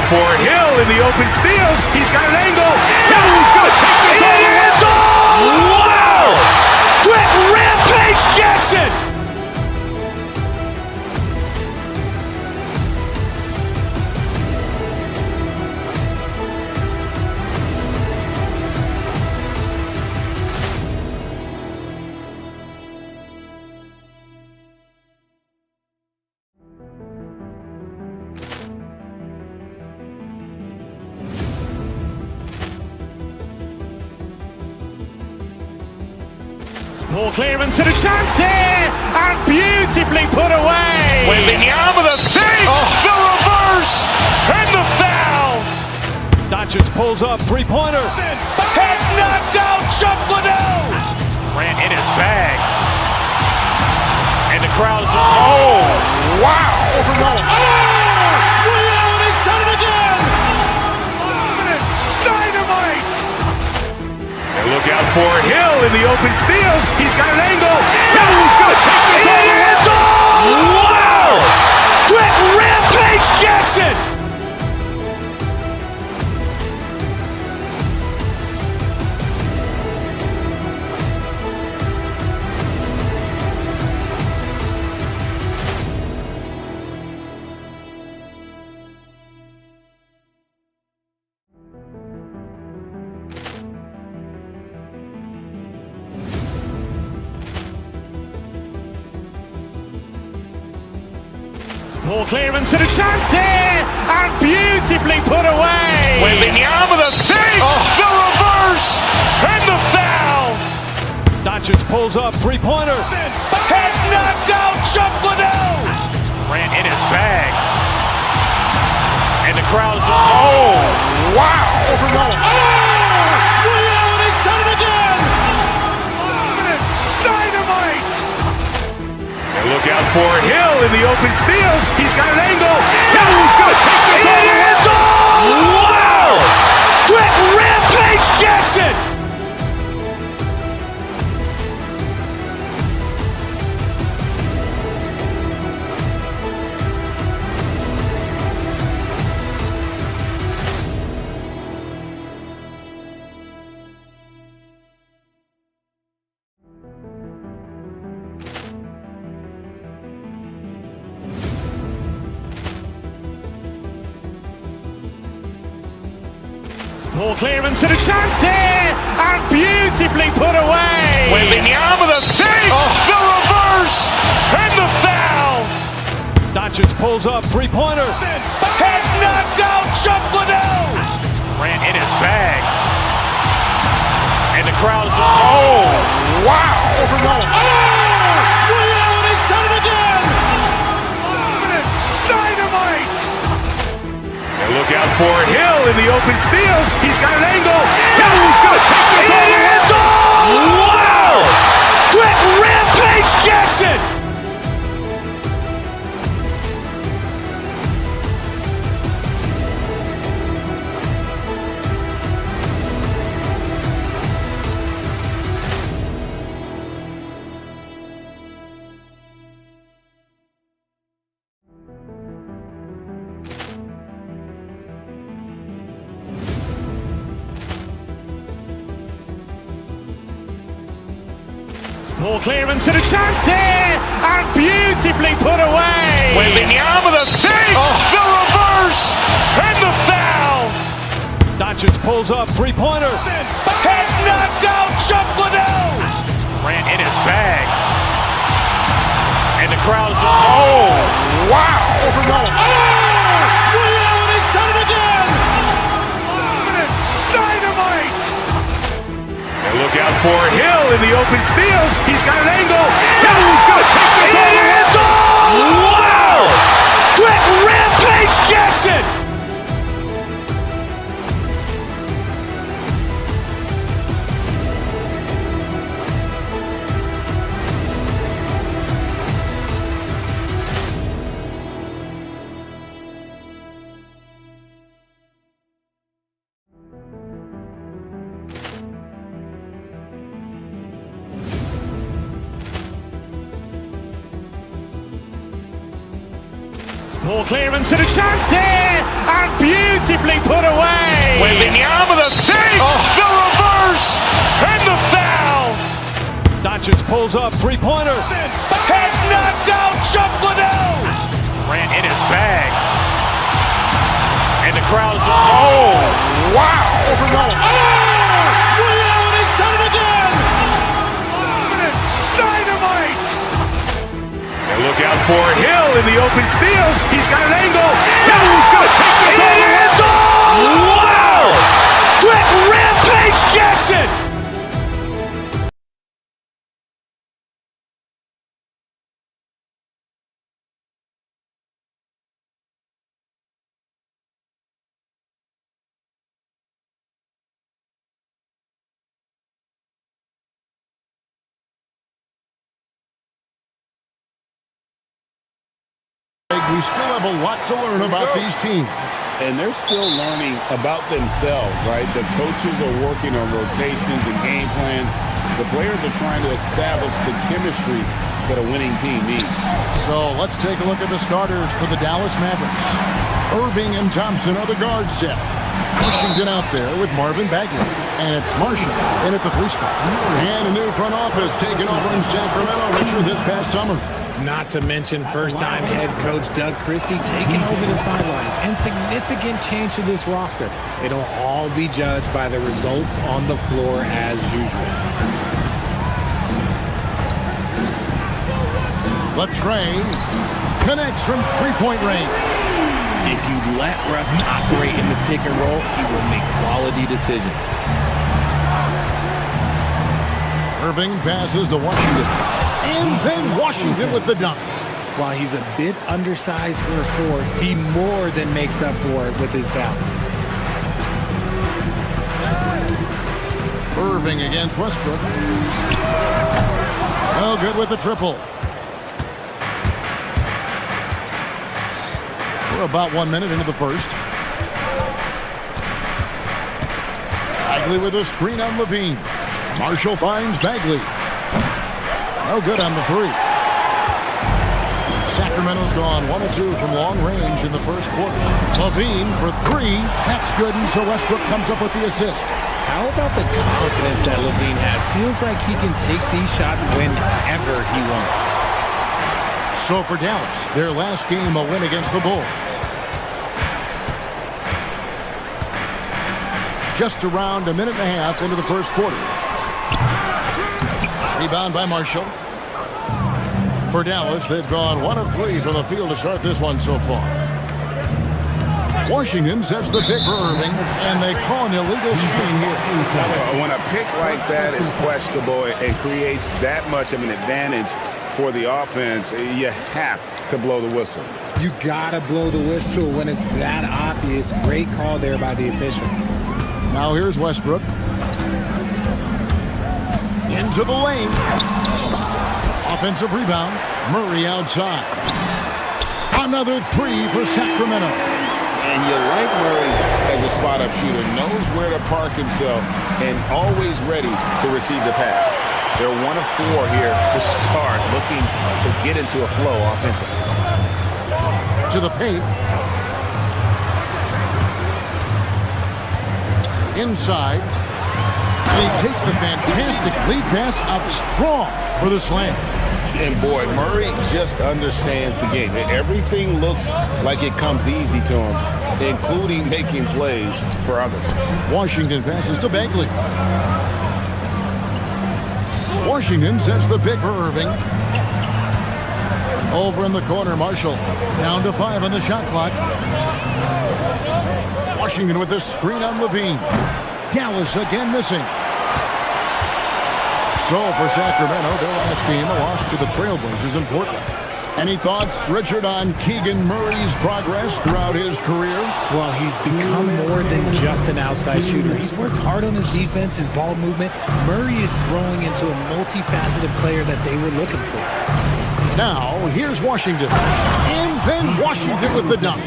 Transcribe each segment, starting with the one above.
for Hill in the open field. He's got an angle. Hill's going to take this all the way. Wow! Quick Rampage Jackson! Ball clearance and a chance here, and beautifully put away. Wembanyama the fake, the reverse, and the foul. Doncic pulls up, three-pointer. Has knocked out Chuck Liddell. Grant in his bag. And the crowd is, oh, wow. Reality's done it again. Dynamite. And look out for Hill in the open field. He's got an angle. Hill's going to take this all the way. Wow! Quick Rampage Jackson. Ball clearance and a chance here, and beautifully put away. Wembanyama the fake, the reverse, and the foul. Doncic pulls up, three-pointer. Has knocked out Chuck Liddell. Grant in his bag. And the crowd is, oh, wow. Reality's done it again. Dynamite. And look out for Hill in the open field. He's got an angle. Hill's going to take this all the way. Wow! Quick Rampage Jackson. Ball clearance and a chance here, and beautifully put away. Wembanyama the fake, the reverse, and the foul. Doncic pulls up, three-pointer. Has knocked out Chuck Liddell. Grant in his bag. And the crowd is, oh, wow. Reality's done it again. Dynamite. And look out for Hill in the open field. He's got an angle. Hill's going to take this all the way. Wow! Quick Rampage Jackson. Ball clearance and a chance here, and beautifully put away. Wembanyama the fake, the reverse, and the foul. Doncic pulls up, three-pointer. Has knocked out Chuck Liddell. Grant in his bag. And the crowd is, oh, wow. Reality's done it again. Dynamite. And look out for Hill in the open field. He's got an angle. Hill's going to take this all the way. Wow! Quick Rampage Jackson. Poor clearance and a chance here, and beautifully put away. Wembanyama the fake, the reverse, and the foul. Doncic pulls up, three-pointer. Has knocked out Chuck Liddell. Grant in his bag. And the crowd's, oh, wow. He's done it again. Dynamite. And look out for Hill in the open field. He's got an angle. He's going to take this all the way. Wow. Brett Rampage Jackson. We still have a lot to learn about these teams. And they're still learning about themselves, right? The coaches are working on rotations and game plans. The players are trying to establish the chemistry that a winning team needs. So let's take a look at the starters for the Dallas Mavericks. Irving and Thompson are the guard set. Washington out there with Marvin Bagley. And it's Marshall in at the 3 spot. And a new front office taking over in Sacramento, Richard, this past summer. Not to mention first-time head coach Doug Christie taking over the sidelines, and significant change to this roster. It'll all be judged by the results on the floor as usual. Latrey connects from three-point range. If you let Russ operate in the pick and roll, he will make quality decisions. Irving passes to Washington. And then Washington with the dunk. While he's a bit undersized for a 4, he more than makes up for it with his balance. Irving against Westbrook. No good with the triple. We're about 1 minute into the first. Bagley with a screen on Levine. Marshall finds Bagley. No good on the 3. Sacramento's gone 1 of 2 from long range in the first quarter. Levine for 3. That's good, and so Westbrook comes up with the assist. How about the confidence that Levine has? Feels like he can take these shots whenever he wants. So for Dallas, their last game a win against the Bulls. Just around a minute and a half into the first quarter. Rebound by Marshall. For Dallas, they've gone 1 of 3 from the field to start this one so far. Washington sets the pick for Irving, and they call an illegal screen here. When a pick like that is questionable and creates that much of an advantage for the offense, you have to blow the whistle. You gotta blow the whistle when it's that obvious. Great call there by the official. Now here's Westbrook. Into the lane. Offensive rebound. Murray outside. Another 3 for Sacramento. And you like Murray as a spot-up shooter. Knows where to park himself and always ready to receive the pass. They're 1 of 4 here to start, looking to get into a flow offensively. To the paint. Inside. And he takes the fantastic lead pass up strong for the slam. And boy, Murray just understands the game. Everything looks like it comes easy to him, including making plays for others. Washington passes to Bagley. Washington sets the pick for Irving. Over in the corner, Marshall. Down to 5 on the shot clock. Washington with the screen on Levine. Dallas again missing. So for Sacramento, their last game, a loss to the Trailblazers in Portland. Any thoughts, Richard, on Keegan Murray's progress throughout his career? Well, he's become more than just an outside shooter. He's worked hard on his defense, his ball movement. Murray is growing into a multifaceted player that they were looking for. Now, here's Washington. And then Washington with the dunk.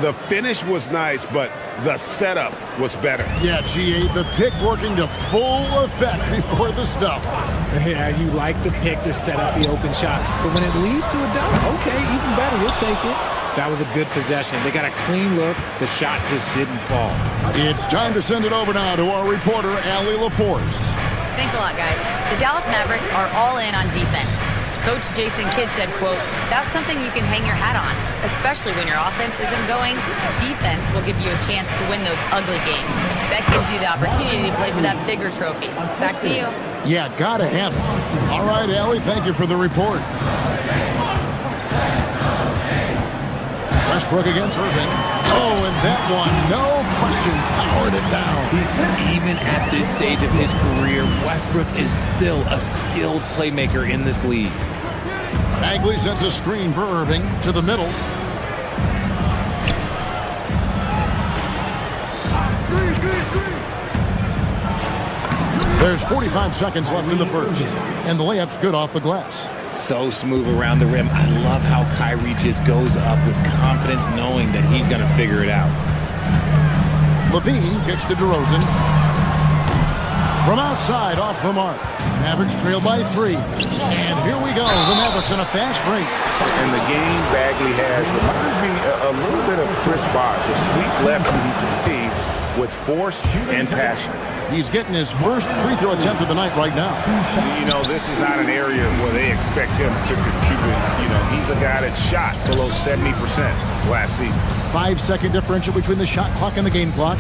The finish was nice, but the setup was better. Yeah, G8, the pick working to full effect before the stuff. Yeah, you like the pick to set up the open shot. But when it leads to a dunk, okay, even better, we'll take it. That was a good possession. They got a clean look. The shot just didn't fall. It's time to send it over now to our reporter, Allie LaForce. Thanks a lot, guys. The Dallas Mavericks are all in on defense. Coach Jason Kidd said, quote, "That's something you can hang your hat on, especially when your offense isn't going. Defense will give you a chance to win those ugly games. That gives you the opportunity to play for that bigger trophy." Back to you. Yeah, gotta have it. All right, Allie, thank you for the report. Westbrook against Irving. Oh, and that one, no question, powered it down. Even at this stage of his career, Westbrook is still a skilled playmaker in this league. Bagley sends a screen for Irving to the middle. There's 45 seconds left in the first, and the layup's good off the glass. So smooth around the rim. I love how Kyrie just goes up with confidence knowing that he's going to figure it out. Levine gets to DeRozan. From outside, off the mark. Mavericks trail by 3. And here we go. The Mavericks in a fast break. And the game Bagley has reminds me a little bit of Chris Bosh, a sweet lefty plays with force and passion. He's getting his first free throw attempt of the night right now. You know, this is not an area where they expect him to contribute. You know, he's a guy that shot below 70% last season. 5-second differential between the shot clock and the game clock.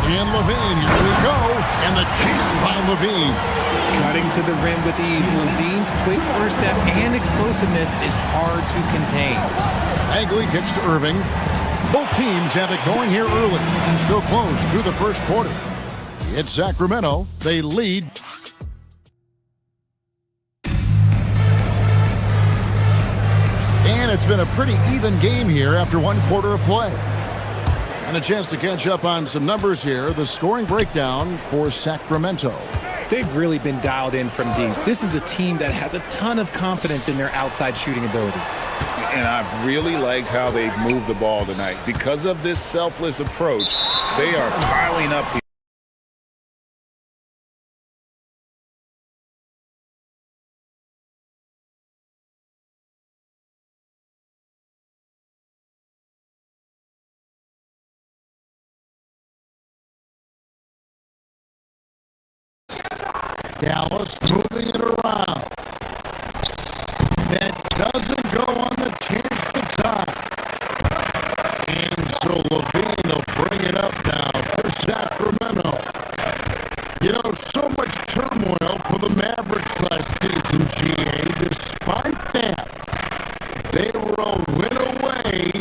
And Levine, here we go. And the kick by Levine. Cutting to the rim with ease. Levine's quick first step and explosiveness is hard to contain. Bagley gets to Irving. Both teams have it going here early and still close through the first quarter. It's Sacramento. They lead. And it's been a pretty even game here after one quarter of play. And a chance to catch up on some numbers here. The scoring breakdown for Sacramento. They've really been dialed in from deep. This is a team that has a ton of confidence in their outside shooting ability. And I've really liked how they've moved the ball tonight. Because of this selfless approach, they are piling up here. Dallas moving it around. That doesn't go on the chance to tie. And so Levine will bring it up now for Sacramento. You know, so much turmoil for the Mavericks last season, GA. Despite that, they were a win away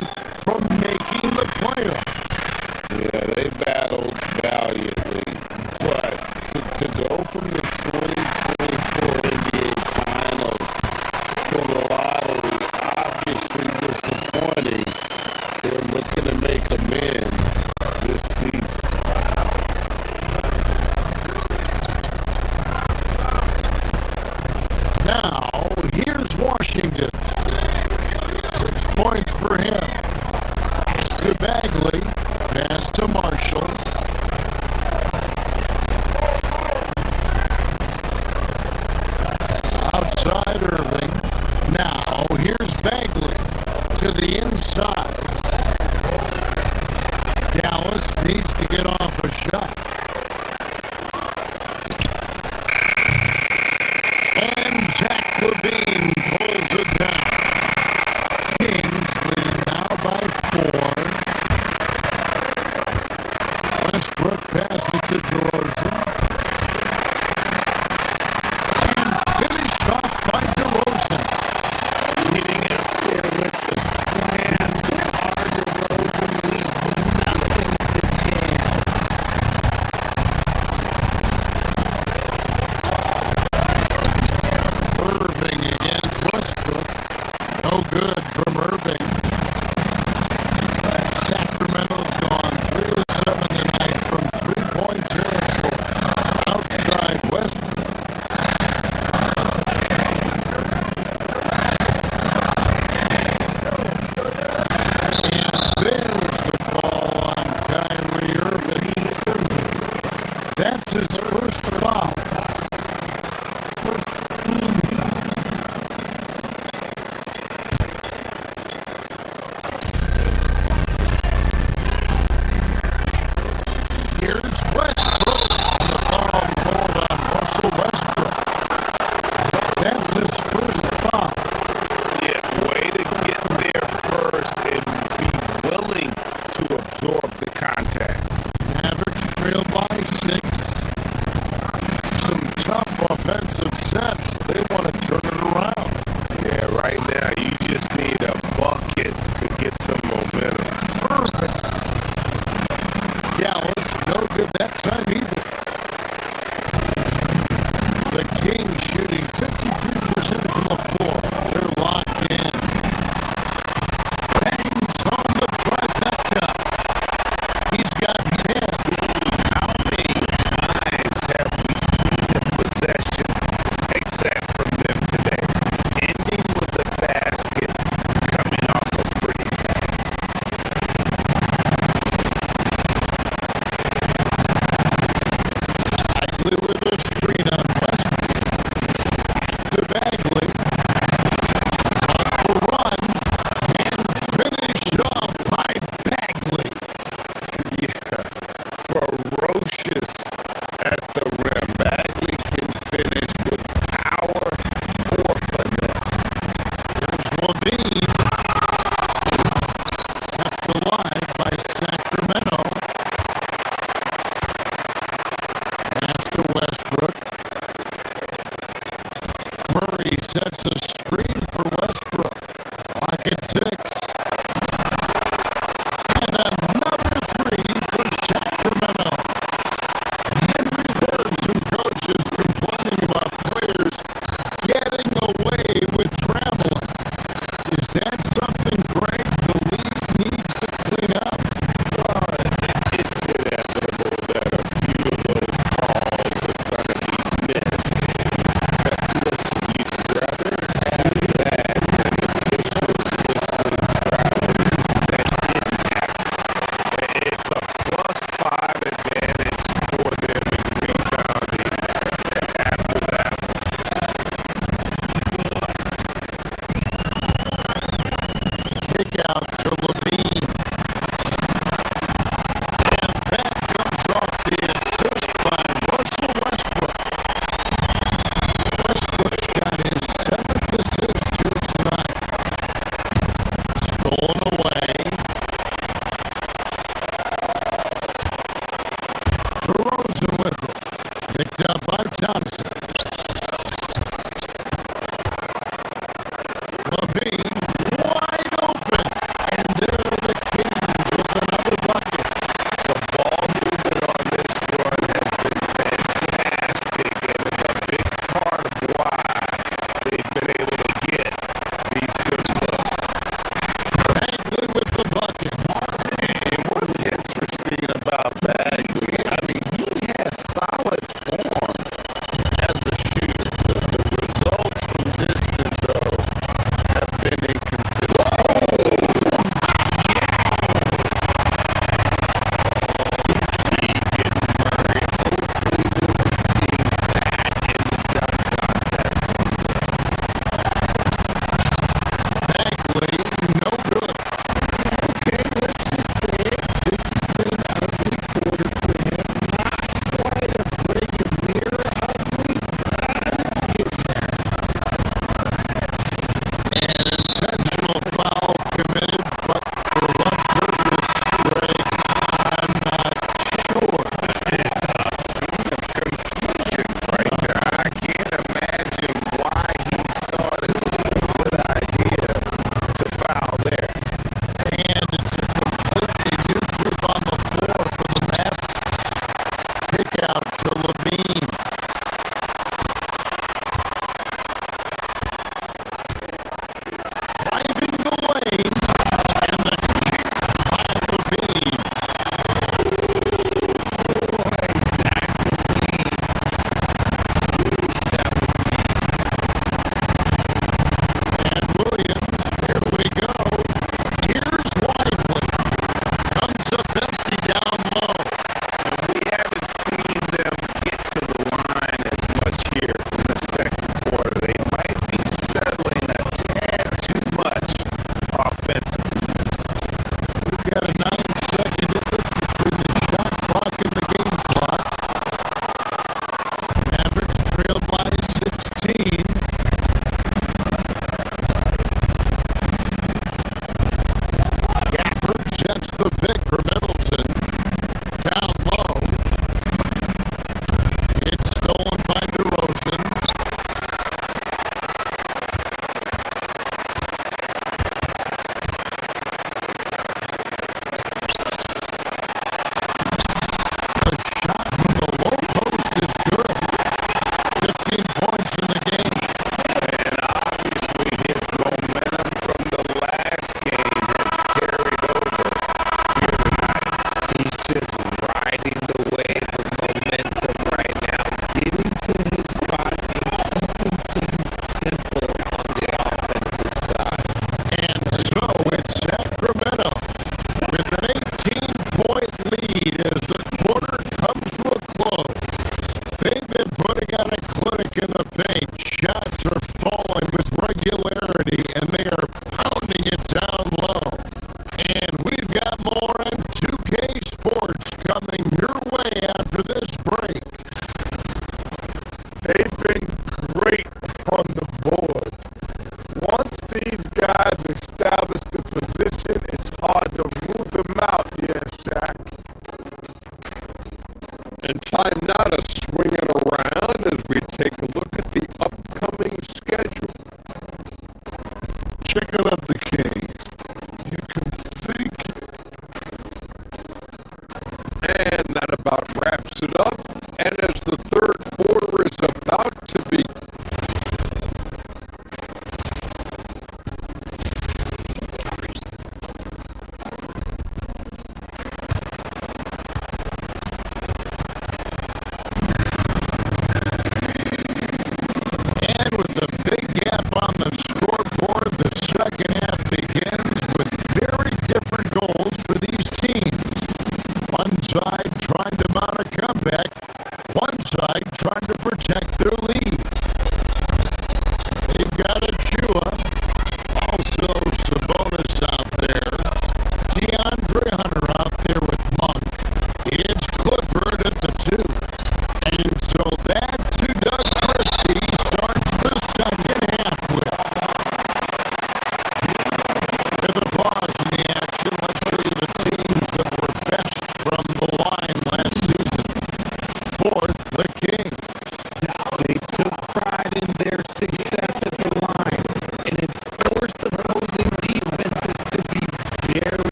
from making the playoffs. Yeah, they battled valiantly. But to go from the 2024 NBA Finals to the lottery, obviously disappointing. They're looking to make amends this season. Now, here's Washington. 6 points for him. To Bagley. Pass to Marshall. Outside Irving. Now, here's Bagley. To the inside. Dallas needs to get off a shot. And Jack Levine pulls it down. Kings leading now by 4. Westbrook passes to DeRozan. And finished off by DeRozan. Getting out there with the slam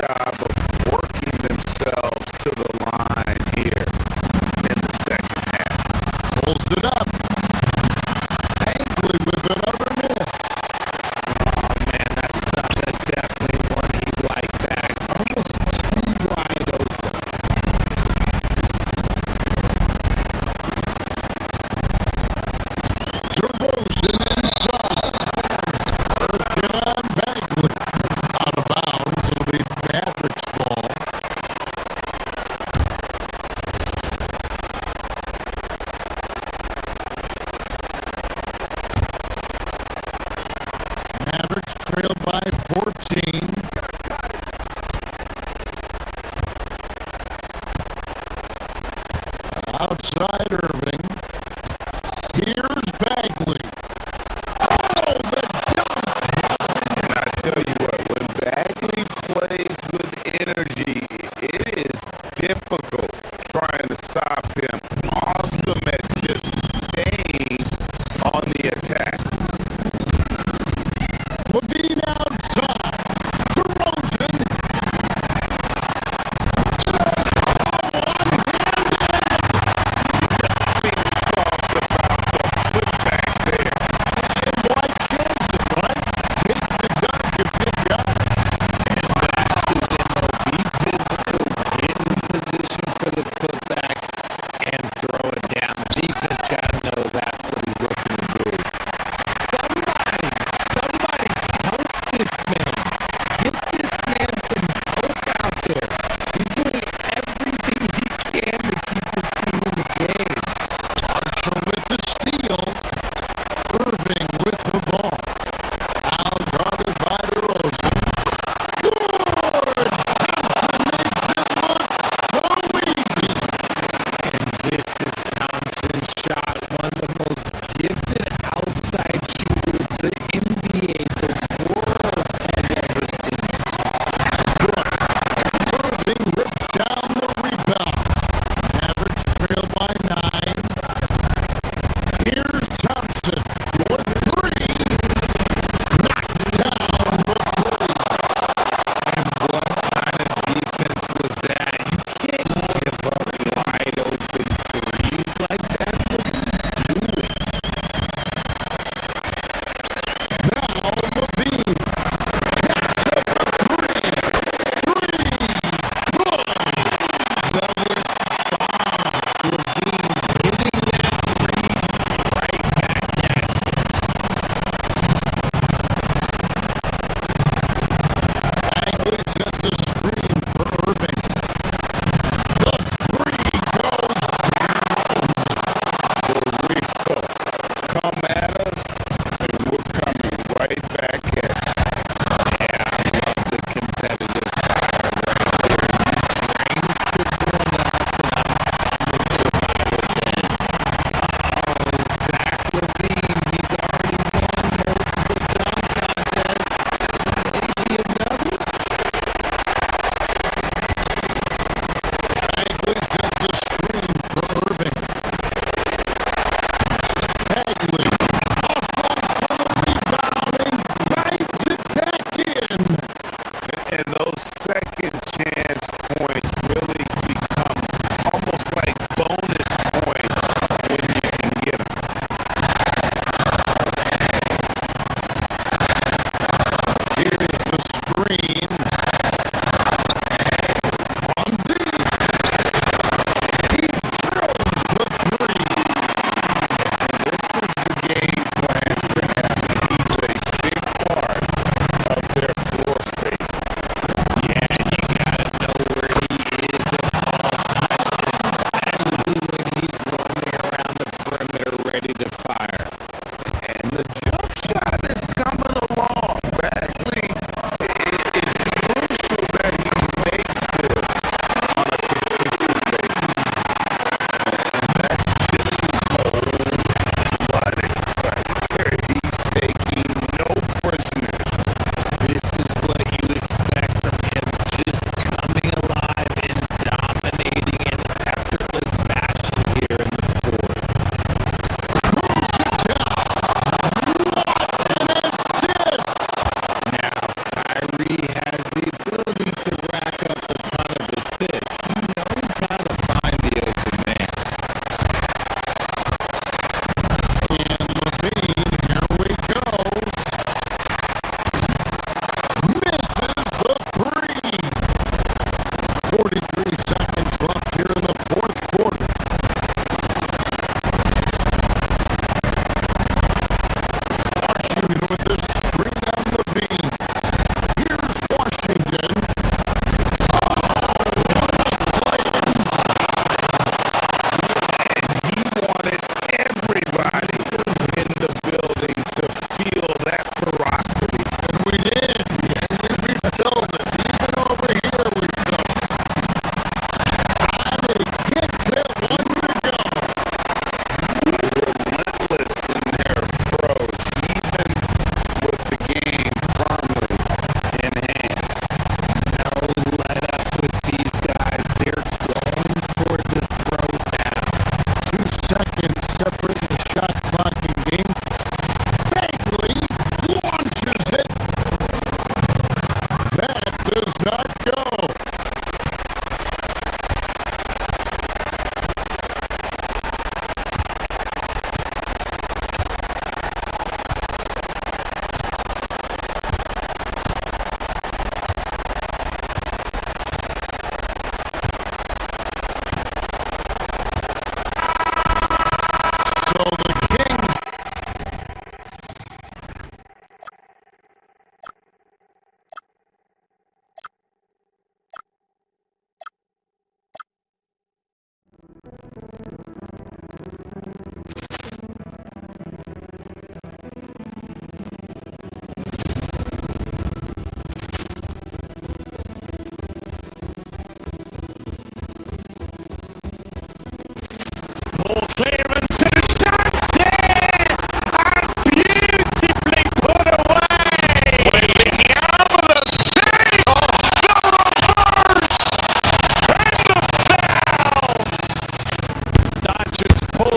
job of working themselves to the line here in the second half. Pulls it up. Bagley with another miss. Oh, man, that's tough. That's definitely one he'd like back. Almost too wide open. DeRozan inside. Working on Bagley. Out of bounds. It'll be Mavericks ball. Mavericks trailed by 14. Outside Irving. Here's Bagley. Oh, the dunk! And I tell you what, when Bagley plays with energy, it is difficult trying to stop him. Awesome at just staying on the attack. Levine outside. DeRozan. Why kills it, right? Take the dunk if you got it. This is MLB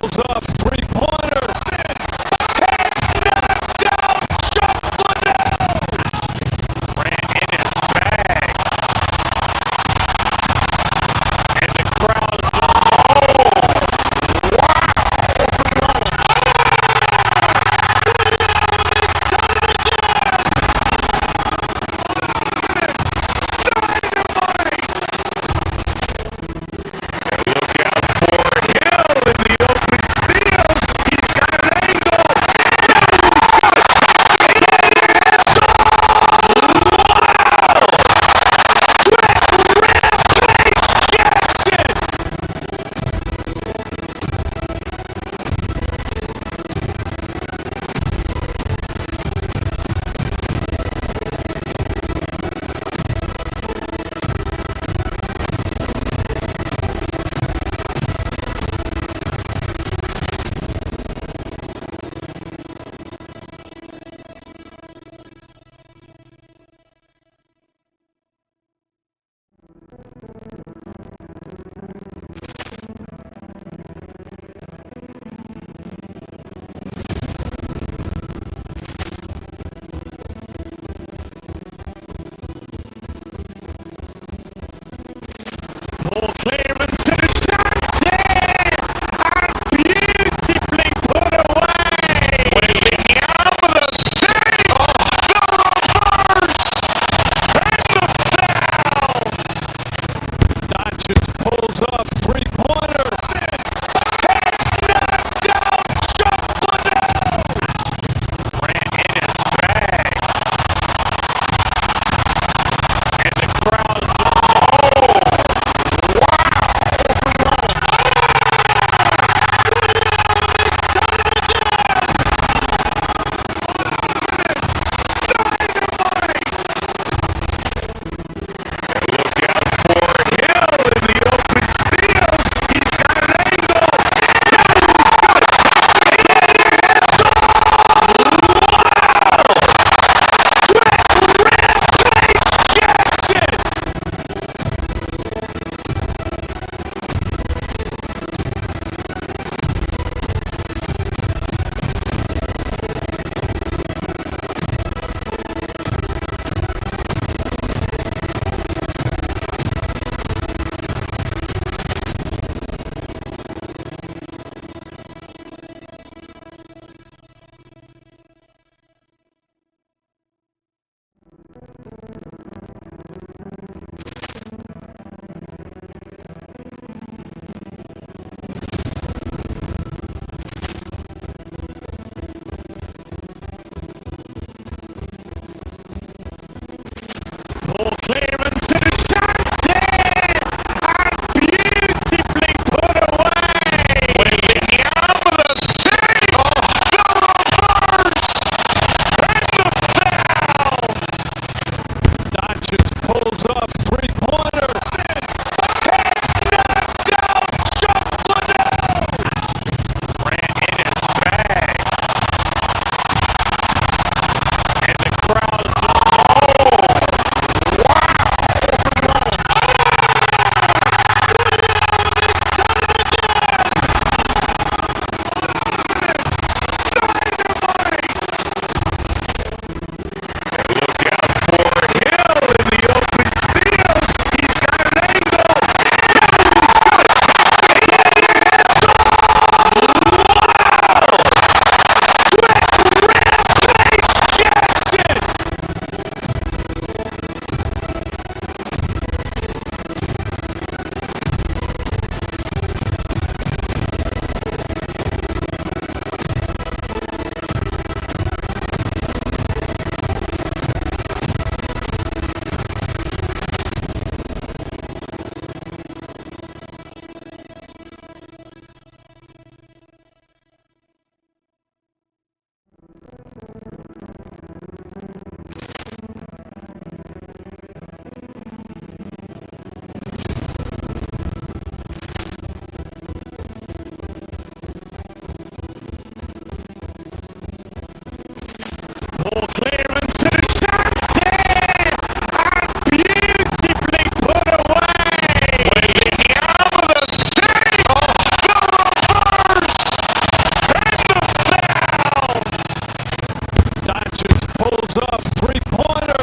pulls up, three-pointer. Goes up, three-pointer.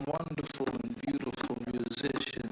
Wonderful and beautiful musicians.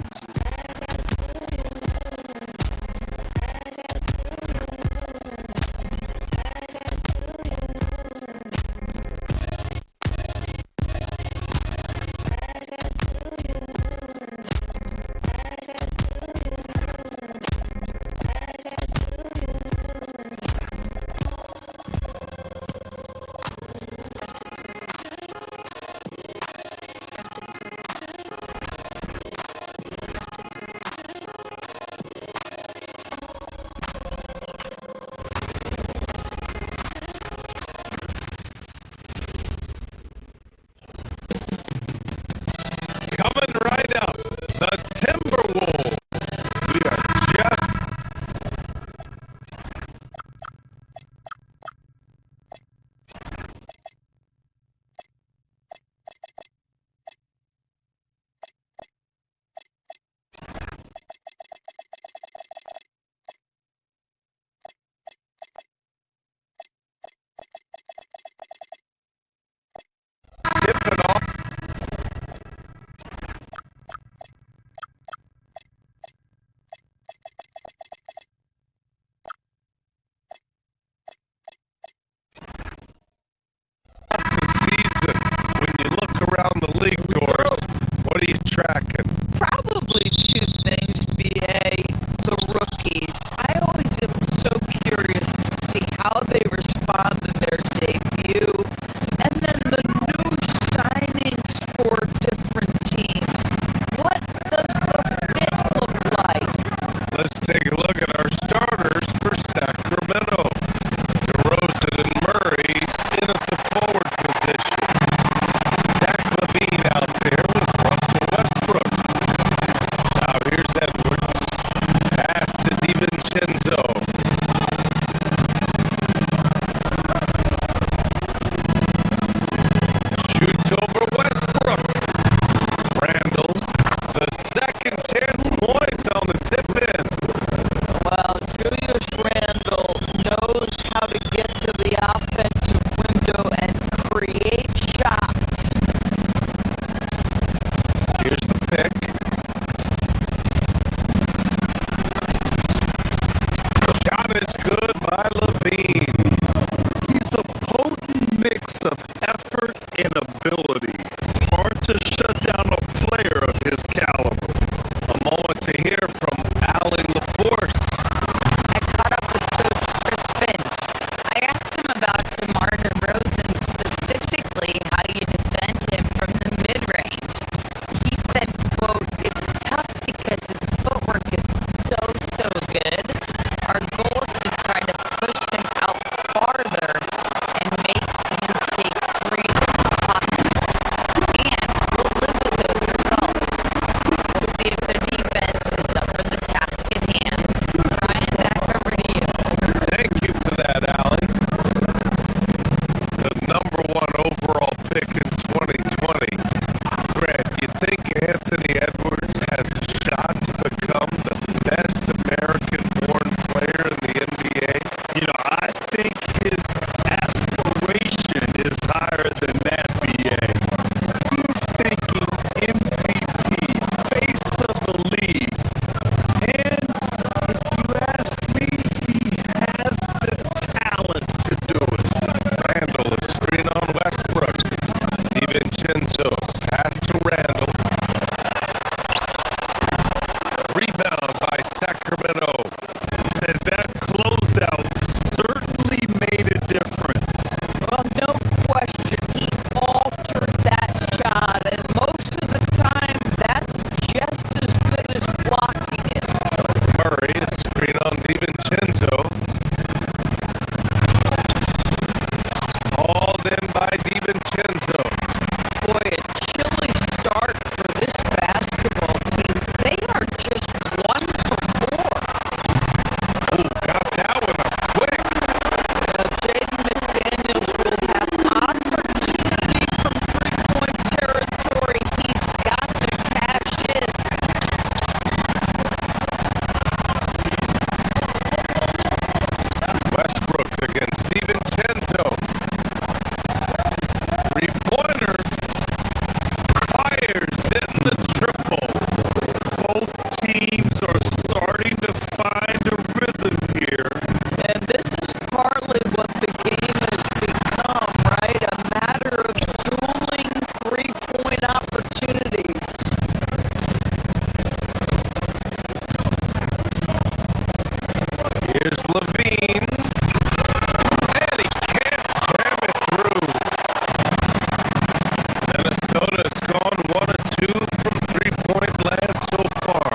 Coming right up, the Timberwolves. We are just tipping off. Season. When you look around the league doors, what are you tracking? Probably two things, BA. The rookies. I always am so curious to see how they respond to their debut. And then the new signings for different teams. What does the fit look like? Let's take a look at our starters for Sacramento. DeRozan and Murray in at the forward position. Zach LaVine out there with Russell Westbrook. Now here's Edwards. Pass to DiVincenzo. Shoots over Westbrook. Randall, the second chance points on the tip in. Well, Julius Randle knows how to get to the offensive window and create shots. Here's the pick. Shot is good by LaVine. He's a potent mix of effort and ability. Hard to shut down a player of his caliber. A moment to hear from Allie LaForce. I caught up with Coach Chris Finch. I asked him about DeMar DeRozan, specifically how you defend him from the mid-range. He said, quote, "It's tough because his footwork is so good. Our goal is to try to push him out farther and make him take threes if possible." Sacramento. And that closeout certainly made a difference. Well, no question. He altered that shot, and most of the time, that's just as good as blocking it. Murray, a screen on DiVincenzo. Hauled in by DiVincenzo. Boy, a chilly start for this basketball team. They are just 1 for 4. Ooh, got that one up quick. Jaden McDaniels will have opportunity from three-point territory. He's got to cash in. Westbrook against DiVincenzo. Three-pointer. Fires in the triple. Both teams are starting to find a rhythm here. And this is partly what the game has become, right? A matter of dueling three-point opportunities. Here's Levine. And he can't jam it through. Minnesota's gone 1 of 2 from three-point land so far.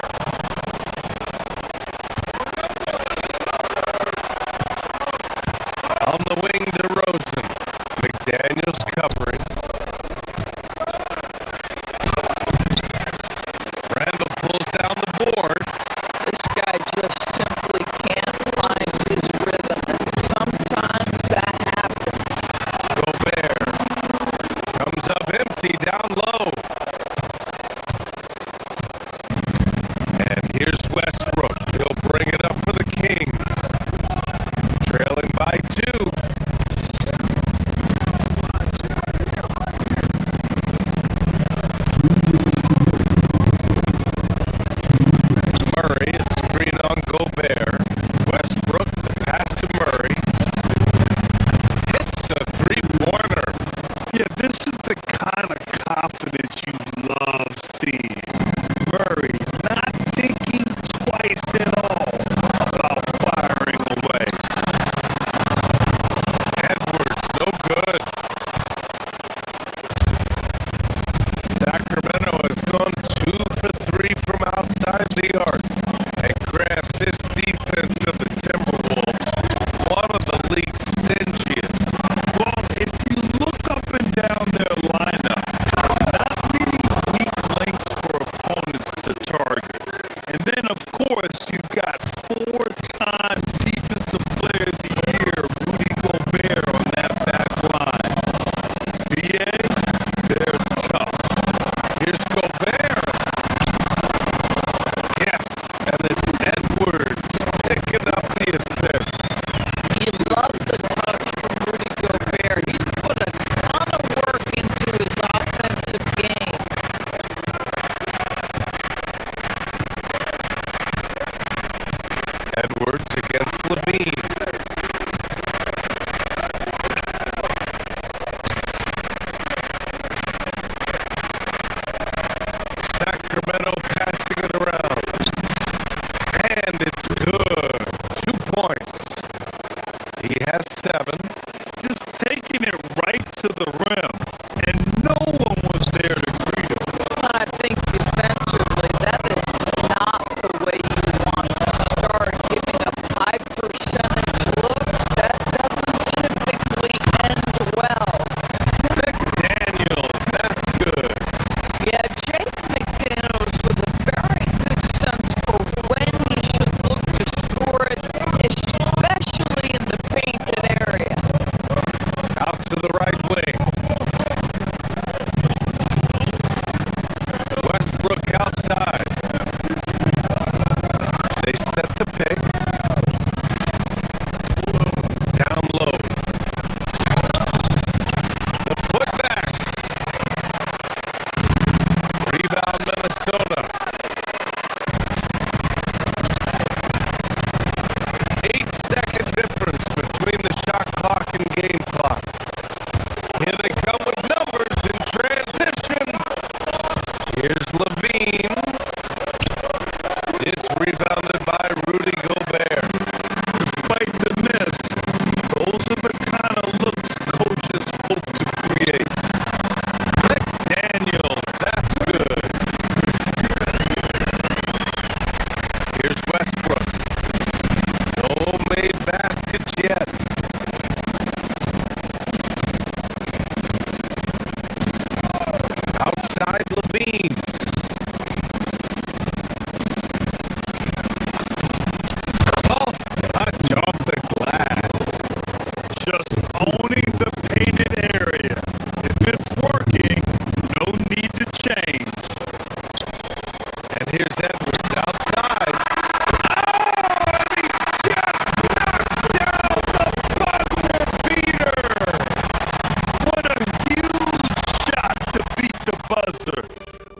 On the wing, DeRozan. McDaniels covering. Randall pulls down the board. This guy just simply can't find his rhythm, and sometimes that happens. Gobert comes up empty down low. And here's Westbrook. He'll bring it up for the Kings. Trailing by 2. Murray, a screen on Gobert. Westbrook, the pass to Murray. Hits a three-pointer. Yeah, this is the kind of confidence you love seeing. Murray not thinking twice at all about firing away. Edwards, no good. Sacramento has gone 2 for 3 from outside the arc. And Grant, this defense of the Timberwolves, one of the league's stingiest. Well, if you look up and down their lineup, not many weak links for opponents to target. And then, of course, you've got 4-time Defensive Player of the Year, Rudy Gobert, on that back line. BA, they're tough. Here's Gobert. Yes, and it's Edwards picking up the assist. You love the touch from Rudy Gobert. He's put a ton of work into his offensive game. Edwards against Levine. Sacramento passing it around. And it's good. 2 points. He has 7. Just taking it right to the rim. And no one was there to greet him. I think defensively, that is not the way you want to start giving up high percentage looks. That doesn't typically end well. McDaniels, that's good. Yeah, Jaden McDaniels with a very good sense for when he should look to score it, especially in the painted area. And here's Edwards outside. Oh, and he just knocked down the buzzer beater. What a huge shot to beat the buzzer.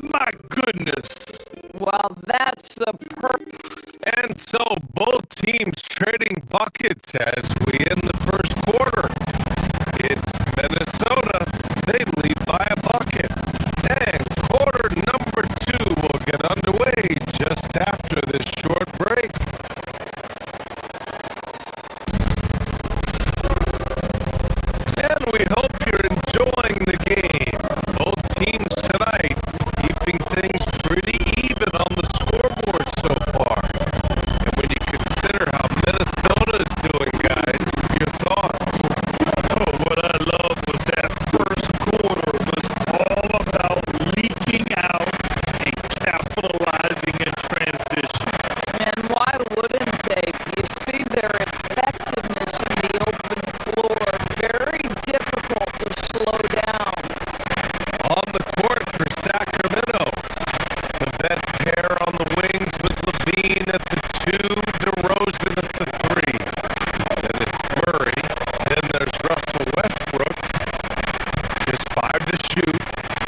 My goodness. Well, that's the perfect. And so both teams trading buckets as we end the first quarter. It's Minnesota. They lead by a bucket. And quarter number 2 will get underway just after this short break. And we hope you're enjoying the game. Both teams tonight keeping things pretty even on the scoreboard so far. And when you consider how Minnesota is doing, guys, your thoughts? Oh, what I love was that first quarter was all about leaking out and capitalizing in transition. And why wouldn't they? You see their effectiveness in the open floor. Very difficult to slow down. On the court for Sacramento. The vet pair on the wings with Levine at the 2, DeRozan at the 3. Then it's Murray. Then there's Russell Westbrook. Just 5 to shoot.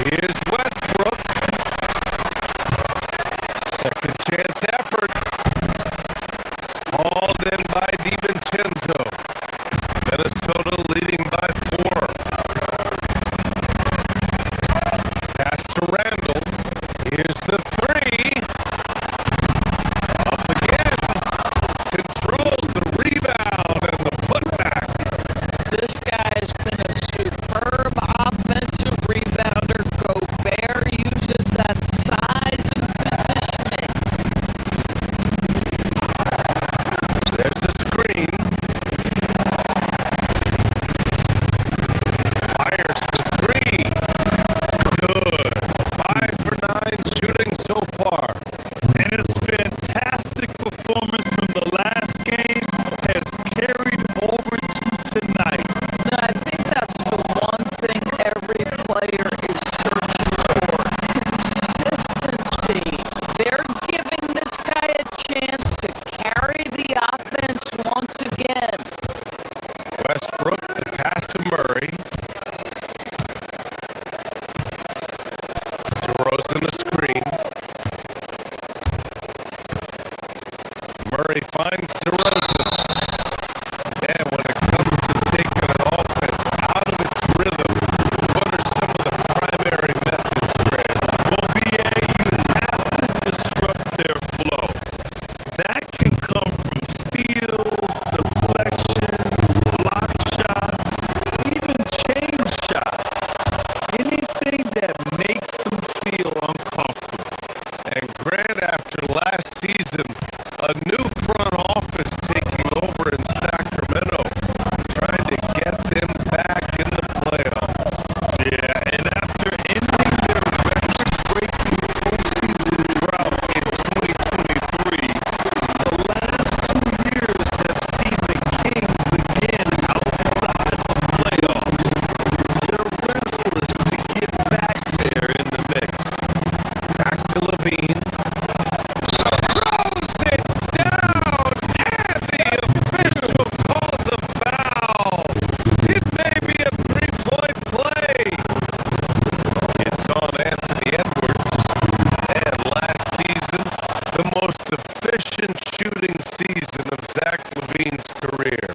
Here's Westbrook. Second chance effort. Hauled in by DiVincenzo. Minnesota leading by 4. Pass to Randall. Here's the 3. Up again. Controls the rebound and the putback. This guy has been a superb offensive rebounder. Gobert uses that size and positioning. There's a screen. Fires the 3. Good. 5 for 9 shooting so far. And his fantastic performance from the last game has carried over to tonight. No, I think that's the one thing every player is searching for. Consistency. They're giving this guy a chance to carry the offense once again. Westbrook, the pass to Murray. DeRozan the screen. Murray finds DeRozan. And when it comes to taking an offense out of its rhythm, what are some of the primary methods, Greg? Well, BA, you have to disrupt their flow. That can come from steals, deflections, block shots, even change shots. Anything that makes them feel uncomfortable. And Grant, after last season, a new front office taking over in Sacramento, trying to get them back in the playoffs. Yeah, and after ending their record-breaking postseason drought in 2023, the last 2 years have seen the Kings again outside the playoffs. They're restless to get back there in the mix. Back to Levine. Throws it down, and the official calls a foul. It may be a 3-point play. It's on Anthony Edwards. And last season, the most efficient shooting season of Zach Levine's career.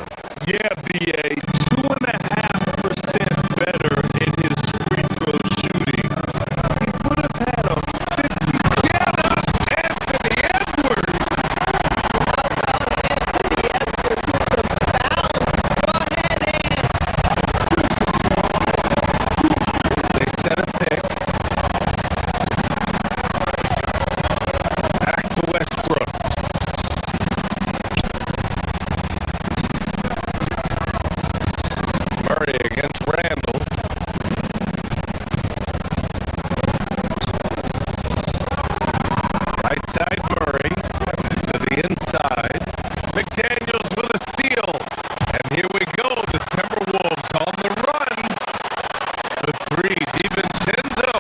Yeah, BA, 2.5% better in his free throw shooting. He would have had a 50. Get up, Anthony Edwards. They set a pick. Back to Westbrook. Murray against Randall. Right side Murray to the inside. McDaniels with a steal. And here we go. The Timberwolves on the run. The 3, DiVincenzo.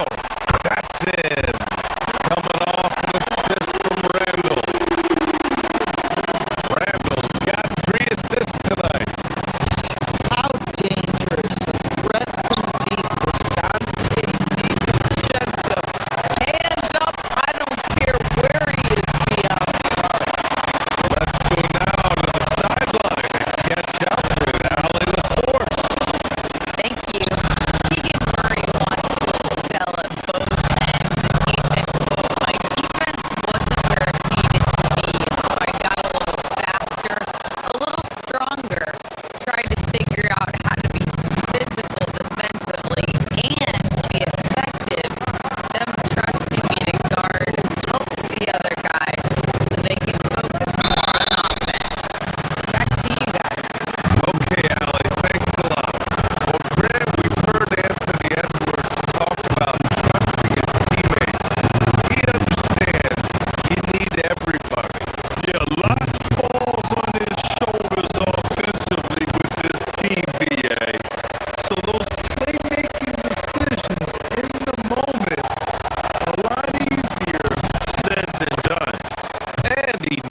That's in. Coming off an assist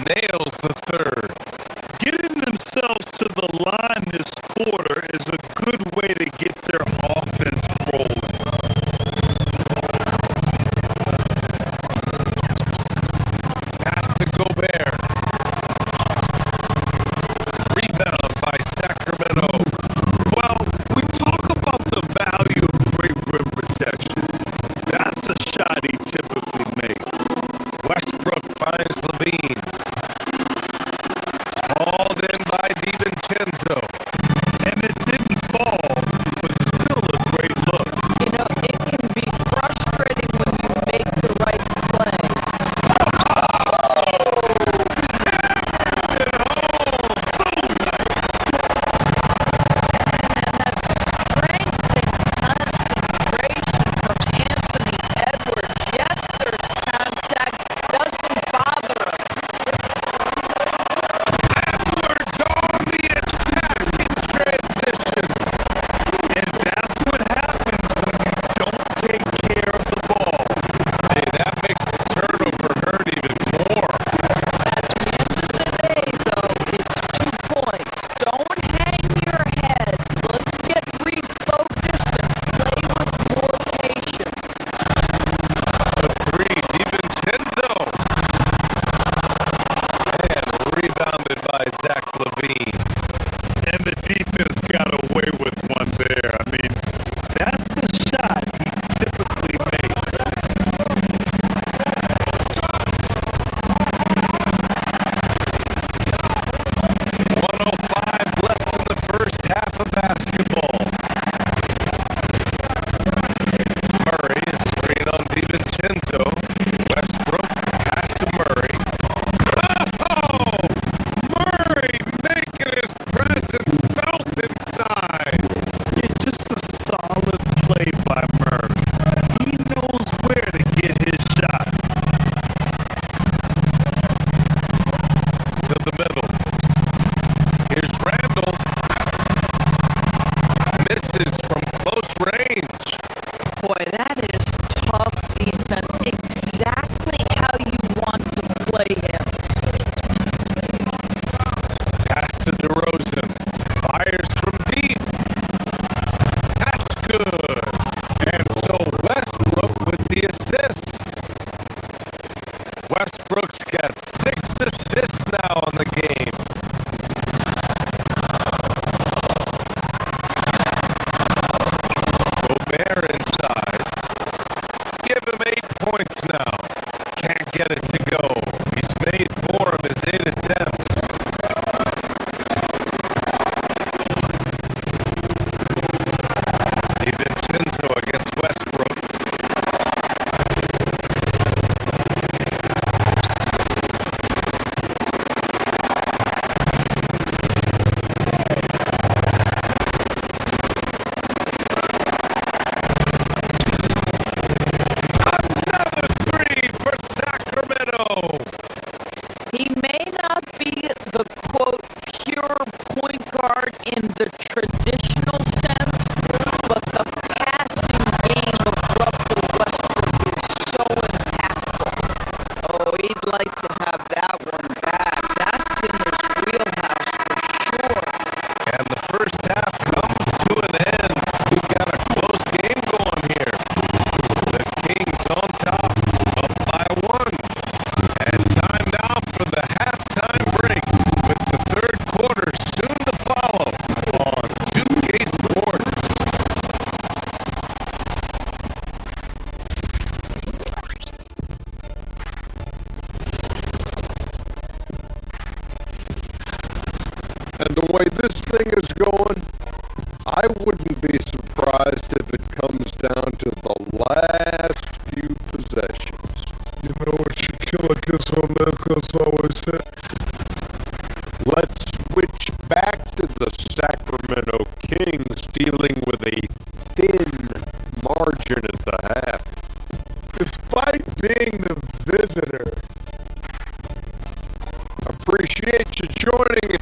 nails the third. Getting themselves to the line this quarter is a good way to get their offense rolling. Pass to Gobert. Rebound by Sacramento. Well, we talk about the value of great rim protection. That's a shot he typically makes. Westbrook finds Levine. Hauled in by DiVincenzo. And it didn't fall, but still a great look. You know, it can be frustrating when you make the right play. And that strength and concentration from Anthony Edwards. Yes, there's contact. Doesn't bother him. Edwards on the attacking transition. And that's what happens when you don't take care of the ball. Hey, that makes the turnover hurt even more. At the end of the day, though, it's 2 points. Don't hang your heads. Let's get refocused and play with more patience. The three, DiVincenzo. And rebounded by Zach LaVine. And the defense got away with one there. I mean, that's a shot he typically makes. 1:05 left in the first half of basketball. Murray is straight on DiVincenzo. Westbrook pass to Murray. Oh! Murray making his presence felt inside. Yeah, just a solid play by Murray. He knows where to get his shots. To the middle. Here's Randall. Misses from close range. Boy, that is tough defense. Exactly how you want to play him. Pass to DeRozan. Fires from deep. That's good. And so Westbrook with the assist. Westbrook's got 6 assists now in the game. Gobert inside. Give him 8 points now. Can't get it to go. He's made 4 of his 8 attempts. DiVincenzo against Westbrook. Another 3 for Sacramento. He may not be the, quote, pure point guard in the traditional sense, but the passing game of Russell Westbrook is so impactful. Oh, he'd like to have that one back. That's in his wheelhouse for sure. And the first half comes to an end. We've got a close game going here. The Kings on top, up by 1. And time now for the halftime break, with the third quarter soon to follow on 2K Sports. And the way this thing is going, I wouldn't be surprised if it comes down to the last few possessions. You know what your killer kids on America's always said? Let's switch back to the Sacramento Kings dealing with a thin margin at the half. Despite being the visitor, Appreciate you joining.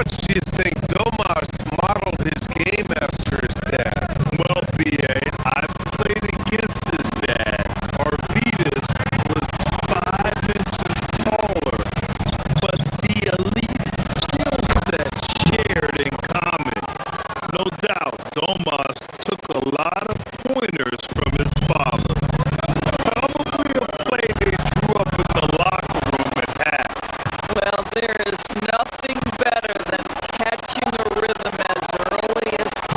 much do you think Domas modeled his game after his dad? Well, BA, I played against his dad. Arvidas was 5 inches taller, but the elite skill set shared in common. No doubt, Domas took a lot of pointers from his father. Probably a play they drew up in the locker room at half. Well, there is nothing better than catching a rhythm as early as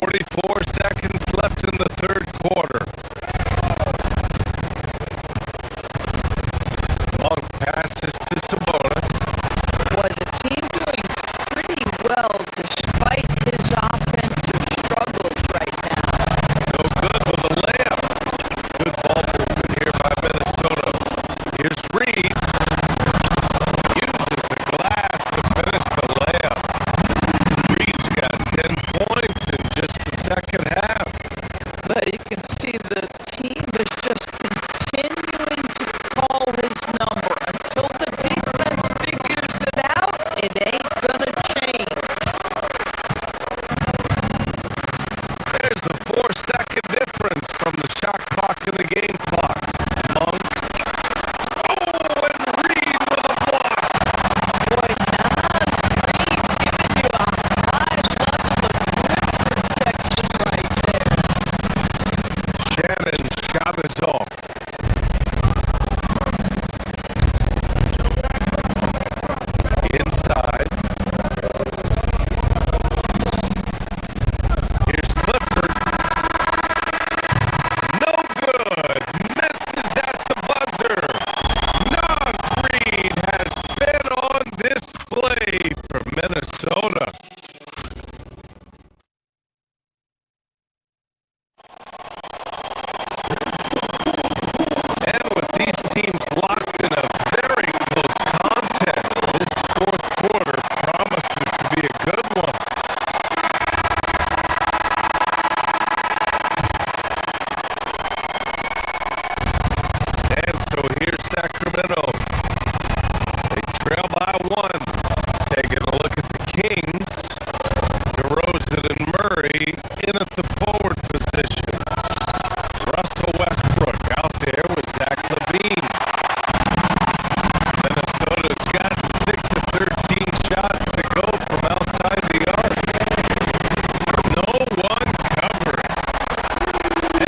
44 seconds left in the third quarter. Long passes to Sabonis. Boy, the team doing pretty well despite his offensive struggles right now. No good with a layup. Good ball movement here by Minnesota. Here's Reed. Uses the glass to finish the layup. Reed's got 10 points in just the second half. But you can see the team is just continuing to call his number until the defense figures it out. It ain't gonna change. There's a 4-second difference from the shot clock and the game clock. Monk. Oh, and Reed with a block. Boy, Nas Reed giving you a high level of rim protection right there. Shannon's shot is off. Inside. Here's Clifford. No good. Misses at the buzzer. Nas Reed has been on display for Minnesota. And with these teams locked in a very close contest, this fourth quarter promises to be a good one. And so here's Sacramento. They trail by 1. Taking a look at the Kings. DeRozan and Murray in at the forward position. Russell Westbrook out there with Zach LaVine. Minnesota's got 6 of 13 shots to go from outside the arc. No one covering.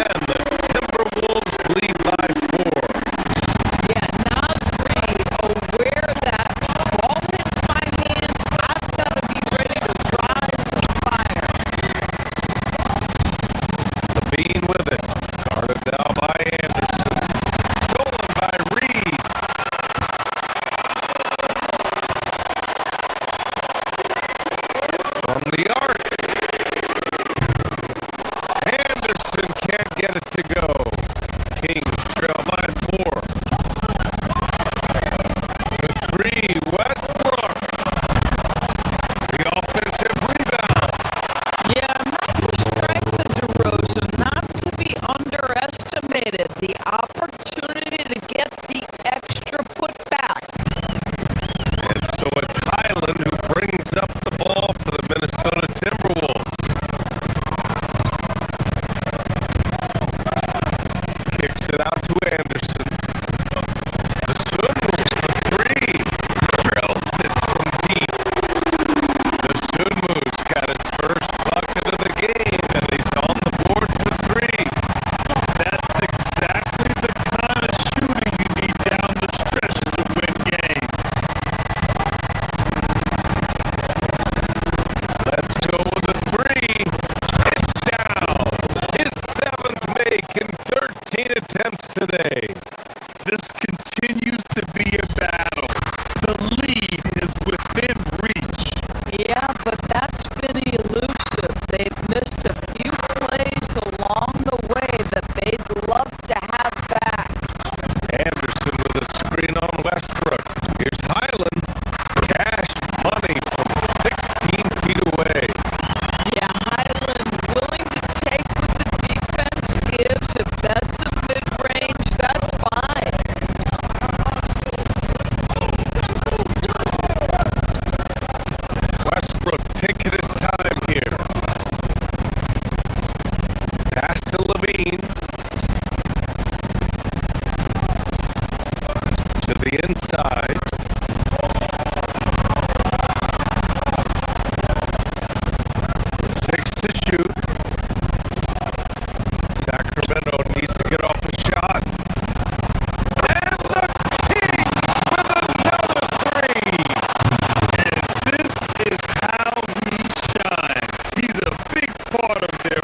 And the Timberwolves lead by 4. Yeah, Nas Reed aware that ball hits my hands, I've got to be ready to rise the fire. LaVine with it. Guarded now by Anderson. Stolen by Reed. From the arc. Anderson can't get it to go. Kings trail by 4. The 3, Westbrook. The offensive rebound. Yeah, major strength of DeRozan, not to be underestimated. The opportunity to get the extra putback. And so it's Highland who brings up the ball for the Minnesota Timberwolves. Kicks it out to Anderson. The Sunwoo for 3. Drills it from deep. The Sunwoo's got his first bucket of the game, and he's on the board for 3. That's exactly the kind of shooting you need down the stretch to win games. Let's go with a 3. It's down. His 7th make in 13 attempts today. This continues to be a battle. The lead is within reach. Yeah, but that's been elusive. They've missed a few plays along the way that they'd love to have back. Anderson with a screen on Westbrook. Here's Highland. Cash money from 16 feet away. Yeah, Highland willing to take what the defense gives. If that's a mid-range, that's fine. Westbrook taking his time here. Pass to LaVine. To the inside. 6 to shoot. Sacramento needs to get off the shot. And the Kings with another 3. And this is how he shines. He's a big part of their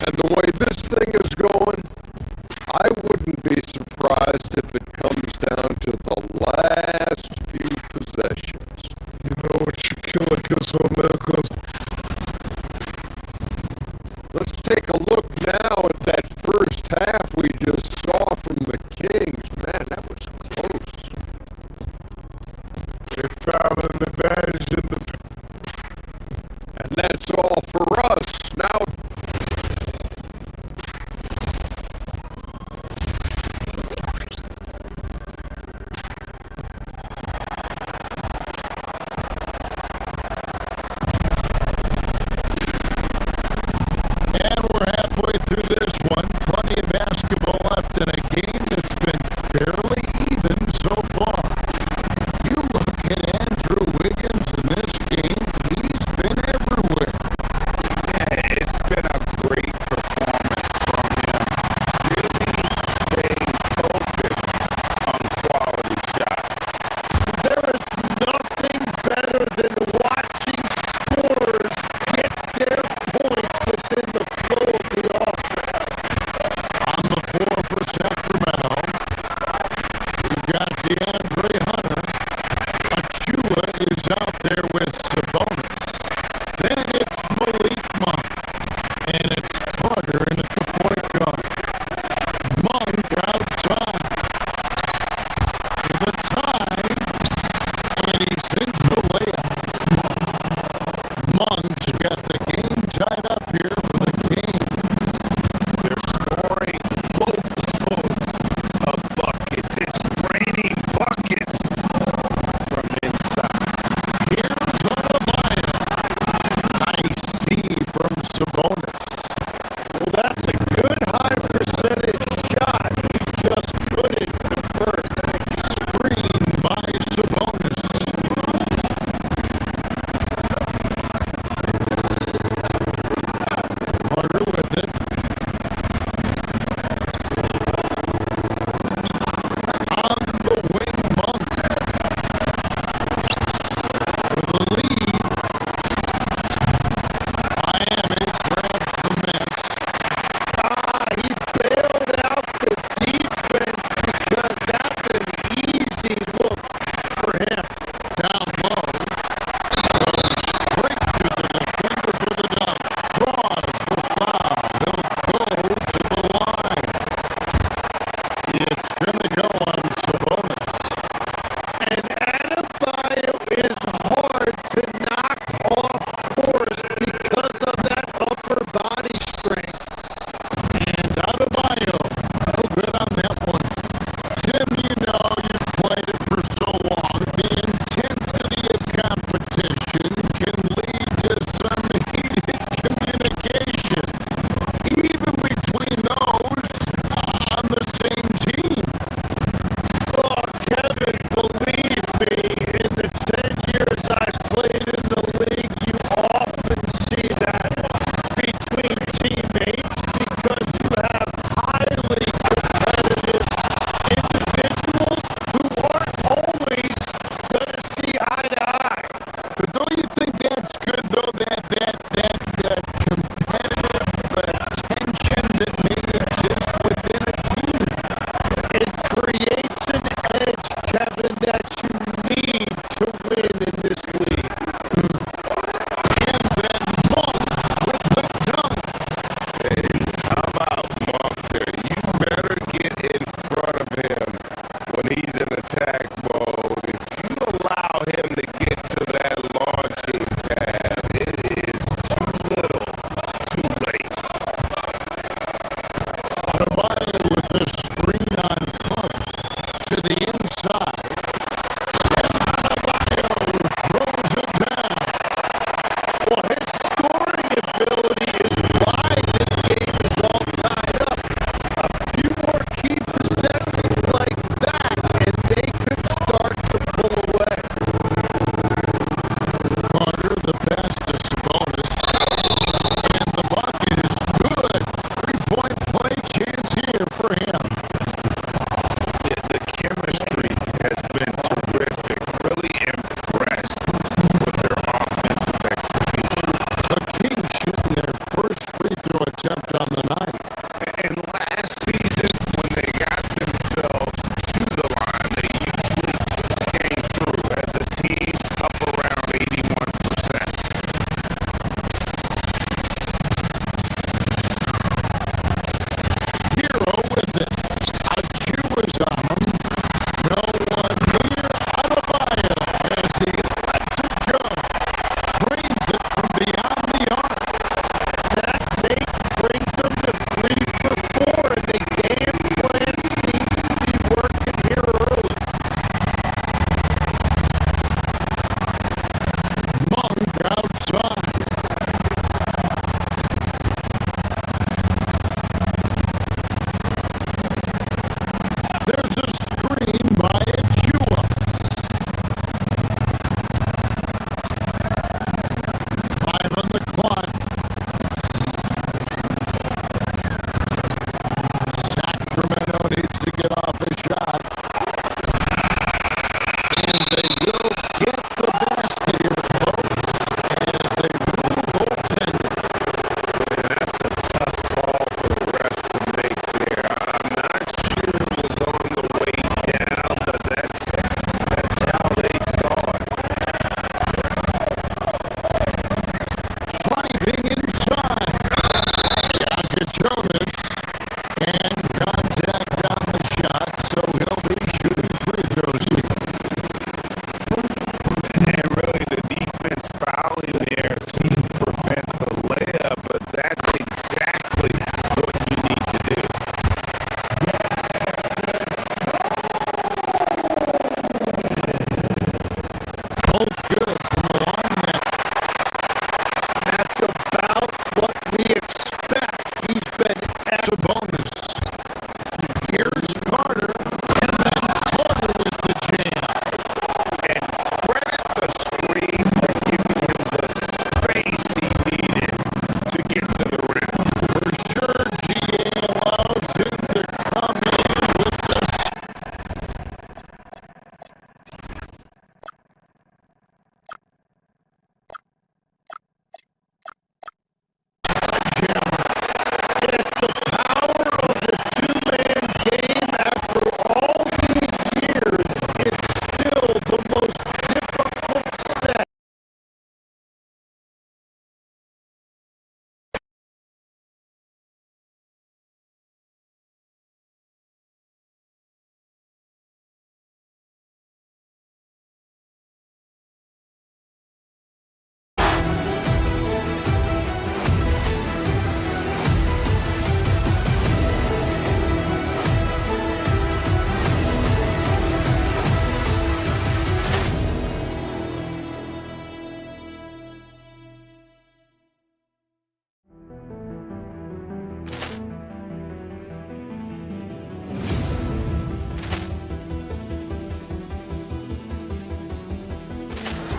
And the way this thing is going, I wouldn't be surprised if it comes down to the last few possessions. You know what you kill against on that, cause let's take a look now at that first half we just saw from the Kings. Man, that was close. they found an advantage in the. And that's all for us. Now, And we're halfway through this one. Plenty of basketball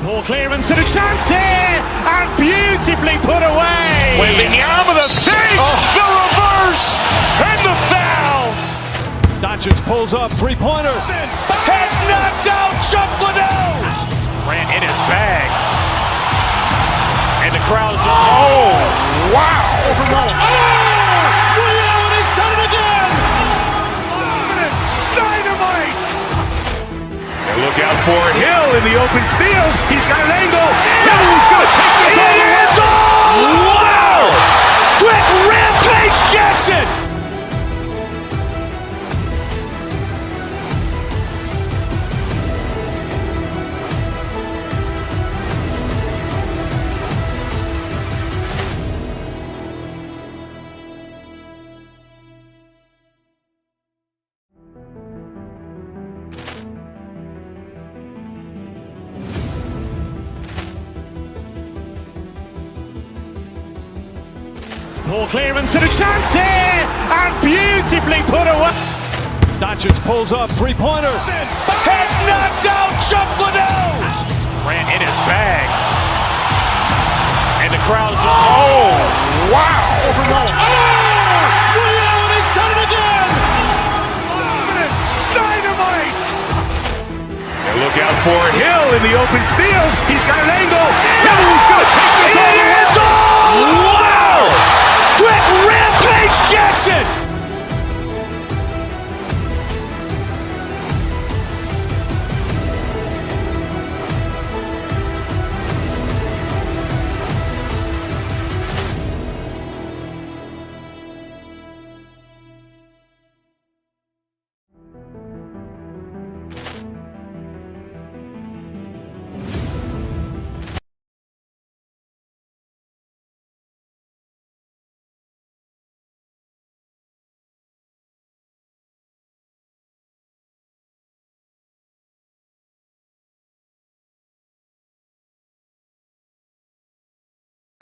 Ball clearance and a chance here, and beautifully put away. Waving the arm of the fake, the reverse, and the foul. Doncic pulls up, three-pointer. Has knocked out Chuck Liddell. Grant in his bag. And the crowd is, oh, wow. Rio, and he's done it again. Dynamite. And look out for Hill in the open field. He's got an angle. Hill's going to take this all the way. Wow! Quick Rampage Jackson. Ball clearance and a chance here, and beautifully put away. Doncic pulls up, three-pointer. Has knocked out Chuck Liddell. Grant in his bag. And the crowd is, oh, wow. Rio, and he's done it again. Dynamite. And look out for Hill in the open field. He's got an angle. Hill's going to take this all the way. Wow! Quick Rampage Jackson.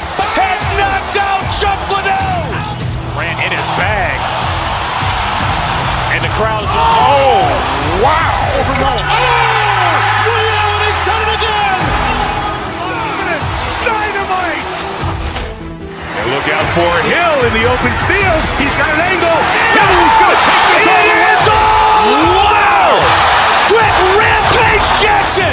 Has knocked out Chuck Liddell. Grant in his bag. And the crowd is, oh, wow. Rio, and he's done it again. Dynamite. And look out for Hill in the open field. He's got an angle. Hill's going to take this all the way. Wow! Quick Rampage Jackson.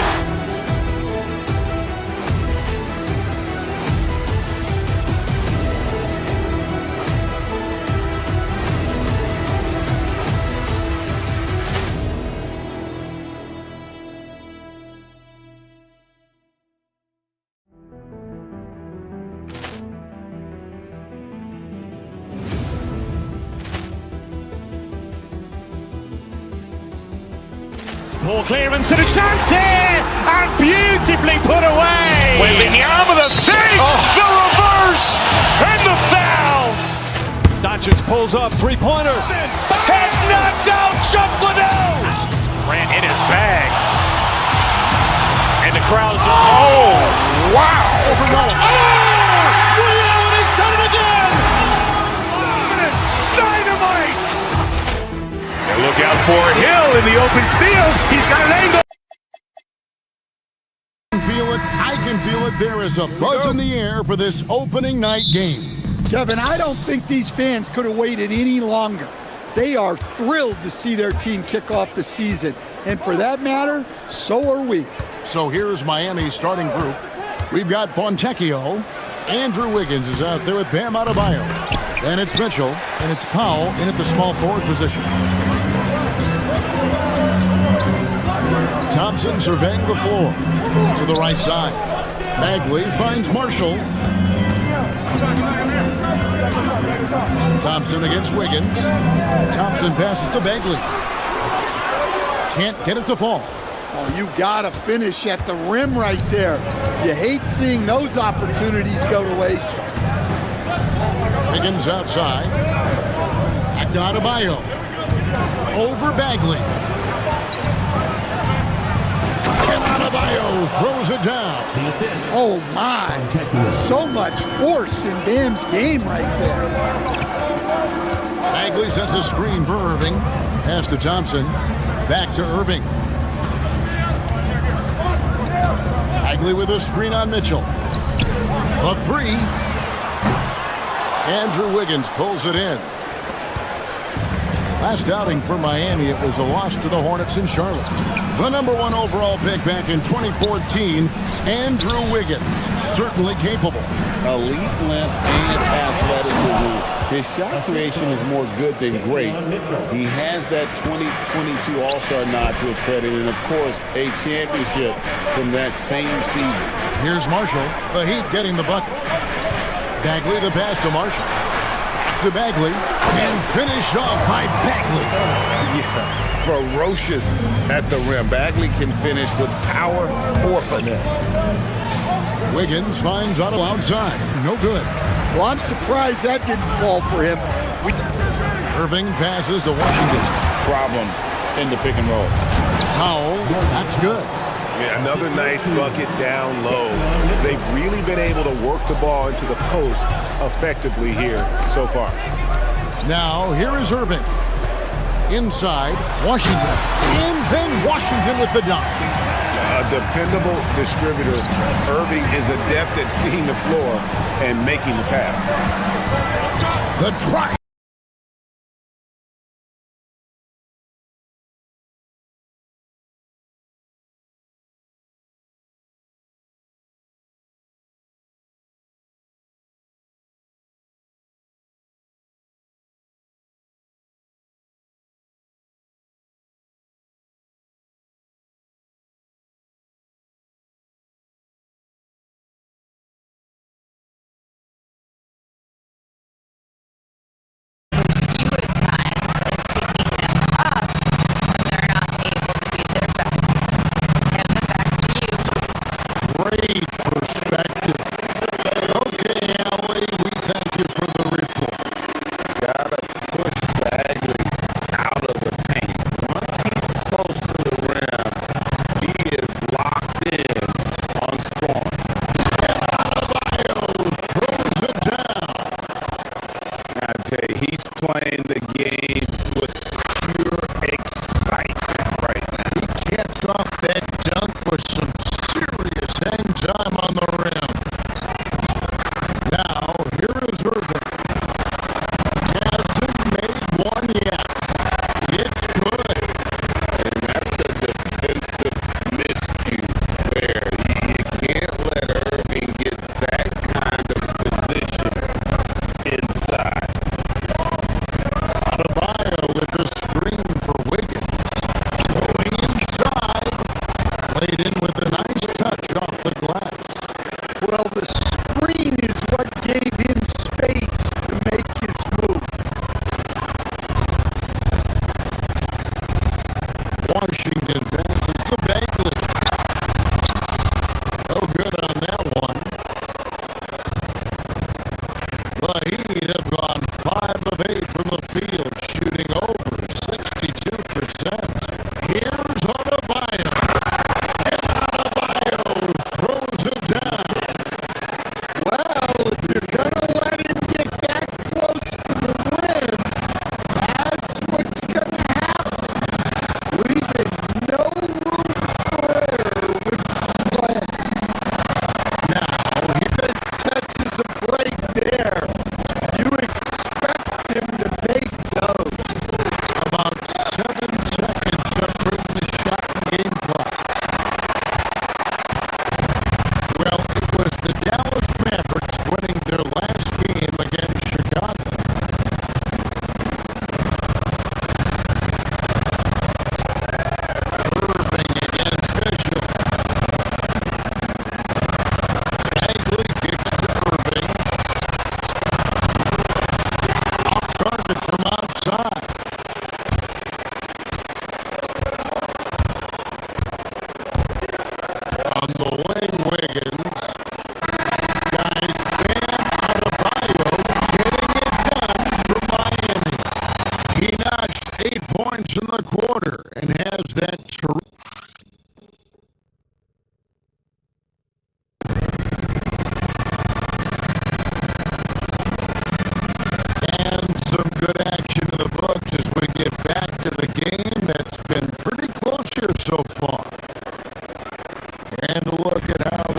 Ball clearance and a chance here, and beautifully put away. Waving the arm of the fake, the reverse, and the foul. Doncic pulls up, three-pointer. Has knocked out Chuck Liddell. Grant in his bag. And the crowd is, oh, wow. Rio, and he's done it again. Dynamite. And look out for Hill in the open field. He's got an angle. I can feel it. There is a buzz in the air for this opening night game. Kevin, I don't think these fans could have waited any longer. They are thrilled to see their team kick off the season. And for that matter, so are we. So here's Miami's starting group. We've got Fontecchio. Andrew Wiggins is out there with Bam Adebayo. Then it's Mitchell, and it's Powell in at the small forward position. Thompson surveying the floor. To the right side. Bagley finds Marshall. Thompson against Wiggins. Thompson passes to Bagley. Can't get it to fall. Oh, you gotta finish at the rim right there. You hate seeing those opportunities go to waste. Wiggins outside. Back to Adebayo. Over Bagley. And Adebayo throws it down. Oh my, so much force in Bam's game right there. Bagley sends a screen for Irving. Pass to Thompson. Back to Irving. Bagley with a screen on Mitchell. A three. Andrew Wiggins pulls it in. Last outing for Miami, it was a loss to the Hornets in Charlotte. The #1 overall pick back in 2014, Andrew Wiggins, certainly capable. Elite length and athleticism. His shot creation is more good than great. He has that 2022 All-Star nod to his credit, and of course, a championship from that same season. Here's Marshall, the Heat getting the bucket. Bagley the pass to Marshall. To Bagley, and finished off by Bagley. Yeah, ferocious at the rim. Bagley can finish with power or finesse. Wiggins finds Otto outside. No good. Well, I'm surprised that didn't fall for him. Irving passes to Washington. Problems in the pick and roll. Powell, that's good. Yeah, another nice bucket down low. They've really been able to work the ball into the post effectively here so far. Now, here is Irving. Inside, Washington. And then Washington with the dunk. A dependable distributor. Irving is adept at seeing the floor and making the pass. The drive. Great perspective. Okay, Allie, we thank you for the report. Gotta push Bagley out of the paint. Once he's close to the rim, he is locked in on scoring. Adebayo throws it down. I tell you, he's playing the game with pure excitement right now. He kept off that dunk with some serious hang time on the rim. Now, here is Irving. Hasn't made one yet. It's good. And that's a defensive miscue where you can't let Irving get that kind of position inside. Adebayo with the screen for Wiggins. Going inside. Played in with a nice touch off the glass. Well, the screen is what gave him space to make his move. Washington passes to Bagley. No good on that one. The Heat have gone 5 of 8 from the field, shooting over 62%. Here's Adebayo. And Adebayo throws it down. Well, if you're going to let him get that close to the rim, that's what's going to happen. Leaving no room for error with the slam. Now, he touches a break there. You expect him to make those. About 7 seconds to bring the shot and game clock. Well, it was the Dallas Mavericks winning their last game against Chicago. Irving against Mitchell. Bagley kicks to Irving. Off target from outside. On the wing, Wiggins. Guys, Bam Adebayo getting it done for Miami. He notched 8 points in the quarter and has that and some good action in the books as we get back to the game that's been pretty close here so far. And look at how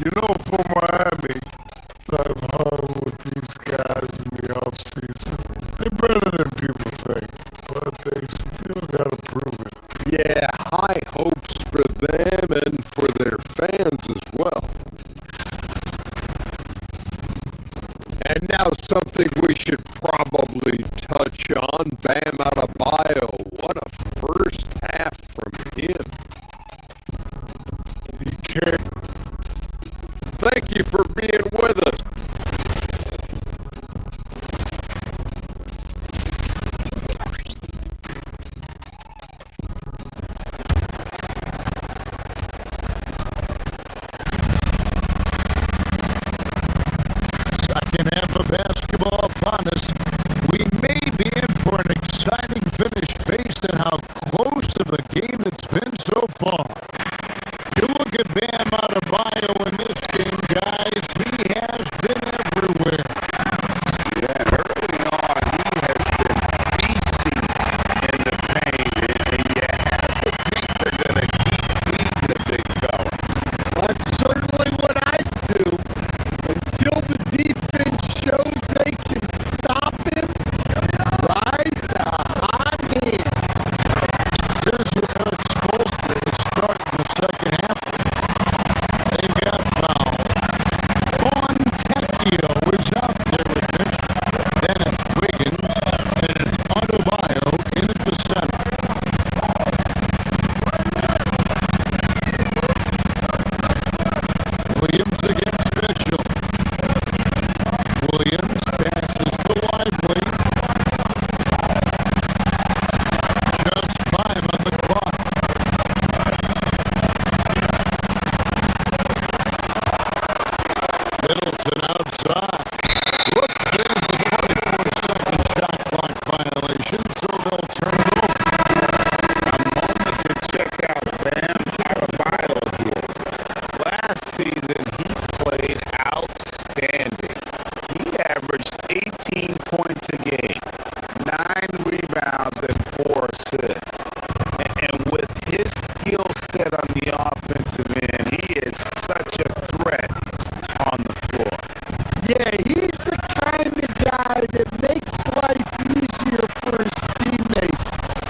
You know, for Miami, I've hung with these guys in the offseason. They're better than people think, but they still got to prove it. Yeah, high hopes for them and for their fans as well. And now something we should probably touch on. Bam Adebayo. What a first half from him. He can't. Thank you for being with us. Second half of basketball upon us. We may be in for an exciting finish based on how close of a game it's been so far. You look at Bam Adebayo in this game, guys. He has been everywhere. Yeah, early on, he has been feasting in the paint, and you have to think they're going to keep feeding the big fella. That's certainly what I do. Until the defense shows they can stop him, right the hot hand. Here's what Eric Spoelstra is starting the second half. They've got foul. Fontecchio is out there with bench. Then it's Wiggins, and it's Adebayo in at the center. Williams against Mitchell. Williams passes to Lively. Just 5 on the clock. Middleton outside. Whoops, there's the 24-second shot clock violation, so they'll turn it over. A moment to check out Bam Adebayo here. Last season, he played outstanding. He averaged 18 points a game, 9 rebounds, and 4 assists. And with his skill set on the offensive end, he is such a threat on the floor. Yeah, he's the kind of guy that makes life easier for his teammates.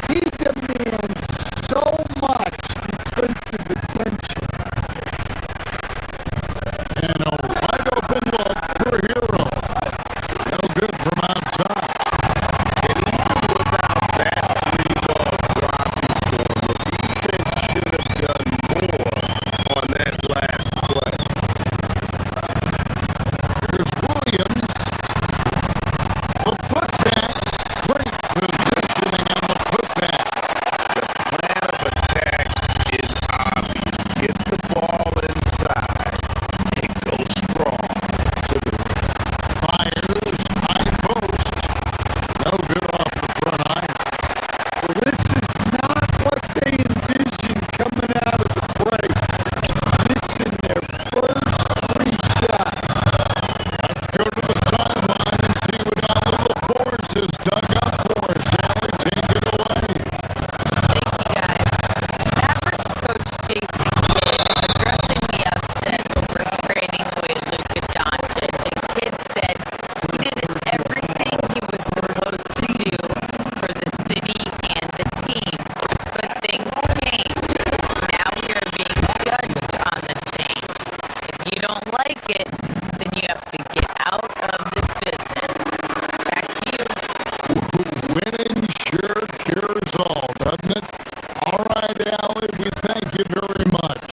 He demands so much defensive attention. And a wide open look for Hero. No good from outside. And even without that 3-ball dropping for him, the defense should have done more on that last play. Here's Williams. The putback. Great positioning on the putback. The plan of attack is obvious. Get the ball inside and go strong to the rim. Fires. High post. No good off the front iron. Well, this is not what they envisioned coming out of the break. Missing their first 3 shots. Let's go to the sideline and see what Oliver Force has dug up for us. Allie, take it away. Thank you, guys. Mavericks coach Jason Kidd addressing the upset over trading away Luka Doncic, and Kidd said he did everything he was supposed to do for the city and the team, but things changed. Now we are being judged on the change. If you don't like it, then you have to get out of this business. Back to you. Winning sure cures all, doesn't it? All right, Allie, we thank you very much.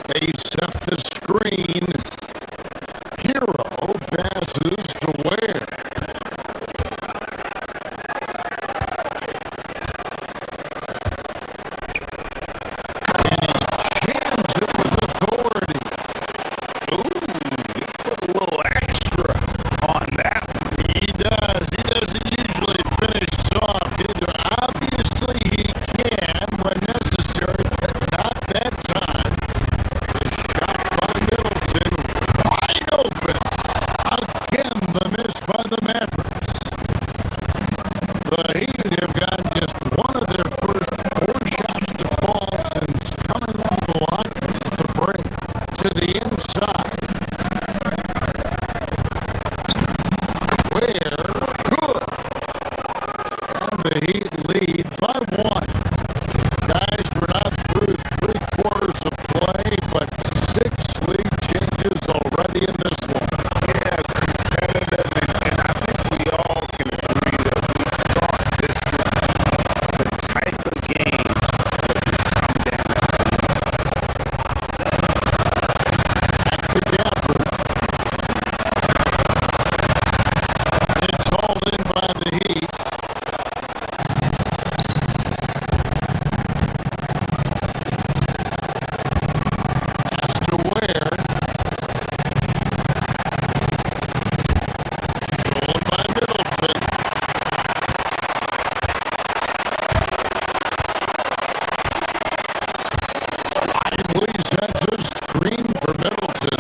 They set the screen. Hero passes to Ware. Jams it with authority. Ooh, he put a little extra on that one. He does. He doesn't usually finish soft either. Obviously, he can when necessary, but not that time. The shot by Middleton, wide open. Again, the miss by the Mavericks. The Heat have got just one of their first 4 shots to fall since coming on the line at the break. To the inside. the Heat lead by 1. Guys, we're not through 3 quarters of play, but 6 lead changes already in this one. Yeah, competitive, and I think we all can agree that we thought this was the type of game that would come down. Back to Gafford. It's hauled in by the Heat. Pass to Ware. Stolen by Middleton. Lively sets a screen for Middleton.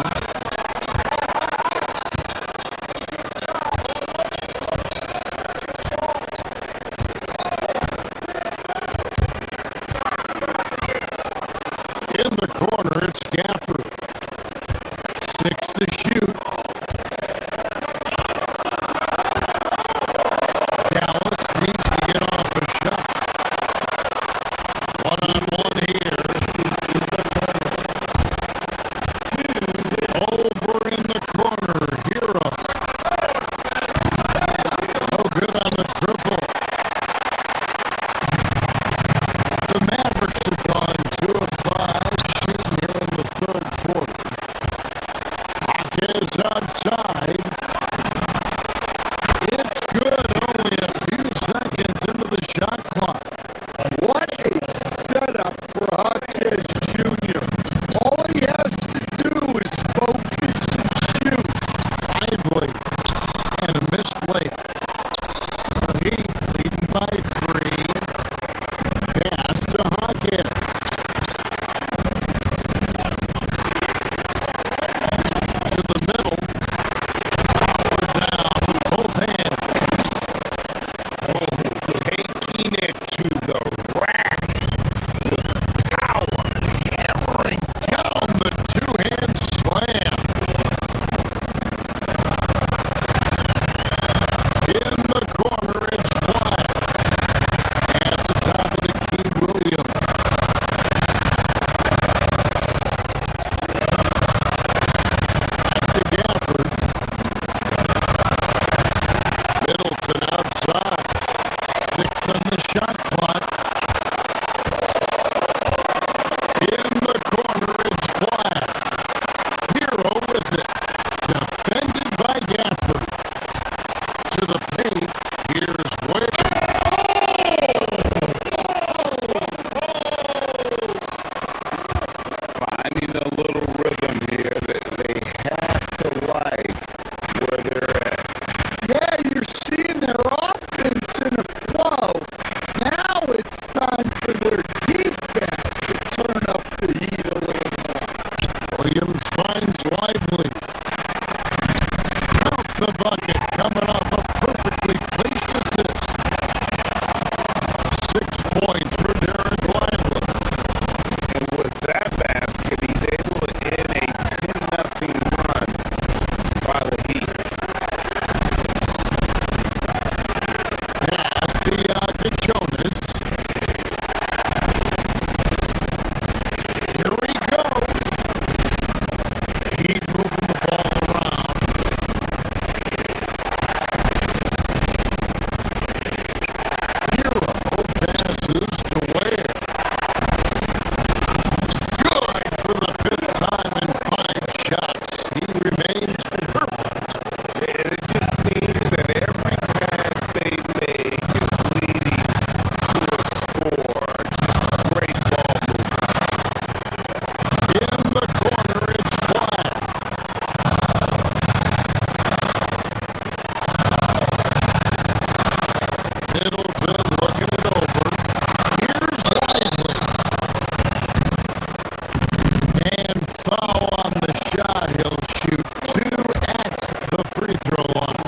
In the corner, it's Gafford. 6 to shoot. Dallas needs to get off a shot. 1-on-1 here. Over in the corner, Hero. No good on the triple. The Mavericks have gone 2 of 5 shooting here in the third quarter. Hawkins outside. It's good, only a few seconds into the shot clock. What a setup for Hawkins Jr. All he has to do is focus and shoot. Lively and a missed layup. The Heat leading by 3. Pass to Hawkins. To the middle. Power down with both hands. Taking it to the rack with power, hammering Down the two-hand slam. In the corner, it's flat. At the top of the key, Williams. Back to Gafford. Middleton outside. 6 on the shot clock. In the corner, it's flat. Hero with it. Defended by Gafford. To the paint. Here's Ware. finding a little rhythm here that they have to like where they're at. Yeah, you're seeing their offense in a flow. Now it's time for their defense to turn up the heat a little more. Williams finds Lively. Count the bucket coming off a perfectly placed assist. 6 points for Derek Lively. And with that basket, he's able to end a 10-0 run by the Heat. Pass to Jonas. Here we go. Heat moving the ball around. Hero passes to Ware. Good for the 5th time in 5 shots. He remains perfect. It just seems that every pass they make is leading to a score. Just great ball movement. In the corner, it's flat. Middleton looking it over. Here's Lively. And foul on the shot. He'll shoot 2 at the free throw line.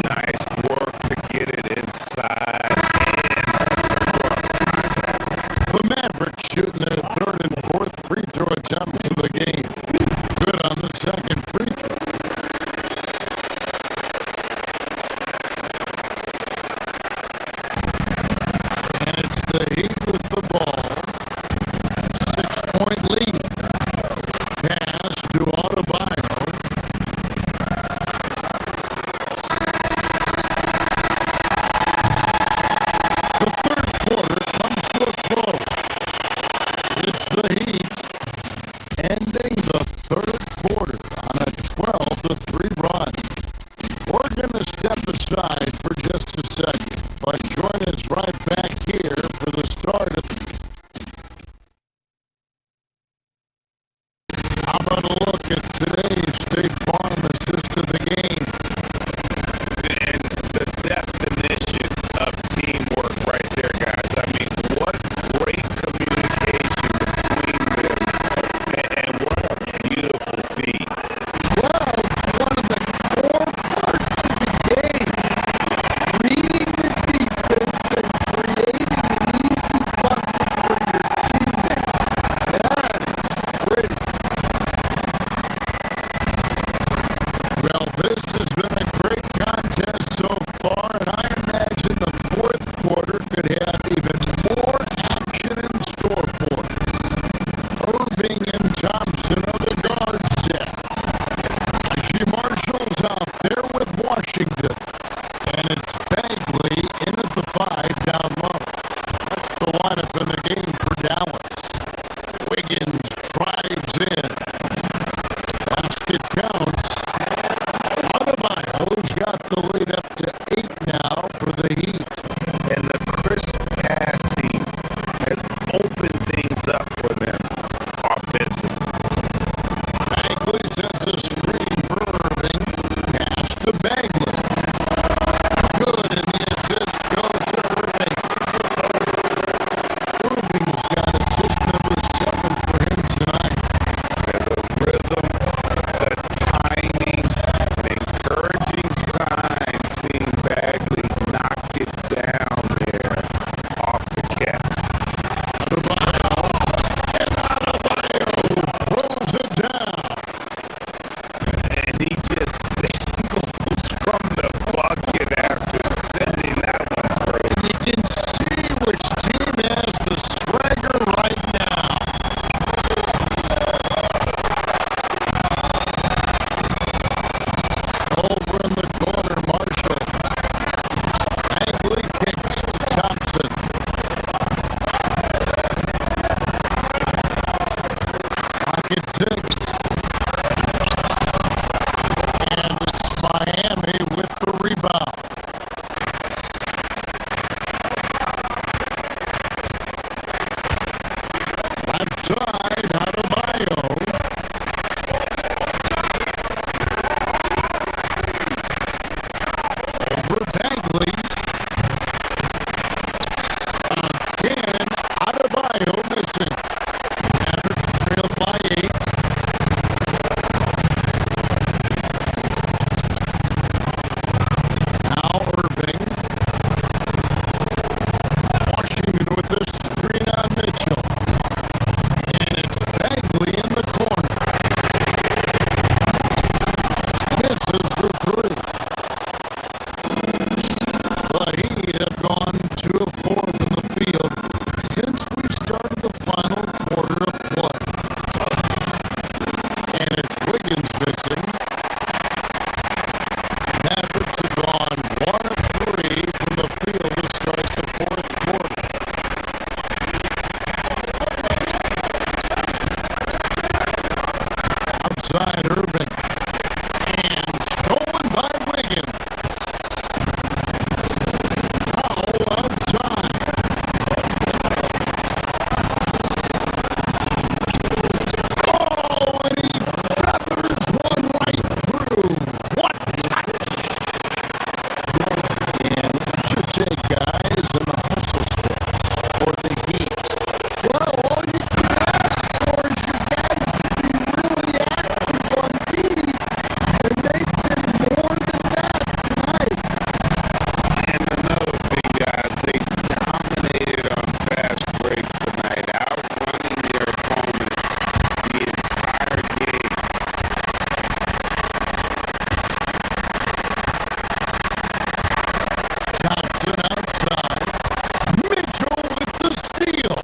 Nice work to get it inside. The Mavericks shooting their 3rd and 4th free throw attempts of the game. Good on the second free throw. for the Heat. And the crisp passing has opened things up for them offensively. Bagley sets a screen for Irving. Pass to Bagley. Good, and the assist goes to Irving. Irving's got assist number 7 for him tonight. And the rhythm, the timing, the encouraging signs, seeing Bagley knock it down there off the catch. Throws it down. And he just dangles from the bucket after sending that one through. You can see which team has the swagger right now. Over in the corner, Marshall. Bagley kicks to Thompson. Pocket 6. And it's Miami with the rebound. Left side, Adebayo. Over Bagley. Again, Adebayo missing. Mavericks trailed by 8. Now Irving. Washington with the screen on Mitchell. And it's Bagley in the corner. Misses the 3. The Heat have gone 2 of 4 from the field since we started the final quarter of play. And it's Wiggins missing. Mavericks have gone 1 of 3 from the field to start the 4th quarter. Outside Irving. And stolen by Wiggins. Foul outside. Oh, and he feathers one right through. What touch! And should take guys in the hustle space for the Heat. Well, all you can ask for is your guys to be really active on D, and they've been more than that tonight. And another thing, guys, they dominated on fast breaks tonight, outrunning their opponent the entire game. Thompson outside. Mitchell with the steal.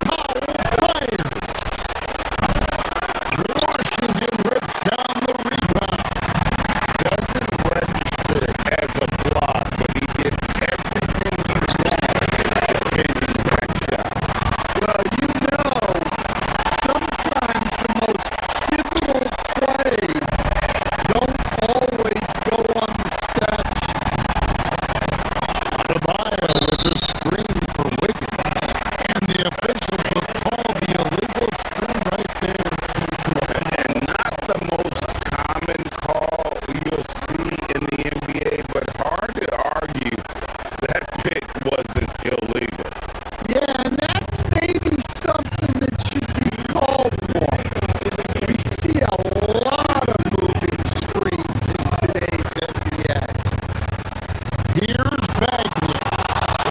Powell fired. Washington rips down the rebound. Doesn't register as a block, but he did everything he wanted defending that shot. Well, you know, sometimes the most pivotal plays don't always go on the stat sheet. Adebayo with a screen for Wiggins. And the officials will call the illegal screen right there. And not the most common call you'll see in the NBA, but hard to argue that pick wasn't illegal. Yeah, and that's maybe something that should be called more. We see a lot of moving screens in today's NBA. Here's Bagley.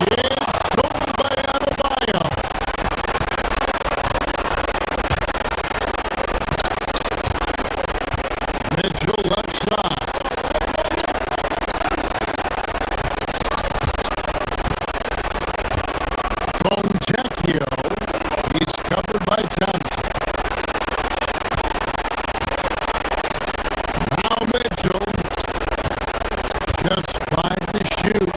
It's stolen by Adebayo. Mitchell left side. Fontecchio. He's covered by Thompson. Now Mitchell. Just 5 to shoot.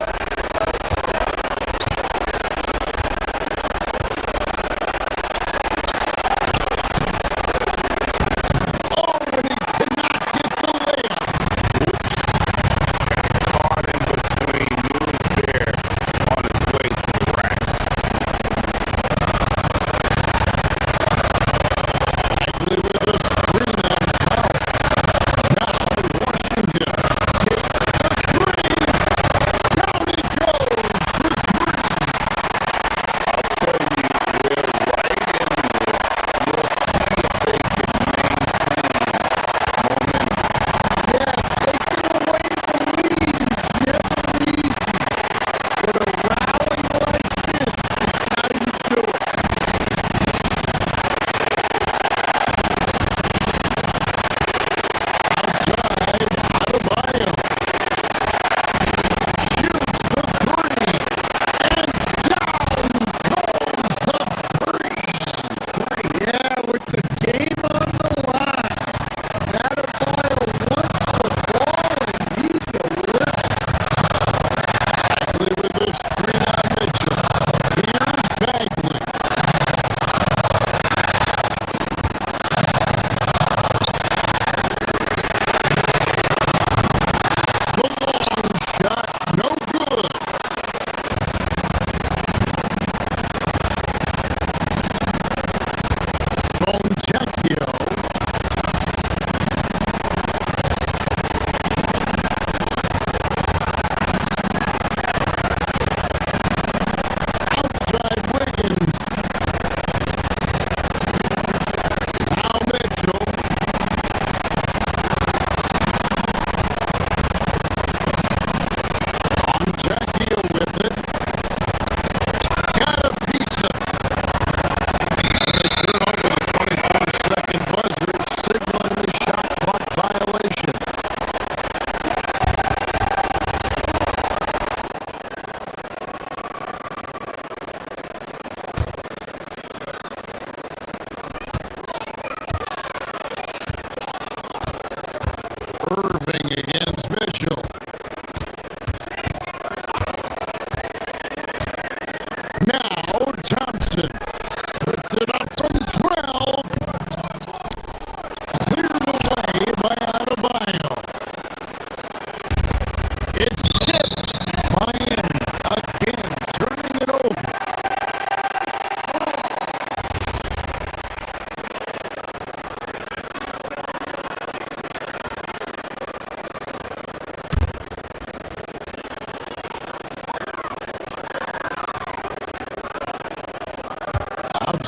Oh, and he cannot get the layup.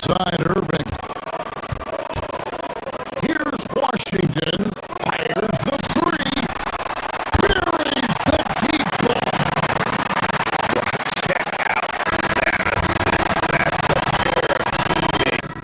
inside Irving. Here's Washington. Fires the three. Buries the deep ball. Check out Madison. That's a pair of teammates.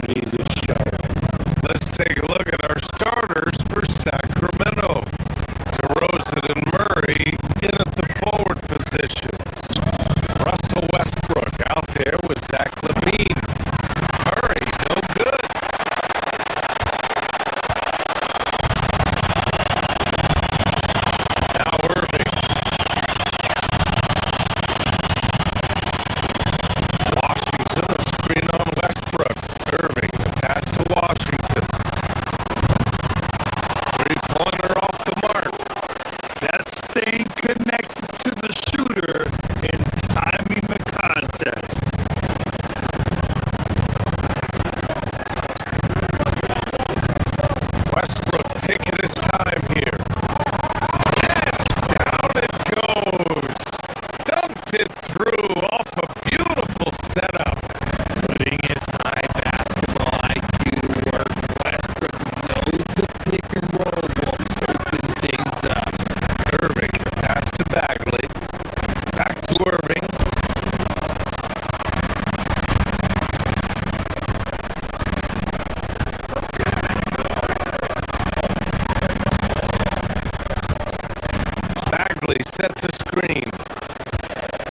me to show. Let's take a look at our starters for Sacramento. DeRozan and Murray in at the forward positions. Russell Westbrook out there with Zach LaVine. Murray, no good. Now Irving. Washington, a screen on Westbrook. Irving, the pass to Washington. Three-pointer off the mark. That's staying connected to the shooter and timing the contest. Westbrook taking his time here. And down it goes. Dumped it through off a beautiful setup. Putting his high basketball IQ to work, Westbrook knows the pick and roll will open things up. Irving, the pass to Bagley. Back to Irving. Bagley sets a screen.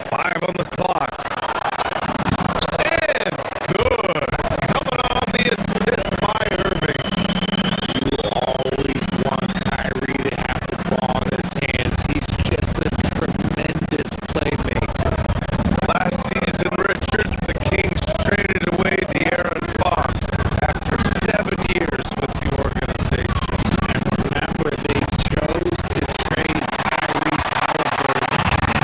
5 on the clock. And good. Coming on the assist by Irving. You always want Kyrie to have the ball in his hands. He's just a tremendous playmaker. Last season, Richard, the Kings traded away De'Aaron Fox after 7 years with the organization. And remember, they chose to trade Tyrese Halliburton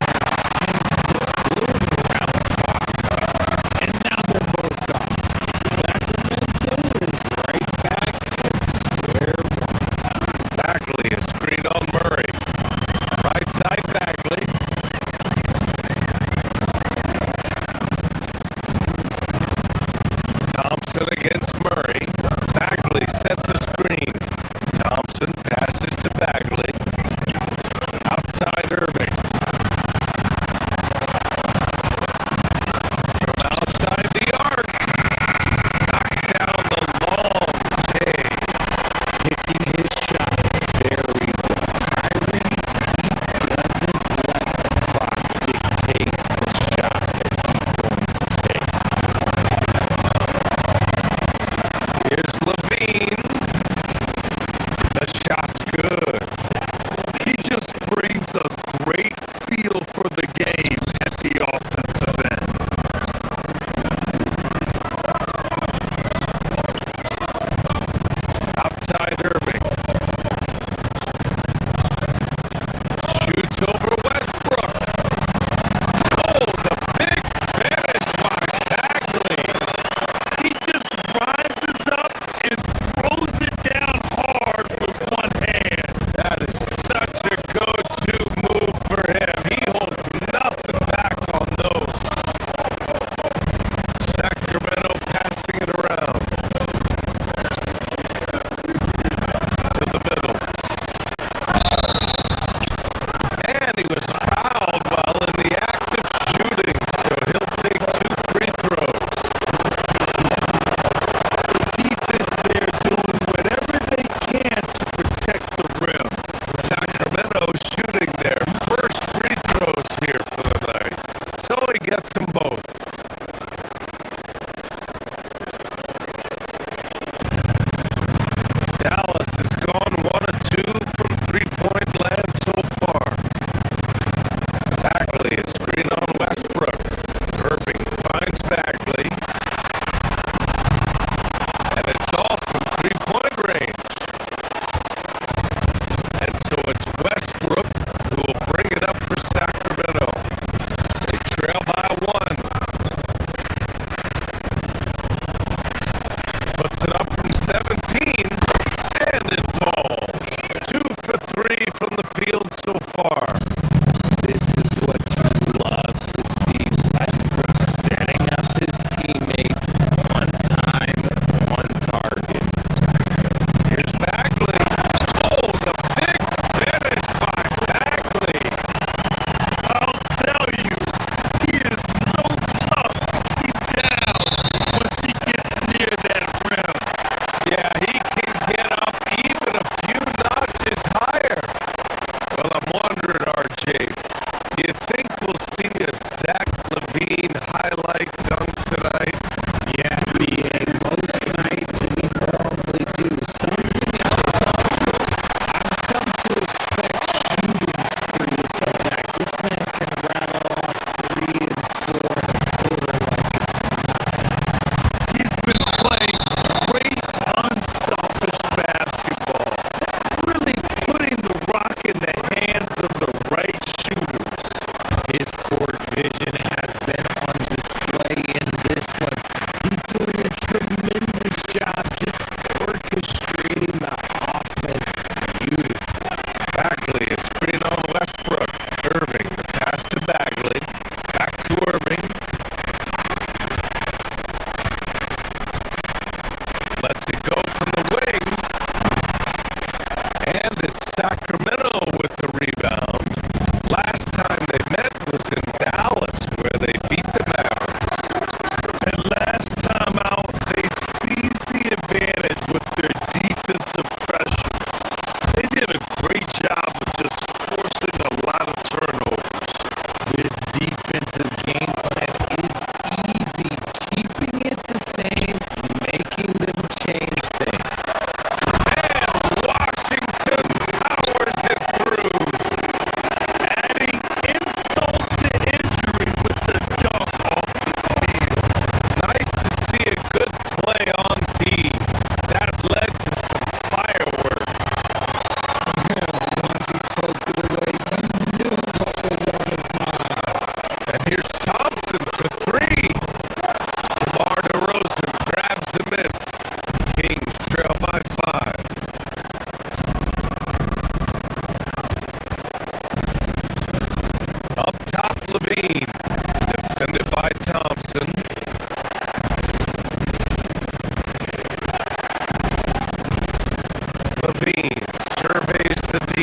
Levine surveys the D.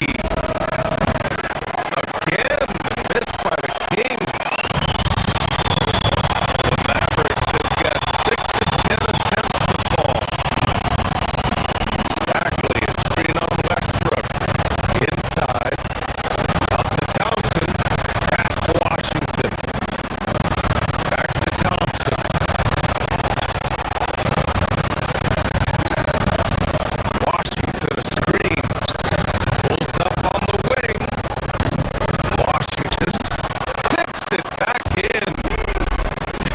Again, missed by the Kings. The Mavericks have got 6 of 10 attempts to fall. Bagley, a screen on Westbrook. Inside. Out to Thompson. Pass to Washington. Back to Thompson. Washington, a screen. Pulls up on the wing. Washington tips it back in.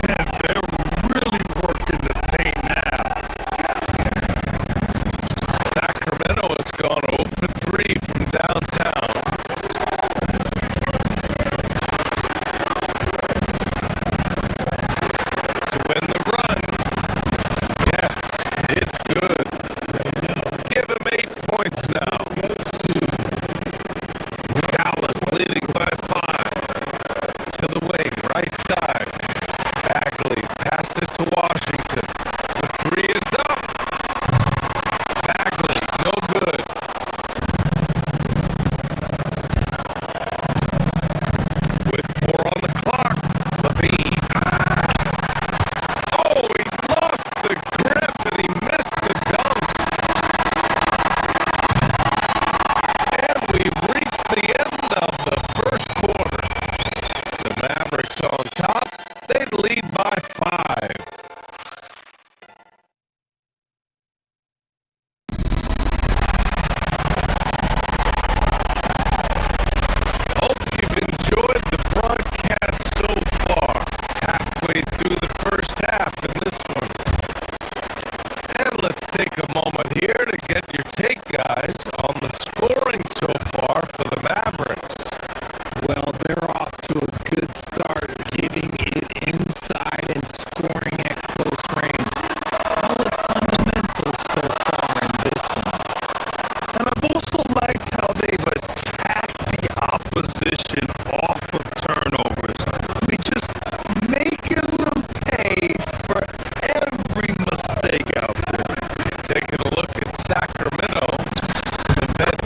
And they're really working the paint now. Sacramento has gone 0 for 3 from downtown. To win the run. Yes, it's good. Give him 8 points now. Dallas leading by 5. To the wing, right side. Bagley passes to Washington. The 3 is up. Bagley, no good. With 4 on the clock, Levine. Oh, he lost the grip and he missed the dunk. And we've reached the end of the first quarter. The Mavericks on top. They lead by 5. Hope you've enjoyed the broadcast so far. Halfway through the first half in this one. And let's take a moment here to get your take, guys, on the scoring so far for the Mavericks. Well, they're off to a good start, getting it inside and scoring at close range. Solid fundamentals so far in this one. And I've also liked how they've attacked the opposition off of turnovers. I mean, just making them pay for every mistake out there. Taking a look at Sacramento, the vet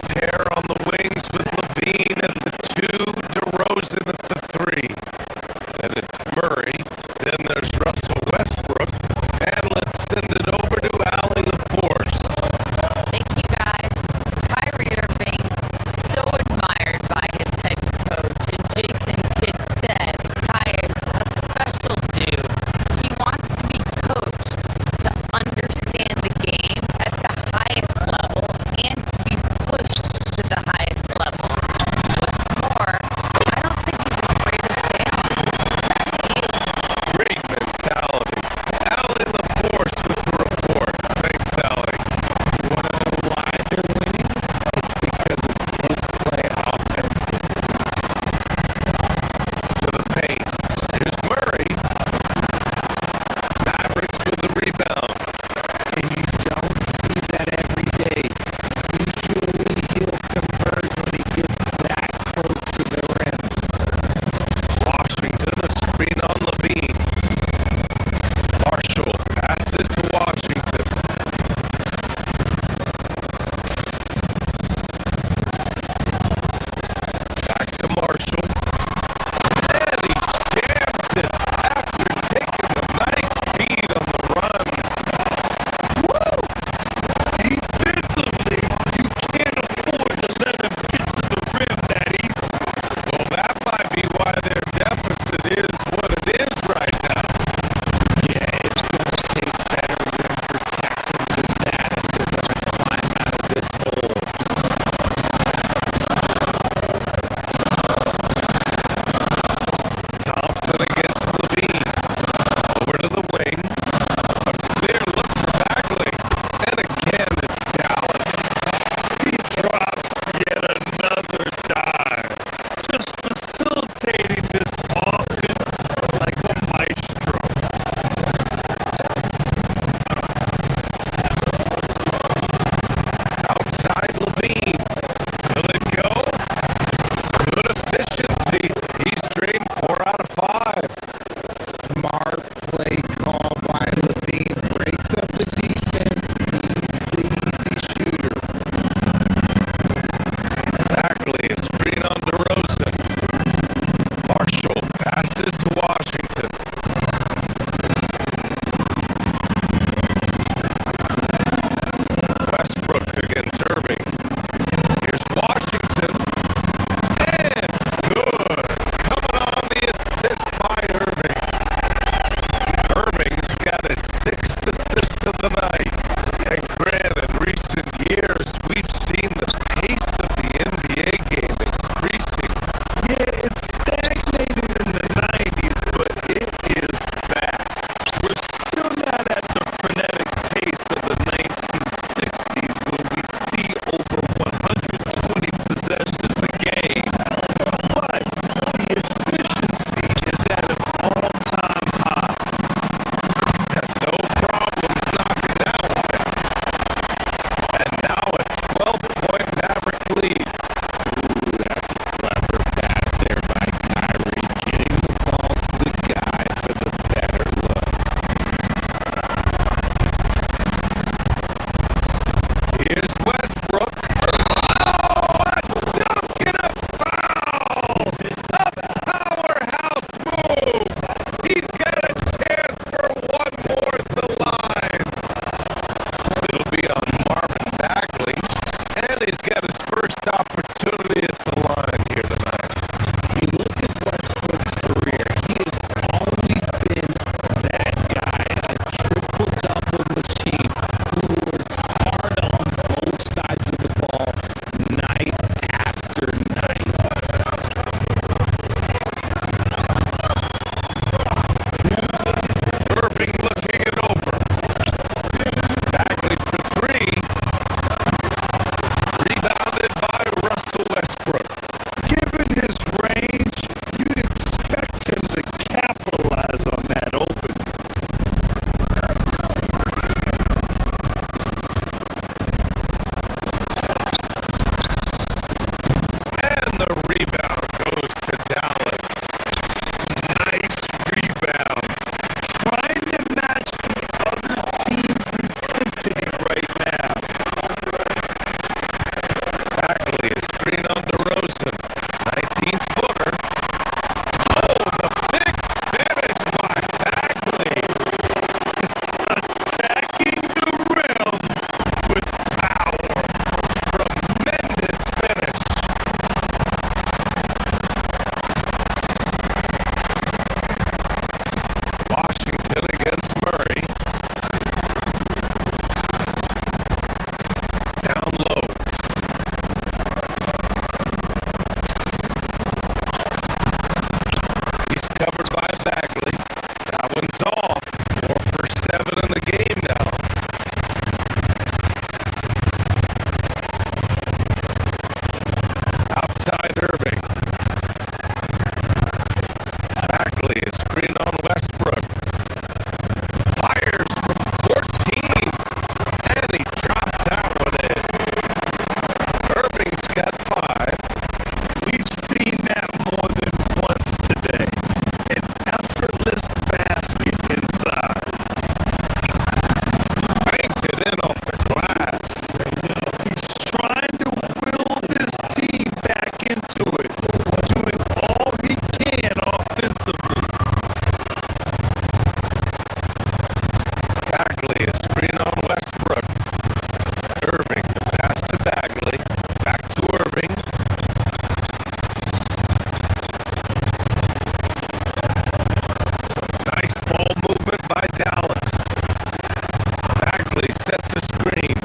Bagley sets a screen.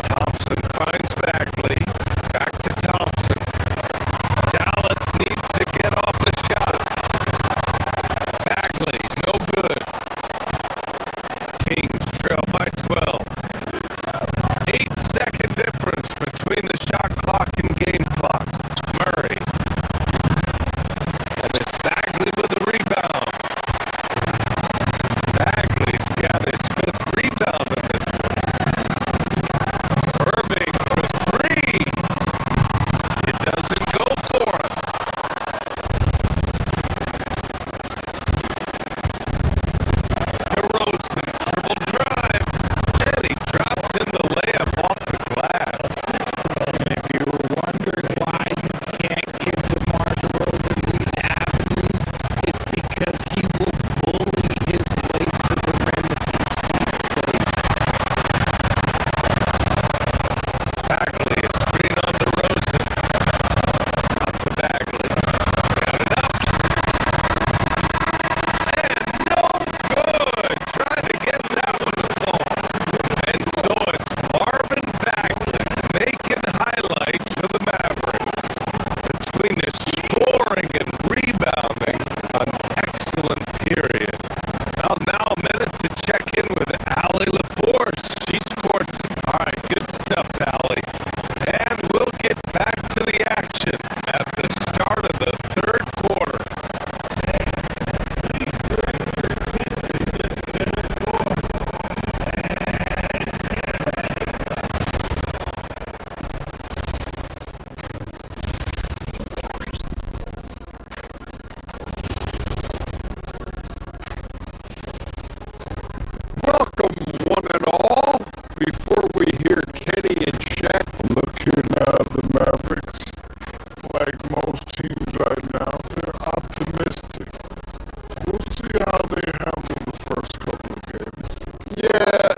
Thompson finds Bagley. Back to Thompson. Dallas needs to get off a shot. Bagley, no good. Kings trail by 12. 8-second difference between the shot clock and game clock. Murray. And it's Bagley with the rebound. Bagley's got his 5th rebound in this one. Irving for 3. It doesn't go for him. DeRozan, dribble drive, and he drops in the layup off the glass. And if you were wondering why you can't give DeMar DeRozan these avenues, it's because he will bully his way to the rim if he sees space. Bagley, a screen on DeRozan. Out to Bagley. Got it up. And no good. Trying to get that one to fall. And so it's Marvin Bagley making highlights for the Mavericks. Between his scoring and rebounding, an excellent period. Well, now a minute to check in with Allie LaForce. She scored some. All right, good stuff, Allie. And we'll get back to the action at the start of the 3rd quarter. Welcome, one and all. Before we hear Kenny and Shaq, look here now, the Mavericks, like most teams right now, they're optimistic. We'll see how they handle the first couple of games. Yeah,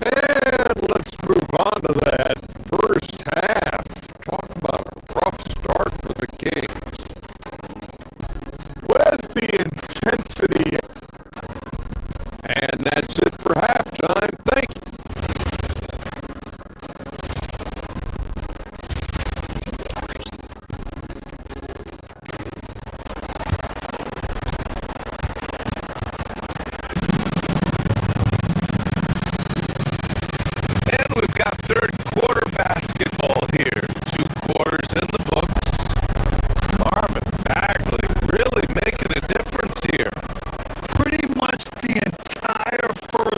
and let's move on to that first half. Talk about a rough start for the Kings. Where's the intensity? And that's it for halftime. Thank you. And we've got 3rd quarter basketball here. 2 quarters in the books. Marvin Bagley really making a difference here. Pretty much the entire first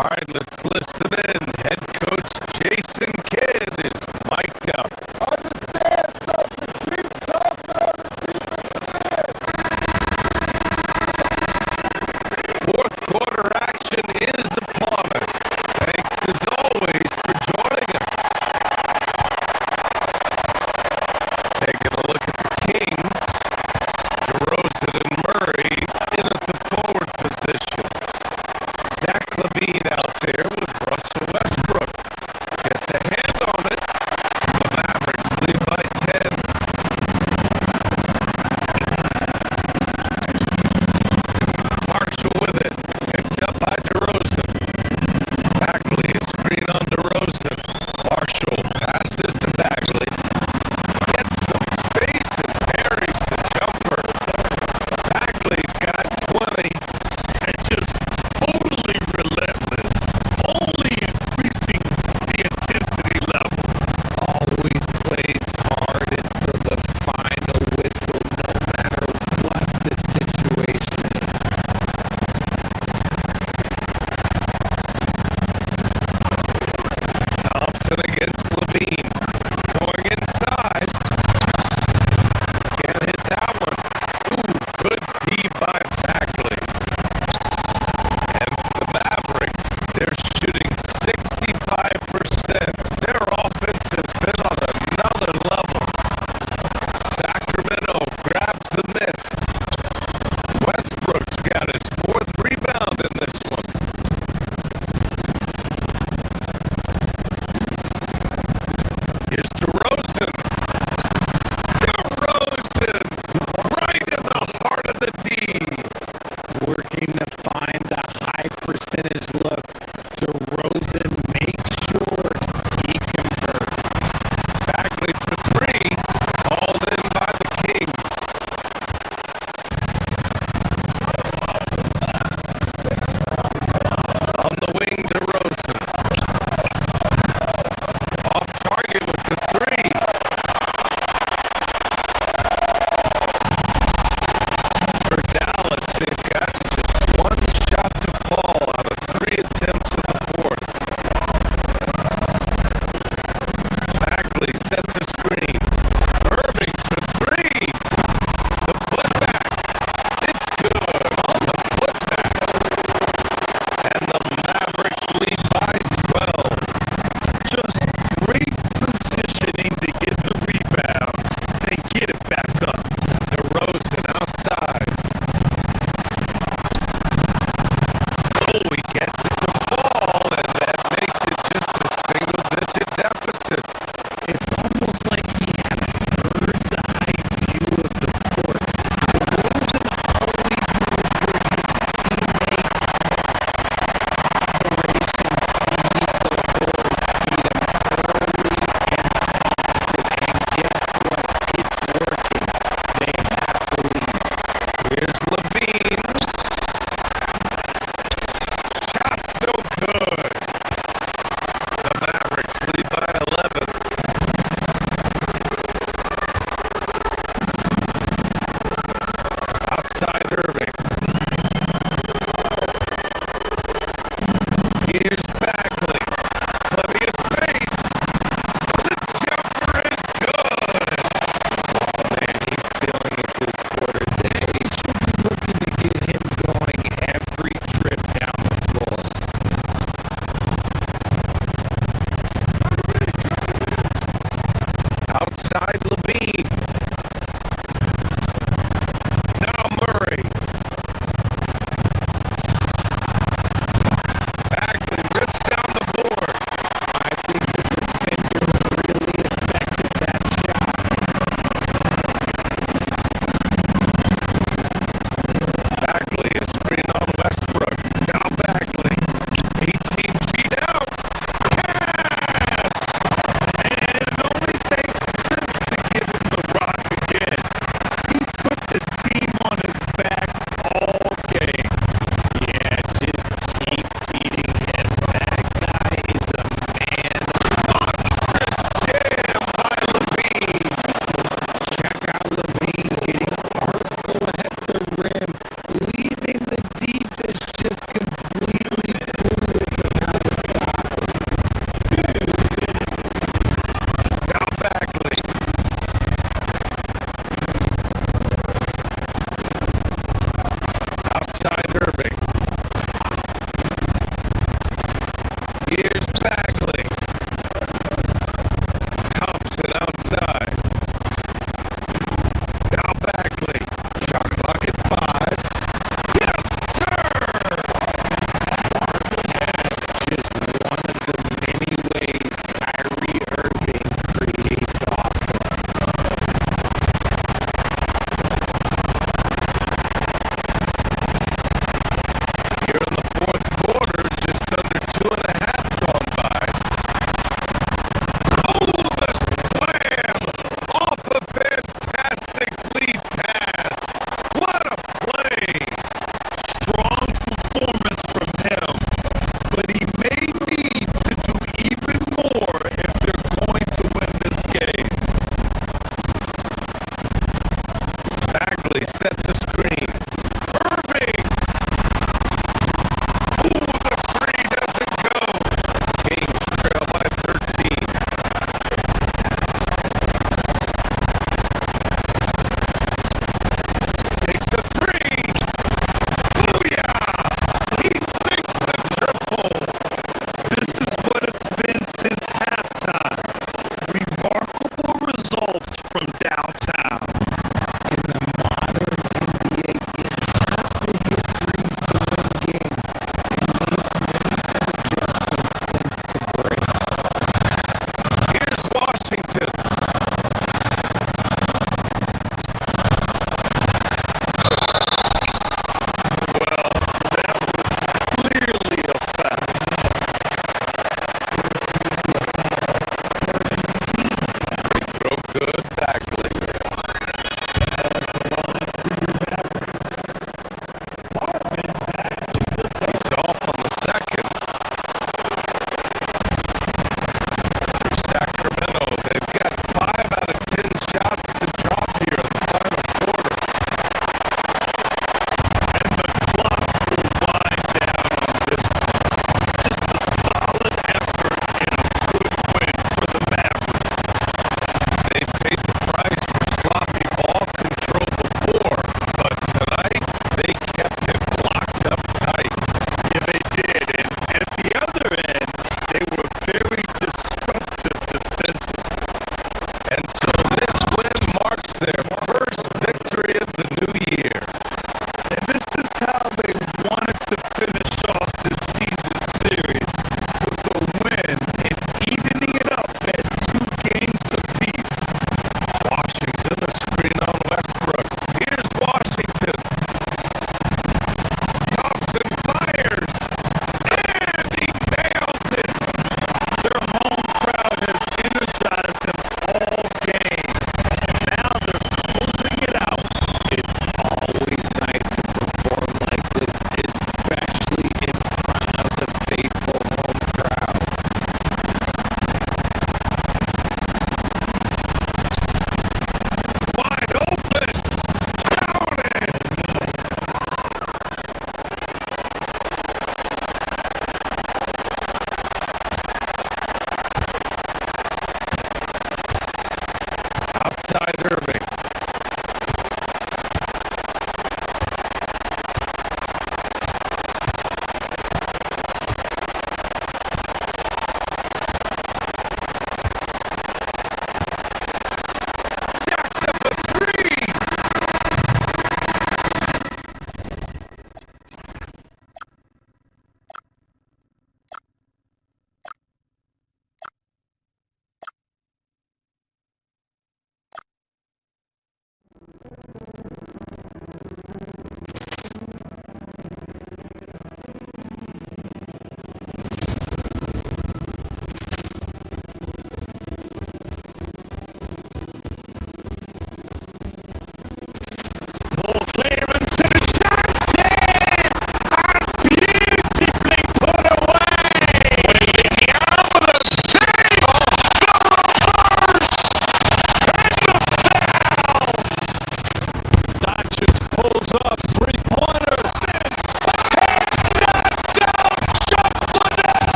All right, let's listen in. Head coach Jason Kidd is mic'd up. Understand something. Keep talking on the defensive end. Fourth quarter action is upon us. Thanks as always for joining us. Taking a look at the Kings. DeRozan and Murray in at the forward position. Zach LaVine out there with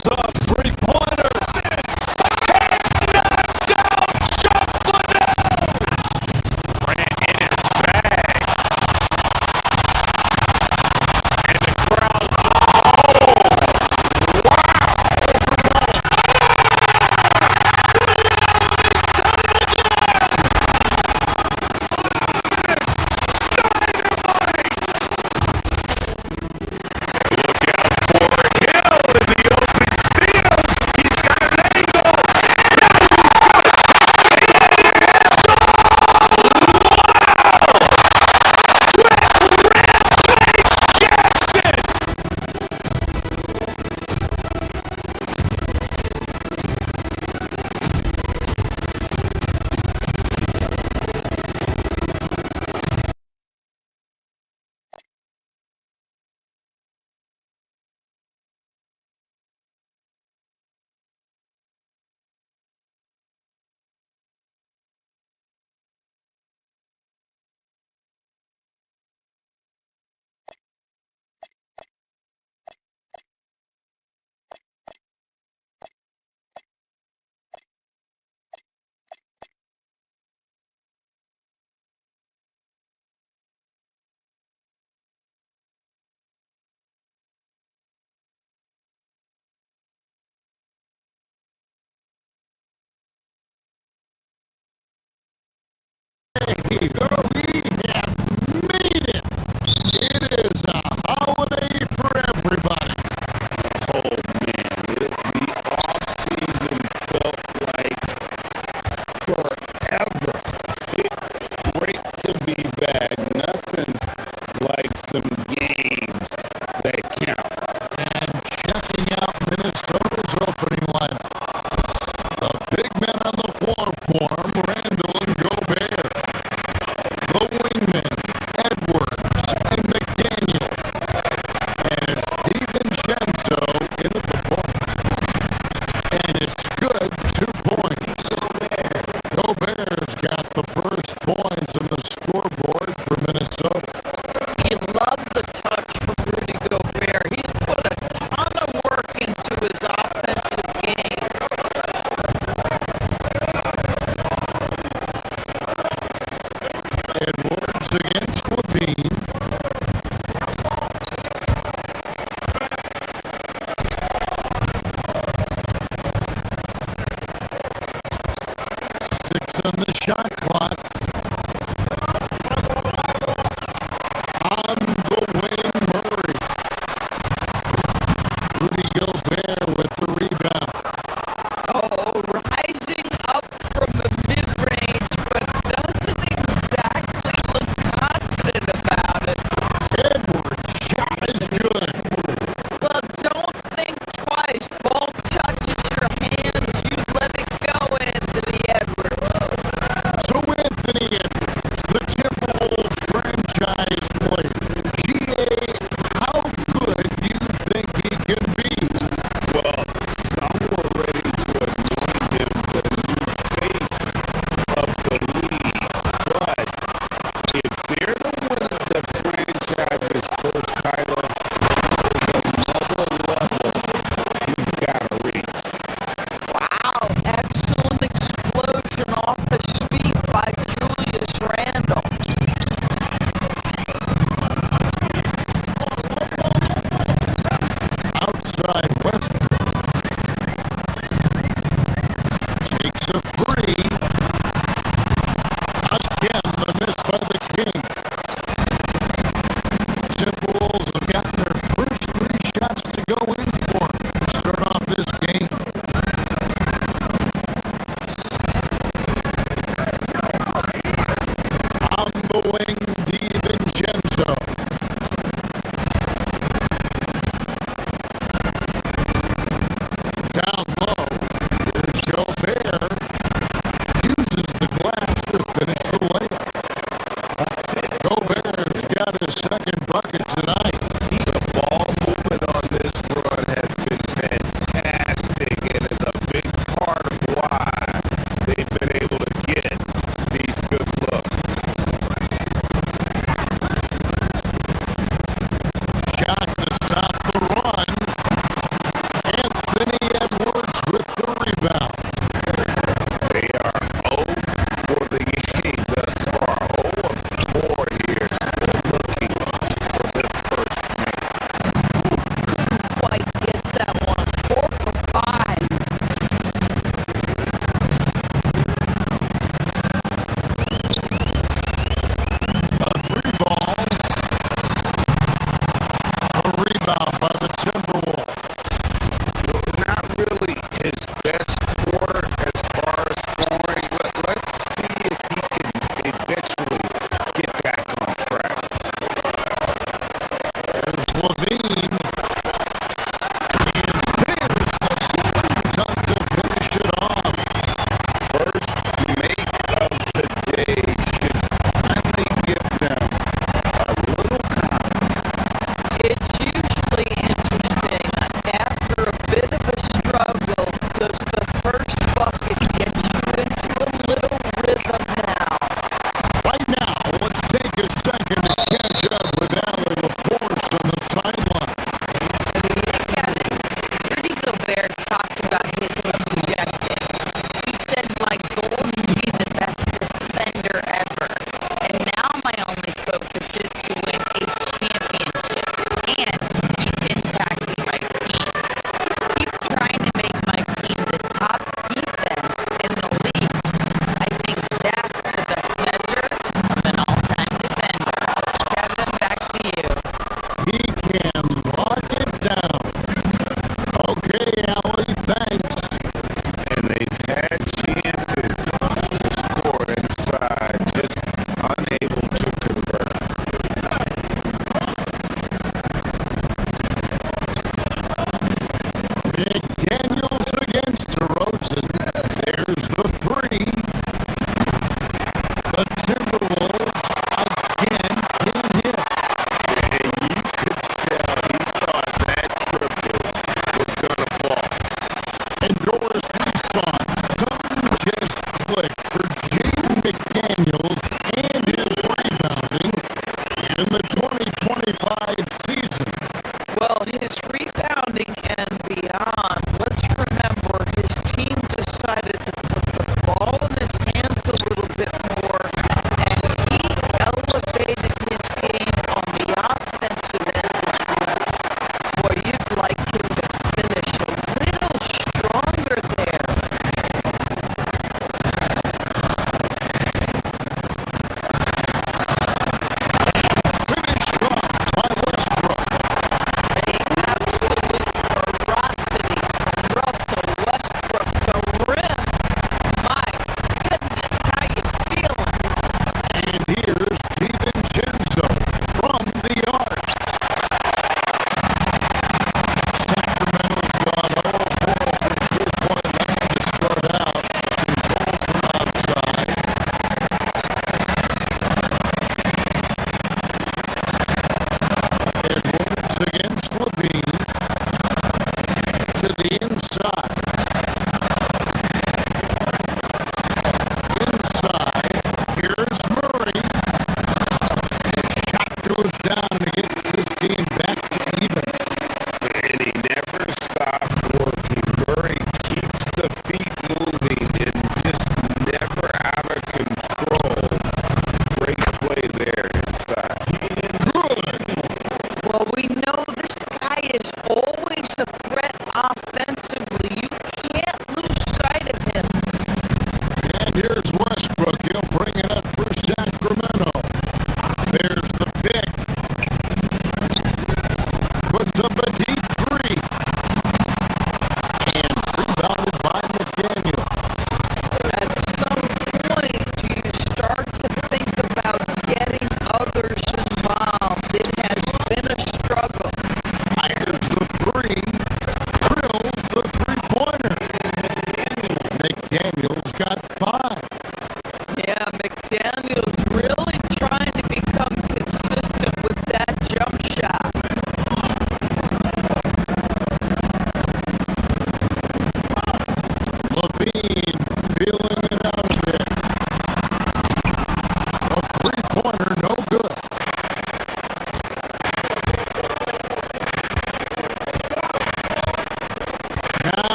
pulls up, three-pointer. Vince has knocked out Chuck Liddell. Grant in his bag. And the crowd's It is a holiday for everybody. Oh, man. The off-season felt like forever. It's great to be back. Nothing like some games that count. And checking out Minnesota's opening lineup. The big men on the floor for 'em, Randall and Gobert. The wingmen, Edwards and McDaniel. And it's DiVincenzo in at the point. And it's good, 2 points. Gobert's got the first points on the scoreboard for Minnesota. You love the touch from Rudy Gobert. He's put a ton of work into his offensive game. Edwards against Levine. Six on the shot clock. On the wing, Murray. Rudy Gobert with the rebound. Oh, rising up from the mid-range, but doesn't exactly look confident about it. Edwards' shot is good. Well, don't think twice. Ball touches your hands, you let it go, Anthony Edwards. So Anthony Edwards, the Timberwolves franchise player. GA, how good do you think he can be? Well, some were ready to anoint him the new face of the league. But if they're to win the franchise's first title, there's another level he's got to reach. Wow, excellent explosion off his feet by Julius Randle. Outside Westbrook. Takes a three. Again, the miss by the King. Timberwolves have gotten their first 3 shots to go in for to start off this game. On the wing, DiVincenzo. Down low, here's Gobert. Uses the glass to finish the layup. Gobert's got his second bucket tonight. The ball movement on this run has been fantastic.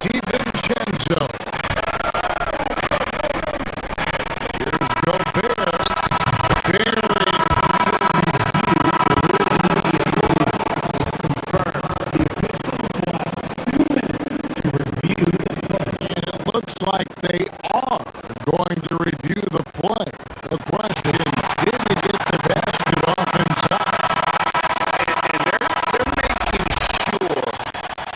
DiVincenzo. Here's Gobert. And it looks like they are going to review the play. The question is, did he get the basket off inside? And they're making sure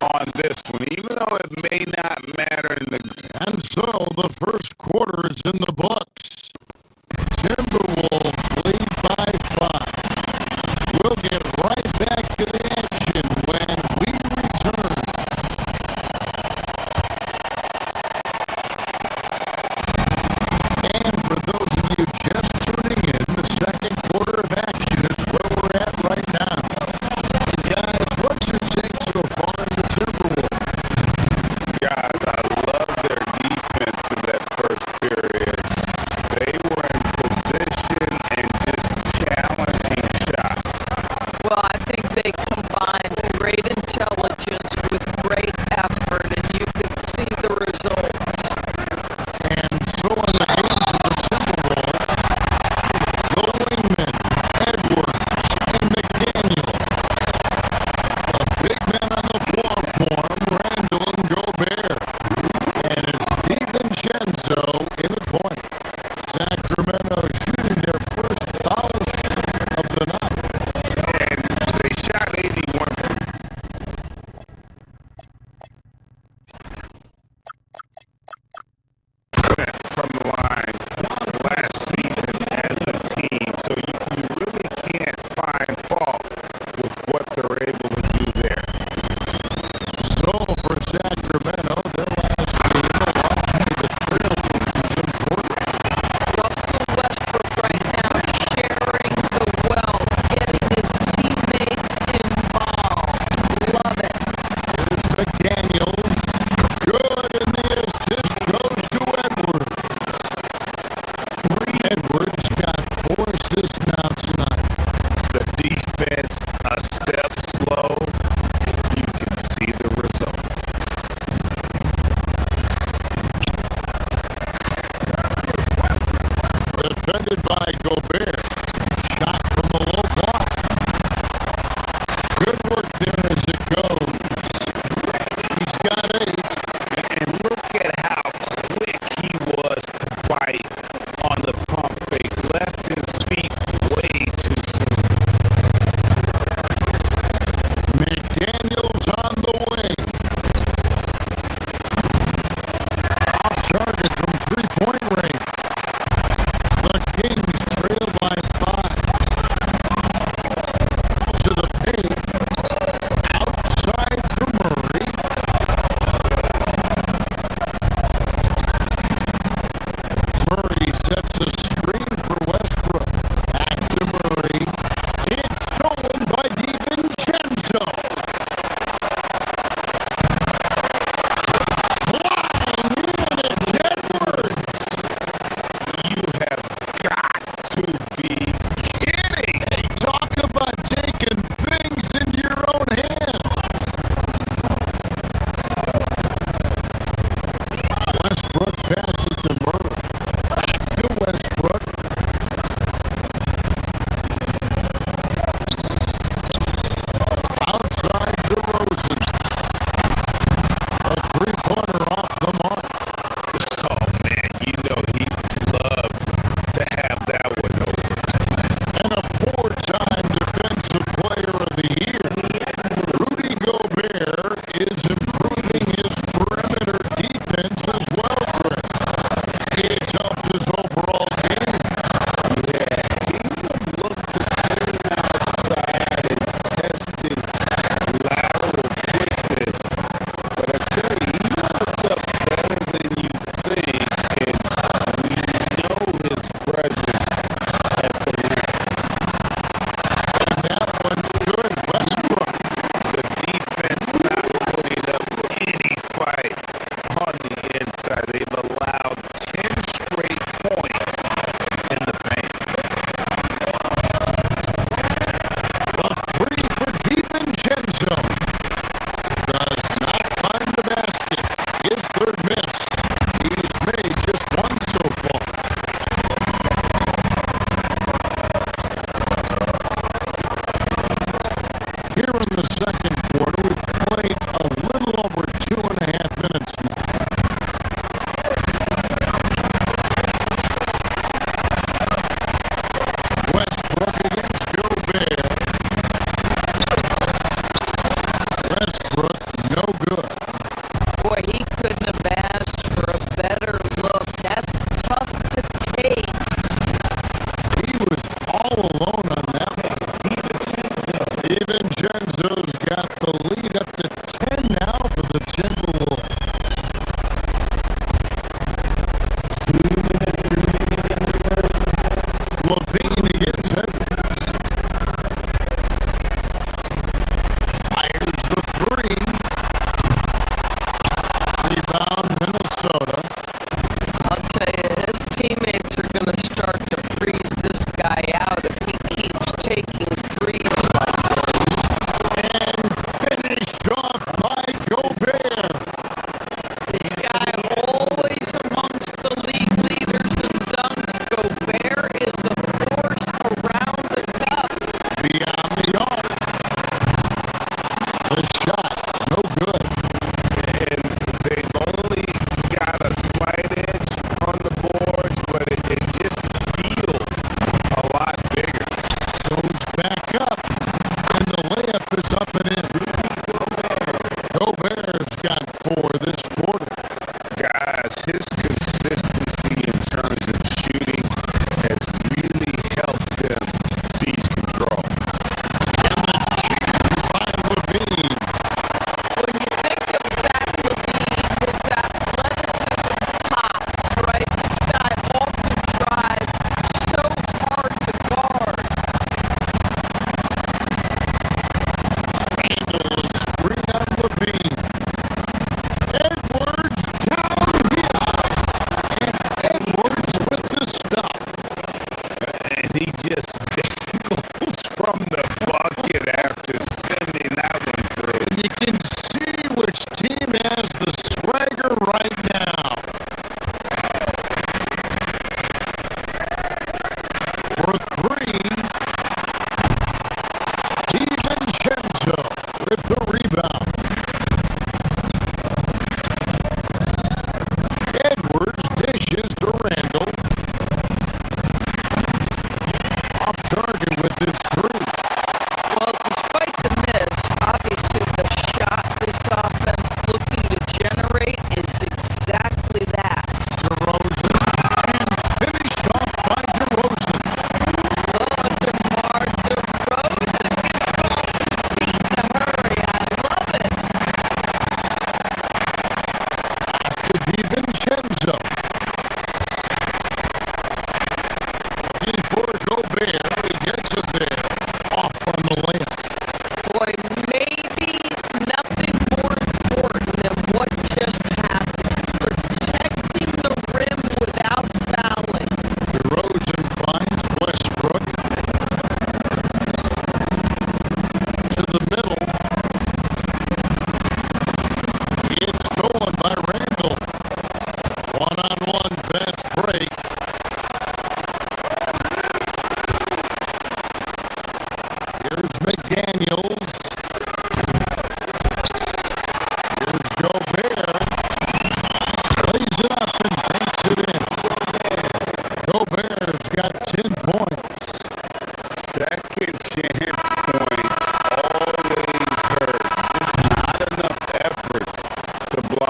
on this one, even though it may not matter in the. And so the first quarter is in the books. Timberwolves lead by 5. We'll get right back to the action when we return. And for those of you just tuning in, the second quarter of action is where we're at right now. And guys, what's your take so far in the Timberwolves? Guys, I love their defense in that first period.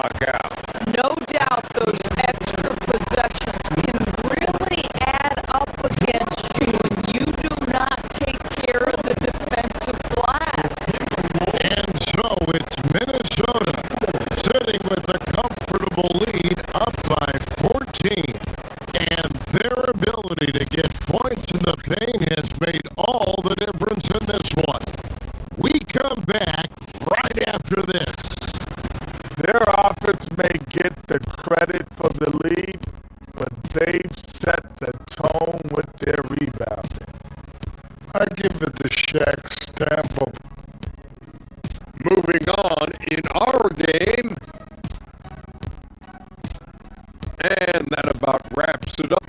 clock out. No doubt those extra possessions can really add up against you when you do not take care of the defensive glass. And so it's Minnesota sitting with a comfortable lead up by 14. And their ability to get points in the paint has made all the difference in this one. We come back right after this. Their offense may get the credit for the lead, but they've set the tone with their rebounding. I give it the Shaq stamp of moving on in our game. And that about wraps it up.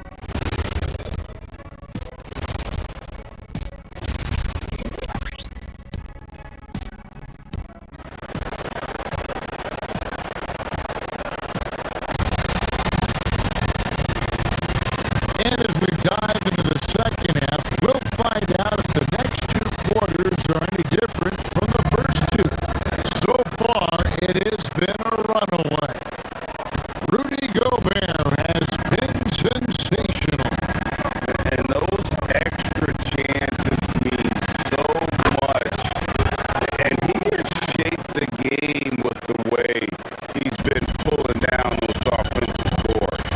And as we dive into the second half, we'll find out if the next two quarters are any different from the first two. So far, it has been a runaway. Rudy Gobert has been sensational. And those extra chances mean so much. And he has shaped the game with the way he's been pulling down those offensive boards.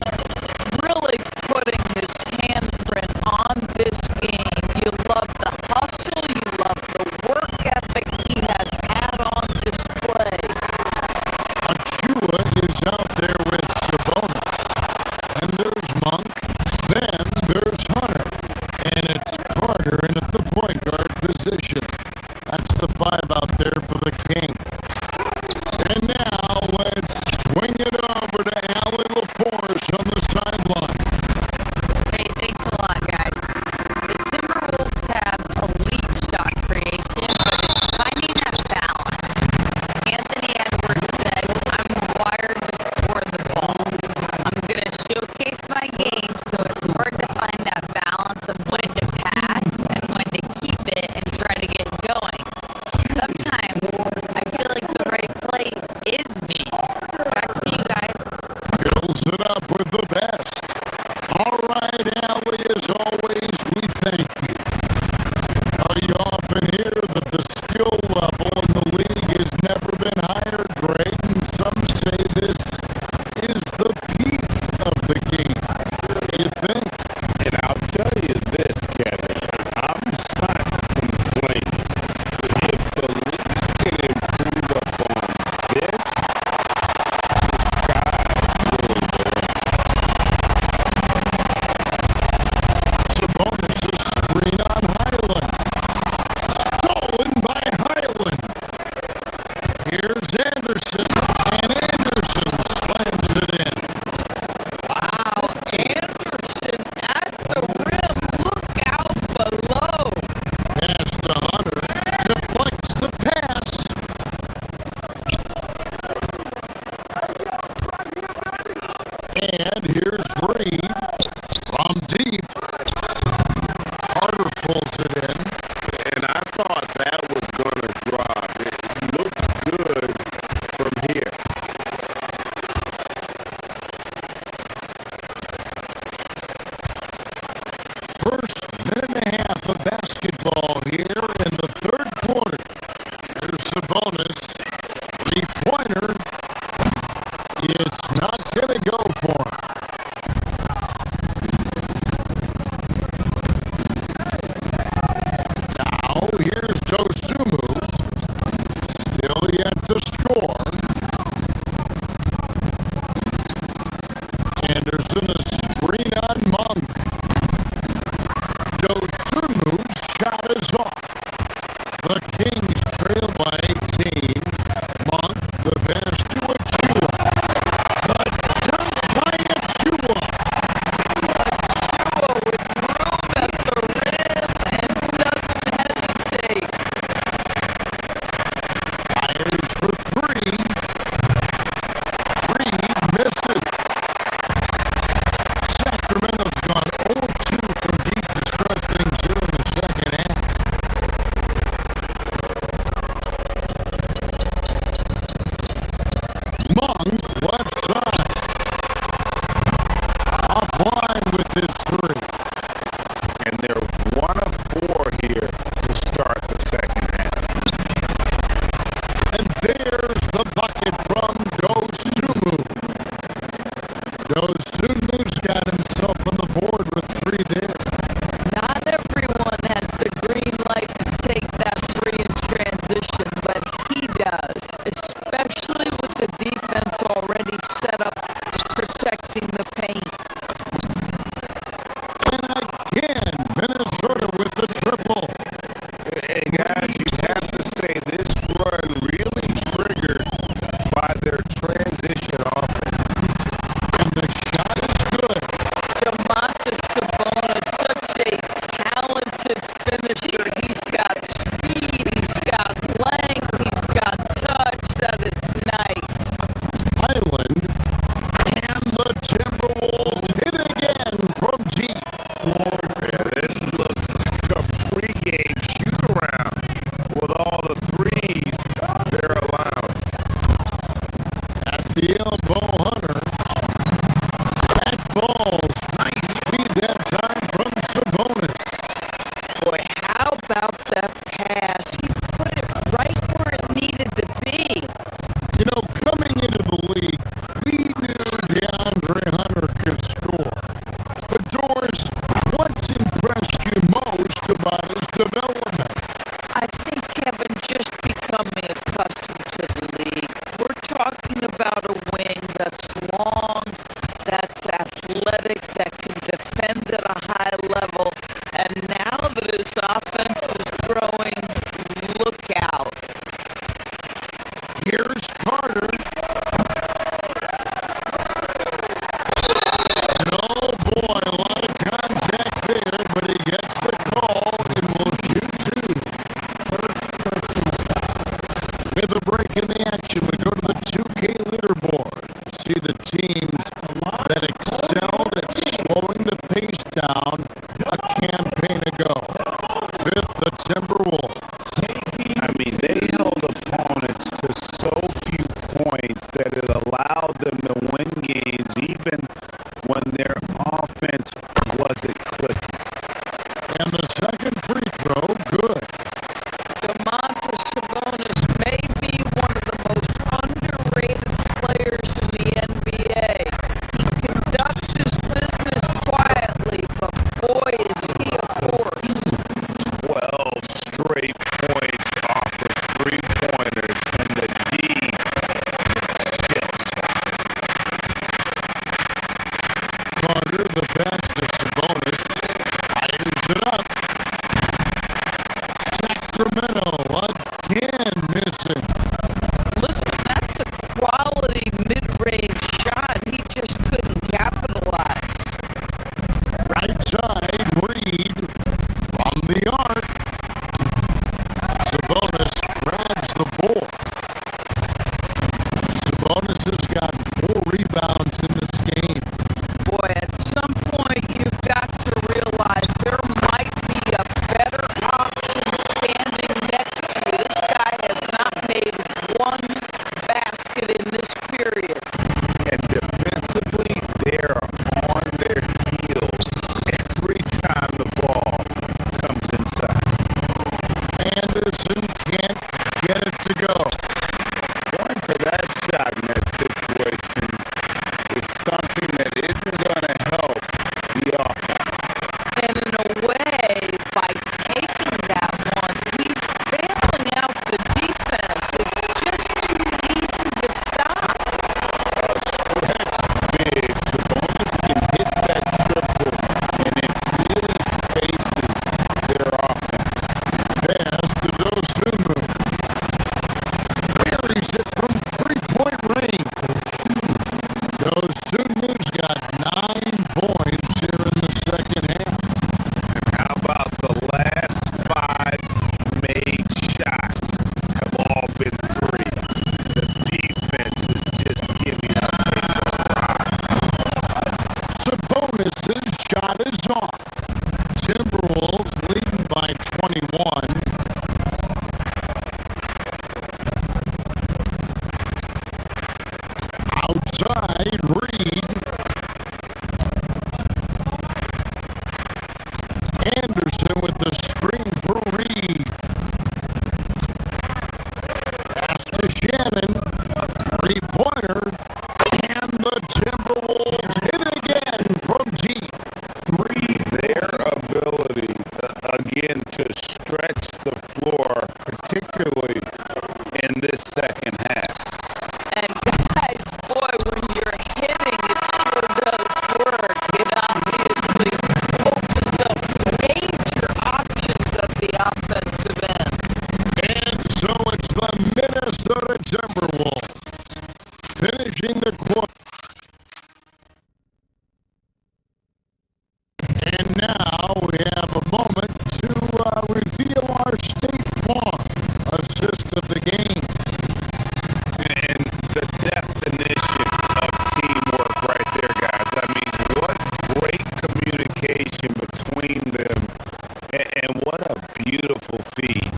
Really putting his handprint on this game. You love the hustle, you love the work ethic he has had on display. Achua is out there with Sabonis. And there's Monk. Then there's Hunter. And it's Carter in at the point guard position. That's the five out there for the Kings. And now let's swing it over to Allie LaForce on the sideline. Hey, thanks a lot, guys. The Timberwolves have elite shot creation, but it's finding that balance. Anthony Edwards said, I'm wired to score the ball. I'm going to showcase my game, so it's hard to find that balance of when to pass and when to keep it and try to get going. Sometimes I feel like the right play is me. Back to you guys. Fills it up with the best. All right, Allie, as always, we thank you. You often hear that the skill level in the league has never been higher, Greg, and some say this is the peak of the game. You think? And I'll tell you this, Kevin, I'm not complaining. If the league can improve upon this, the sky is the limit. Sabonis' screen on Highland. Stolen by Highland. Here's Anderson, and Anderson slams it in. Wow, Anderson at the rim. Look out below. Pass to Hunter. Deflects the pass. And here's Reed from deep. Carter pulls it in. And I thought that was going to drop. It looked good from here. First minute and a half of basketball here in the third quarter. There's Sabonis. Three-pointer. It's not going to go for him. Now, here's Dosunmu. Still yet to score. Anderson, a screen on Monk. Dosunmu's shot is off. The Kings trail by 18. Monk, the pass to Achua. The already set up protecting the paint. And again, Minnesota with the triple. Hey guys, you have to say this run really triggered by their transition offense. And the shot is good. Domantas Sabonis, such a talented finisher. He's got speed, he's got length, he's got touch. That is nice. Highland and the Timberwolves hit again from deep. Yeah, this looks like a pregame shoot-around with all the threes they're allowed. At the elbow, Hunter. Back balls. Nice feed that time from Sabonis. Boy, how about that pass? He put it right where it needed to be. You know, coming into the league, we knew DeAndre Hunter could score. But Doris, what's impressed you most about his development? I think Kevin just becoming accustomed to the league. We're talking about a wing that's long, that's athletic, that can defend at a high level. And now that his offense is growing, look out. Here's Carter. And oh boy, a lot of contact there, but he gets the call and will shoot two. With a break in the action, we go to the 2K leaderboard. See the teams that excelled at slowing the pace down a campaign ago. Fifth, the Timberwolves. I mean, they held opponents to so few points that it allowed them to win games even when their offense wasn't clicking. And the second free throw, good. Domantas Sabonis may be one of the most underrated players in the NBA. He conducts his business quietly, but boy, is he a force. 12 straight points off of three-pointers, and the D shifts. Carter, the pass to Sabonis, fires it up. Sacramento again missing. Listen, that's a quality mid-range shot. He just couldn't capitalize. Right side, Reed from the arc. Sabonis grabs the ball. Sabonis has got 4 rebounds in this game. Boy, at some point you've got to realize there might be a better option standing next to you. This guy has not made one basket in this period. And defensively, they're on their heels every time the ball comes inside. Anderson can't get it to go. Going for that shot in that situation is something that isn't going to help the offense. And in a way, by taking that one, he's bailing out the defense. It's just too easy to stop. Stretch big. Sabonis can hit that triple, and it really spaces their offense. Pass to Dosunmu. Buries it from three-point range. Dosunmu's got 9 points here in the second half. How about the last 5 made shots have all been threes? The defense is just giving up a rock. Sabonis' shot is off. Timberwolves leading by 21. Outside, Reed. Anderson with the screen for Reed. Pass to Shannon. Three-pointer. And the Timberwolves hit again from deep. Their ability, again, to stretch Timberwolves. Finishing the quarter. And now we have a moment to reveal our State Farm assist of the game. And the definition of teamwork right there, guys. I mean, what great communication between them, and what a beautiful feed.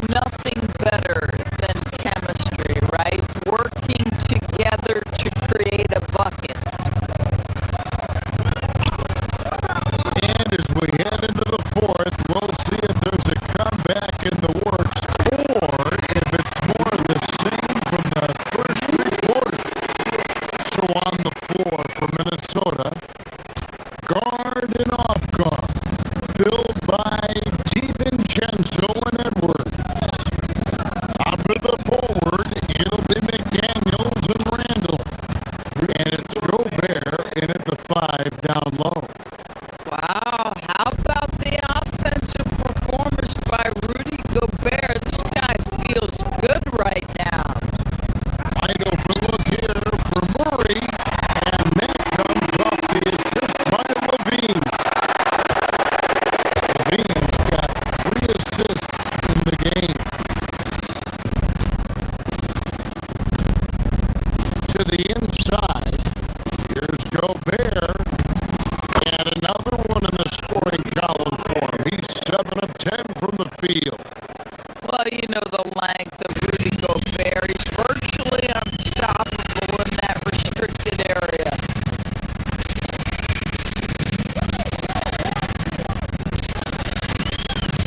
Nothing better than chemistry, right? Working together to create a bucket. And as we head into the fourth, we'll see if there's a comeback in the works or if it's more of the same from the first three quarters. So on the floor for Minnesota, guard and off guard, filled by DiVincenzo and Edwards. Out for the forward, it'll be McDaniels and Randall. And it's Gobert in at the 5 down low. Wow, how about the offensive performance by Rudy Gobert? This guy feels good right now. Wide open look here for Murray, and that comes off the assist by Levine. Levine's got 3 assists in the game. To the inside, here's Gobert, and another one in the scoring column for him. He's 7 of 10 from the field. Well, you know the length of Rudy Gobert. He's virtually unstoppable in that restricted area.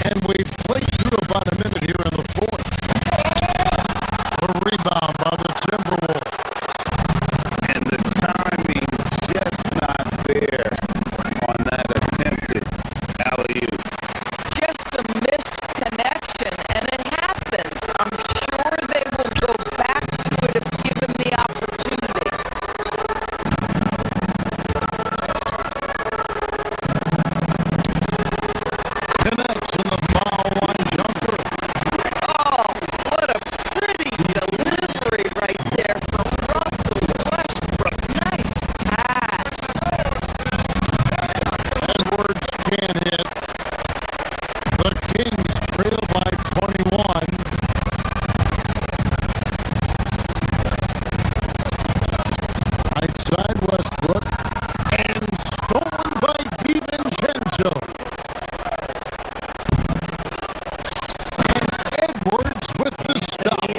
And we've played through about a minute here in the fourth. A rebound by the Timberwolves. And the timing just not there on that attempted alley-oop. Just a missed connection, and it happens. I'm sure they will go back to it if given the opportunity. Connects in the foul line jumper. Oh, what a pretty delivery right there from Russell Westbrook. Nice pass. Edwards can't hit. The Kings trail by 21. Right side Westbrook. And stolen by DiVincenzo. And Edwards with the stop.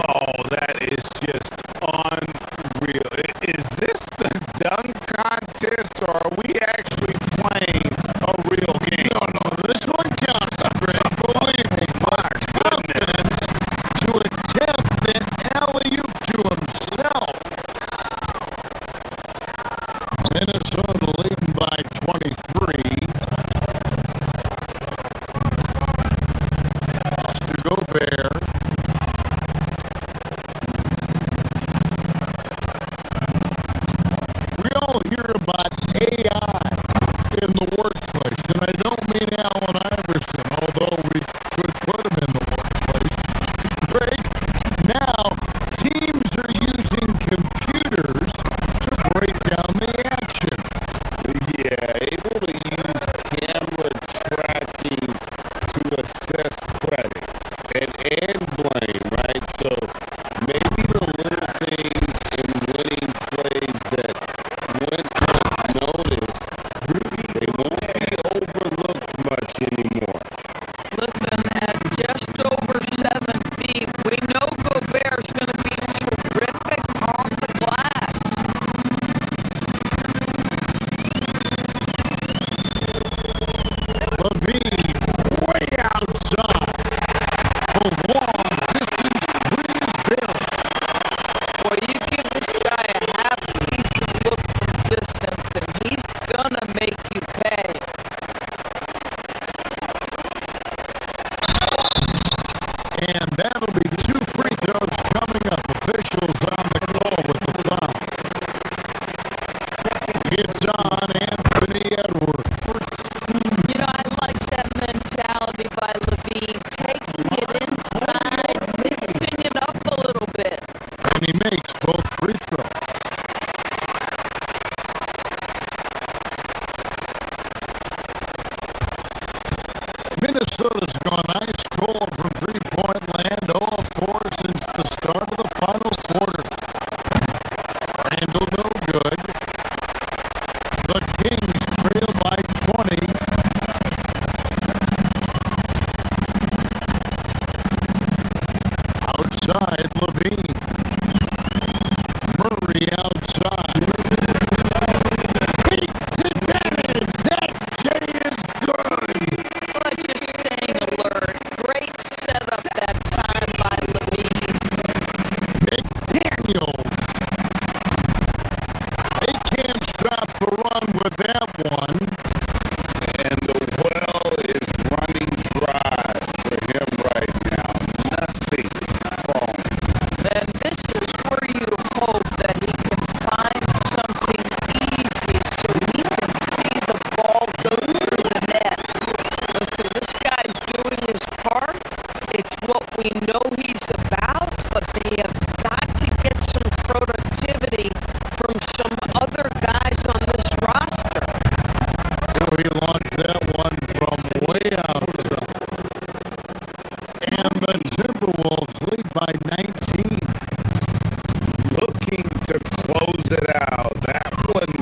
Oh, that is just unreal. Is this the dunk contest, or are we actually playing a real game? No, this one counts, Greg. Believe me, my confidence to attempt an alley-oop to himself. Minnesota leading by 23. Pass to Gobert. We all hear about AI in the workplace, and I don't mean Allen Iverson, although we could put him in the workplace. Greg, now teams are using computers to break down the action. Yeah, able to use camera tracking to assess credit and blame, right? So maybe the little things in winning plays that went unnoticed, they won't be overlooked much anymore. Listen, at just over 7 feet, we know Gobert's going to be terrific on the glass. Levine way outside. A long distance three is barely. Boy, you give this guy a half-decent look from distance, and he's going to make you pay. And that'll be 2 free throws coming up. Officials on the call with the foul. It's on Anthony Edwards. You know, I like that mentality by Levine, taking it inside, mixing it up a little Minnesota's gone ice cold from three-point land, 0 of 4 since the start of the final quarter. Randall no good. The Kings trail by 20. Outside, Levine. Murray outside. Takes advantage. That J is good. Well, just staying alert. Great setup that time by Levine. McDaniels. They can't stop the run with that one. And the well is running dry for him right now. Nothing wrong. And this is where you hope that he can find something easy so he can see the ball go through the net. Listen, this guy's doing his part. It's what we know he's about, but they have got to get some productivity from some other guys on this roster. Oh, he launched that one from way outside. And the Timberwolves lead by 19. Looking to close it out. That one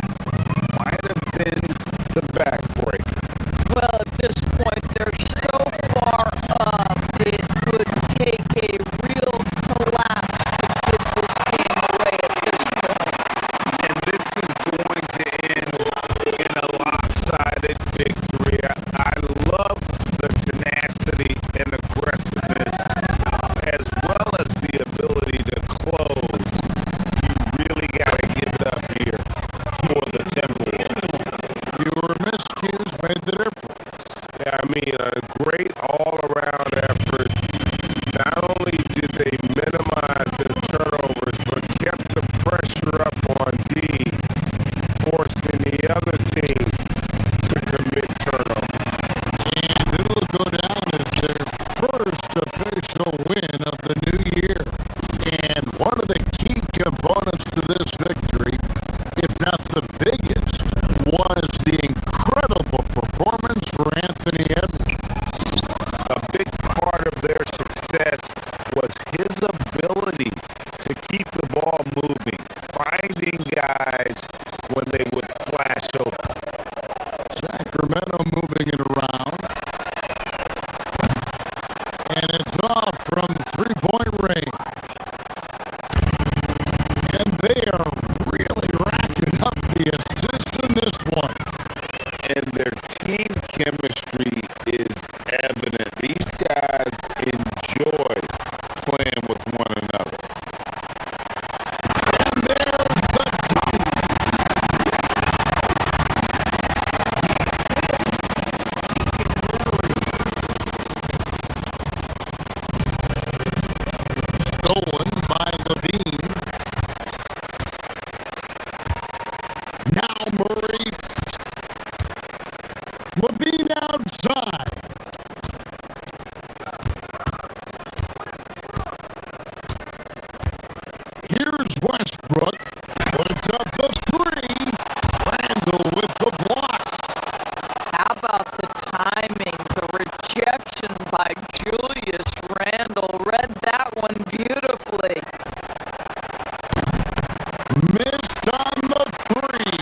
might have been the backbreaker. Well, at this point, they're so far up, it would take a real collapse to give this game away at this point. And this is going to end in a lopsided victory. I love the tenacity and aggressiveness as well as the ability to close. You really got to give it up here for the Timberwolves. Fewer miscues made the difference. Yeah, I mean, a great all-around effort. Not only did they minimize their turnovers, but kept the pressure up on D, forcing the other team to commit turnovers. And it'll go down as their first official win of the new year. And one of the key components to this victory, if not the biggest, was the incredible performance for Anthony Edwards. A big part of their success was his ability to keep the ball moving, finding guys when they would flash open. Sacramento moving it around. And it's off from three-point range. And they are really racking up the assists in this one. And their team chemistry is evident. These guys enjoy playing with one another. And there's the three. Stolen by Levine. Now Murray. Levine outside. Here's Westbrook. Puts up the three. Randall with the block. How about the timing, the rejection by Julius Randle? Read that one beautifully. Missed on the three.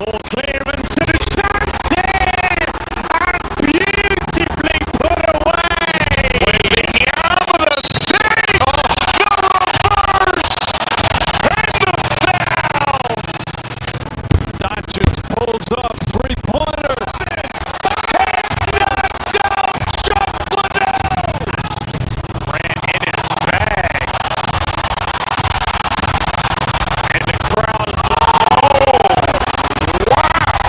Ball clearance and a chance here! And beautifully put away! Wembanyama to save! The reverse! And the foul! Doncic pulls up, three-pointer. Vince has knocked out Chocolate. Ran in his bag. And the crowd is like, oh, wow!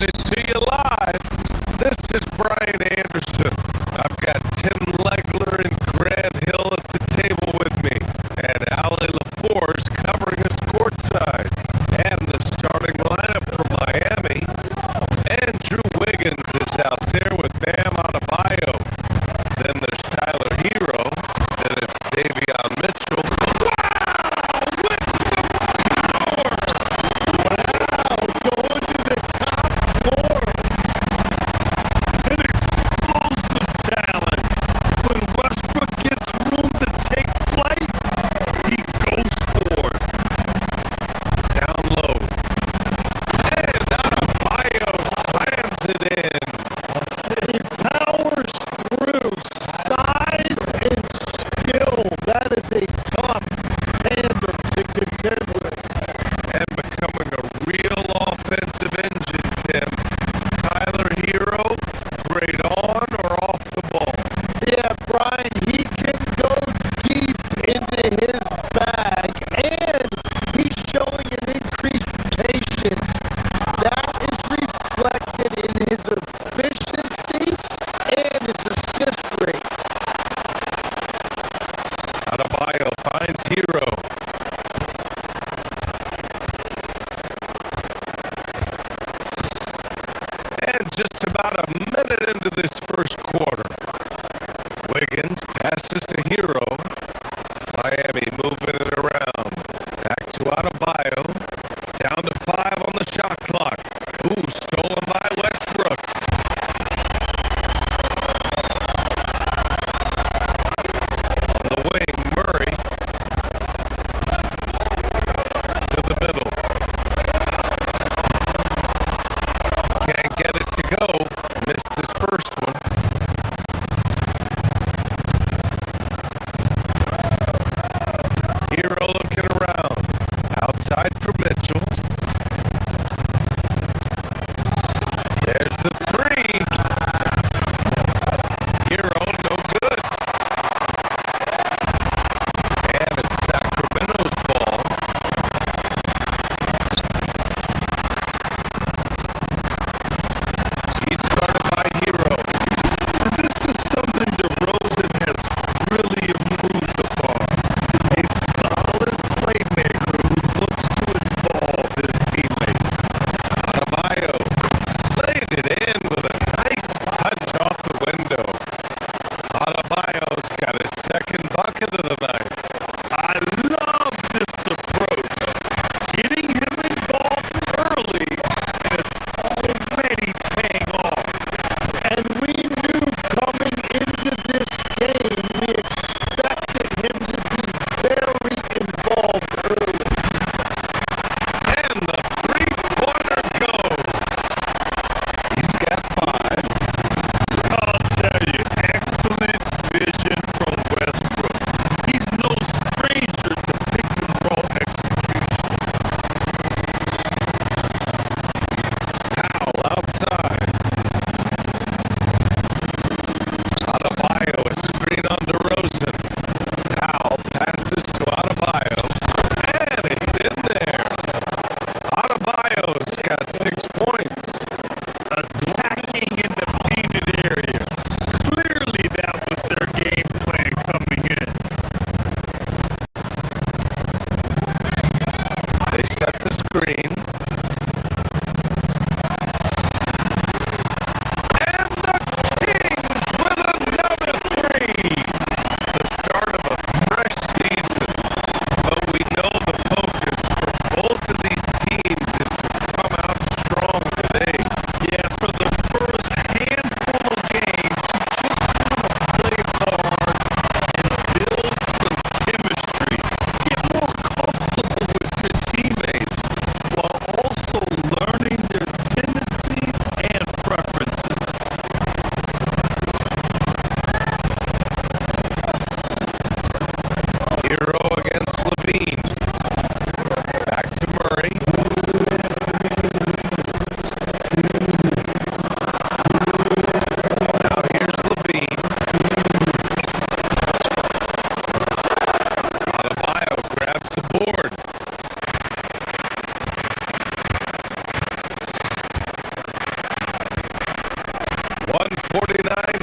it to you live. This is Brian Anderson. I've got Tim Legler and Grant Hill at the table with me, and Ali LaForce covering us courtside. And the starting lineup for Miami. Andrew Wiggins is out there with Bam Adebayo. Then there's Tyler Hero. Then it's Davion Mitchell. Wow! With some power! Wow! Going to the top floor. An explosive talent. When Westbrook gets room to take flight, he goes for it. Down low. And Adebayo slams it in. He powers through size and skill. That is a tough tandem to contend with. And becoming a real offensive engine, Tim. Tyler Hero, great on or off the ball. Yeah, Brian, he can go deep into his bag, and he's showing an increased patience. That is reflected in his efficiency and his assist rate. Adebayo finds Hero. And just about a minute into this first quarter, Wiggins passes to Hero. Miami moving it around. Back to Adebayo. Down to 5 on the shot clock. Ooh, stolen by Westbrook. On the wing, Murray. To the middle. Can't get it to go. Missed his first one.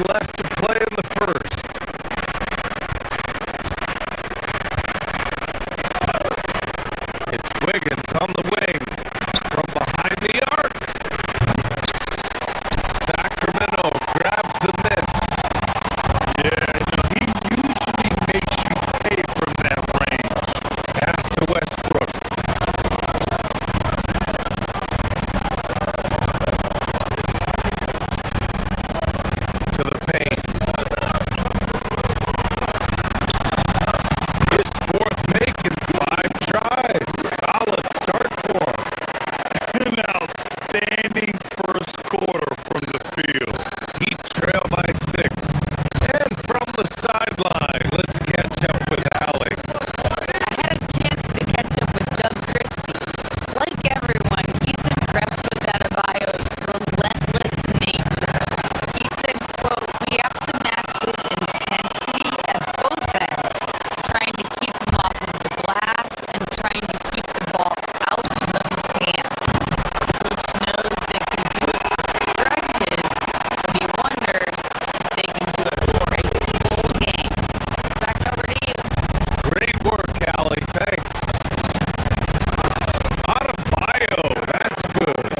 left to play in the first. It's Wiggins on the wing from behind the arc. Sacramento grabs the miss. Yeah, he usually makes you pay from that range. Pass to Westbrook. To the paint. His fourth make in 5 tries. Solid start for him. An outstanding first quarter from the field. Heat trail by 6. And from the sideline, let's catch up with Allie. I had a chance to catch up with Doug Christie. Like everyone, he's impressed with Adebayo's relentless nature. He said, quote, "We have to match his intensity at both ends, trying to keep him off of the glass and trying to keep the ball out of his hands. Coach knows they can do it for stretches, but he wonders if they can do it for a full game." Back over to you. Great work, Allie. Thanks. Adebayo, that's good.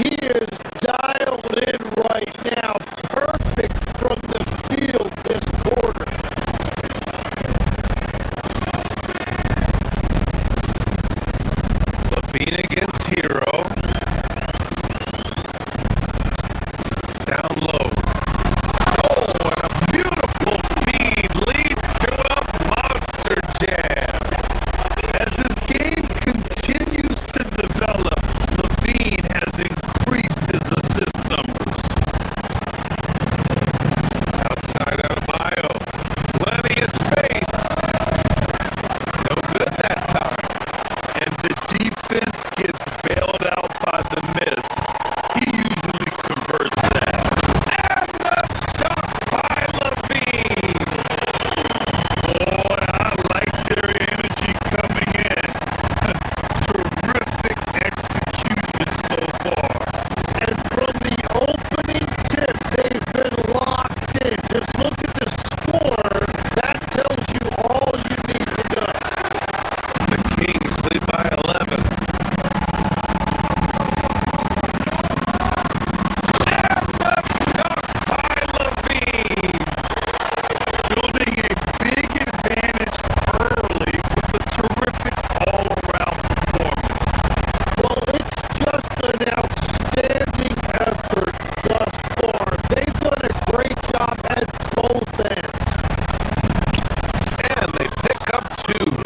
He is dialed in right now. Perfect from the field this quarter. Levine against Hero. Down low. Oh, and a beautiful feed leads to a monster jam. As his game continues to develop, Levine has increased his assist numbers. Outside Adebayo. Plenty of space. No good that time. And the defense gets bailed out by the miss. He usually converts that. And the shot by Levine. Boy, I like their energy coming in. Terrific execution so far. And from the opening tip, they've been locked in. Just look at the score. That tells you all you need to know. The Kings lead by 11. And the dunk by Levine. Building a big advantage early with a terrific all-around performance. Well, it's just an outstanding effort thus far. They've done a great job at both ends. And they pick up 2.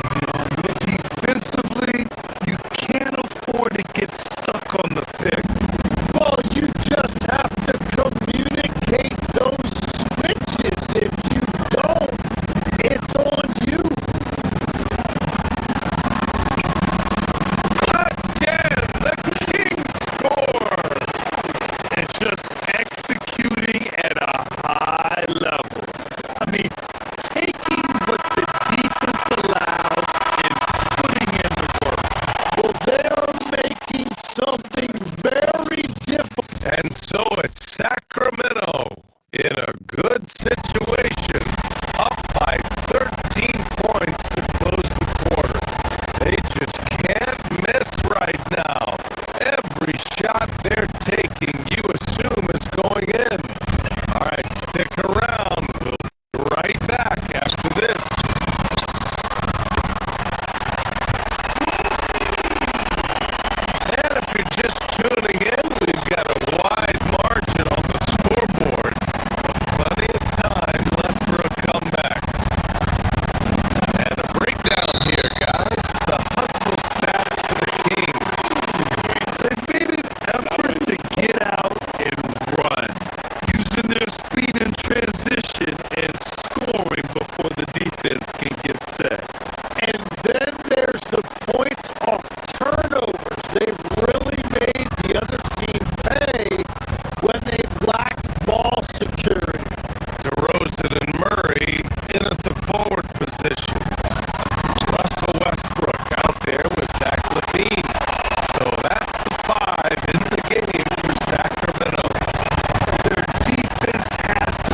Defensively, you can't afford to get stuck on the pick. Well, you just have to communicate those switches. If you don't, it's on you. Again, the Kings score. And just executing at a high level. I mean, taking what the defense allows and putting in the work. Well, they're making something very difficult. And so it's Sacramento in a good situation, up by 13 points to close the quarter. They just can't miss right now. Every shot they're taking, you assume is going in. All right, stick around. We'll be right back after this. And if you're just tuning in, we've got a wide margin on the scoreboard, but plenty of time left for a comeback. And a breakdown here, guys. The hustle stats for the Kings. They've made an effort to get out and run, using their speed in transition and scoring before the defense can get set. And then there's the points off turnovers. They've really made the other team pay when they've lacked ball security. DeRozan and Murray in at the forward position. Russell Westbrook out there with Zach Levine. So that's the 5 in the game for Sacramento. Their defense has to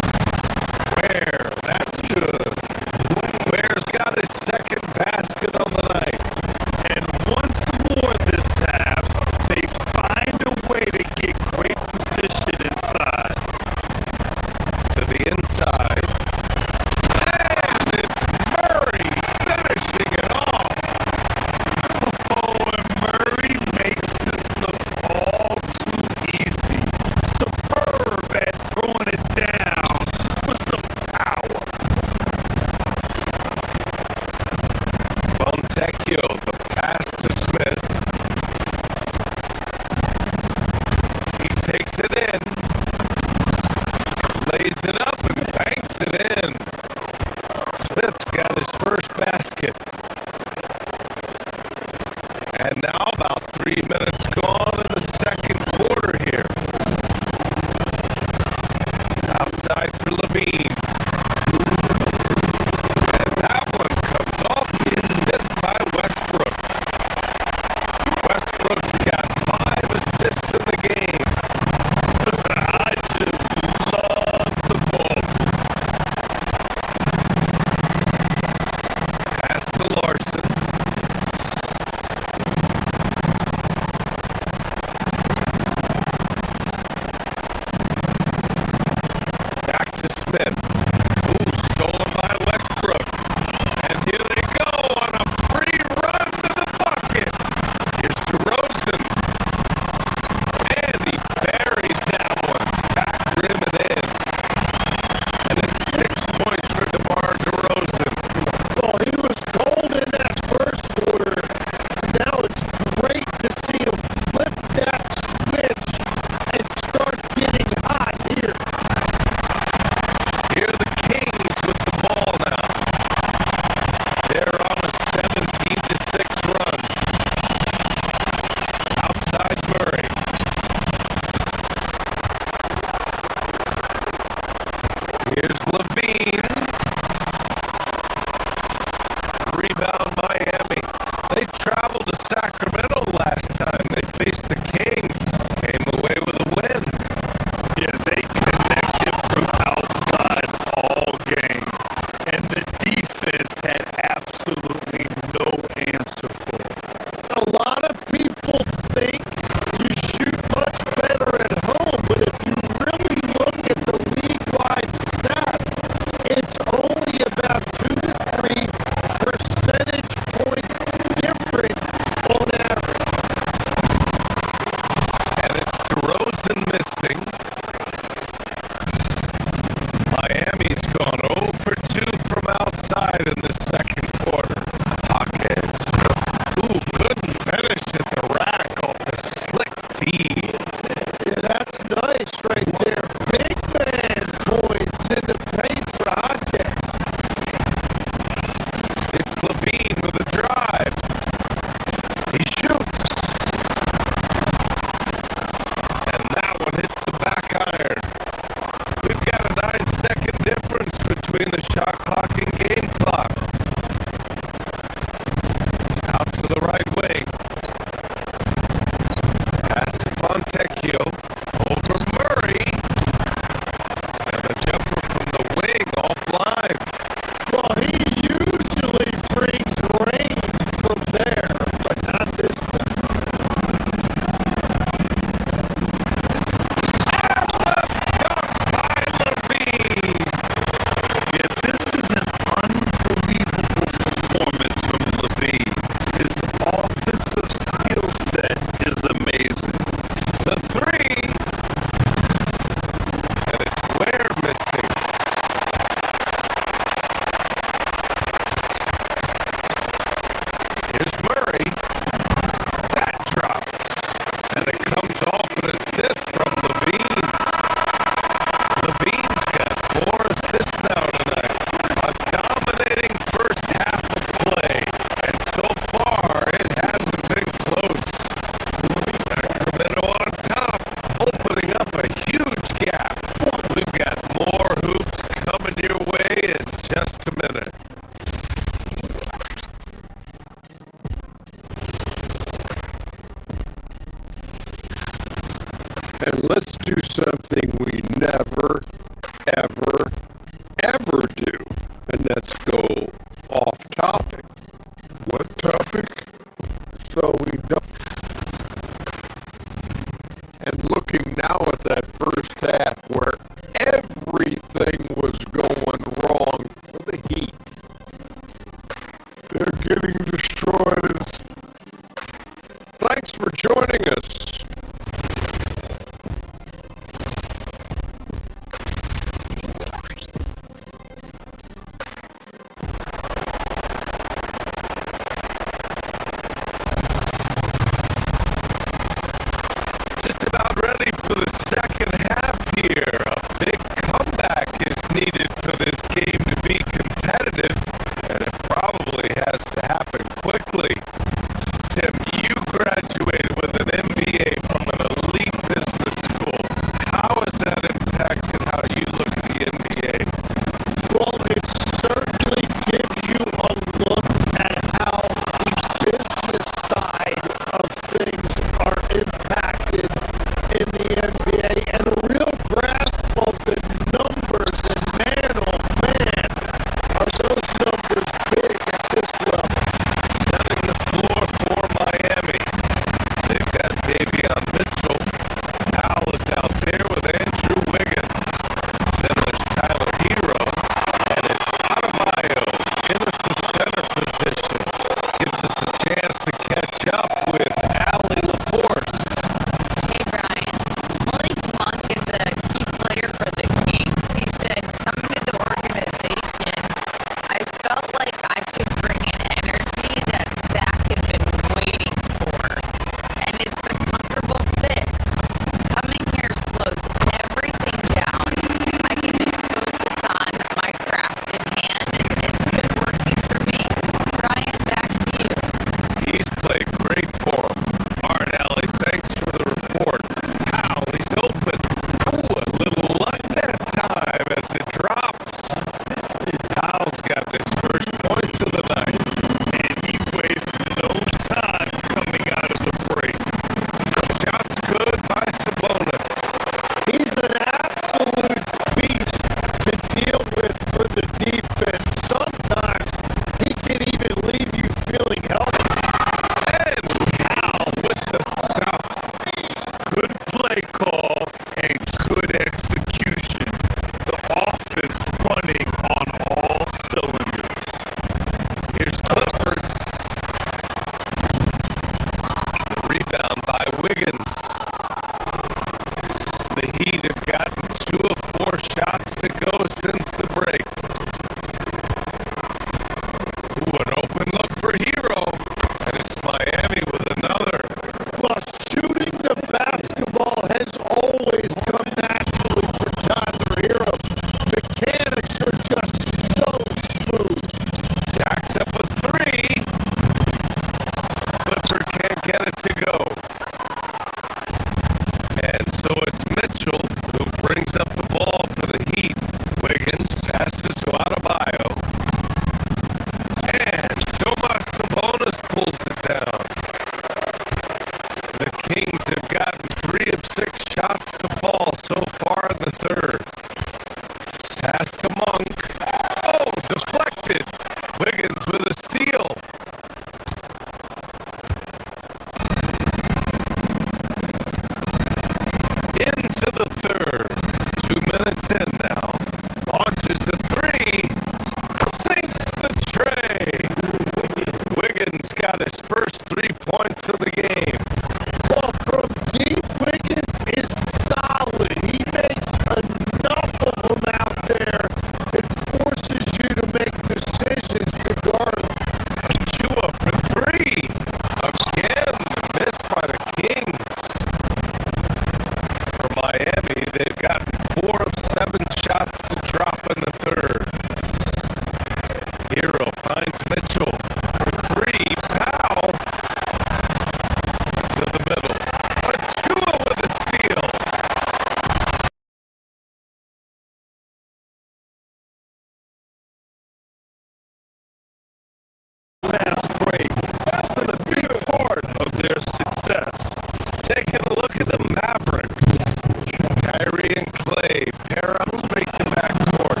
play. Pair up to make the backcourt.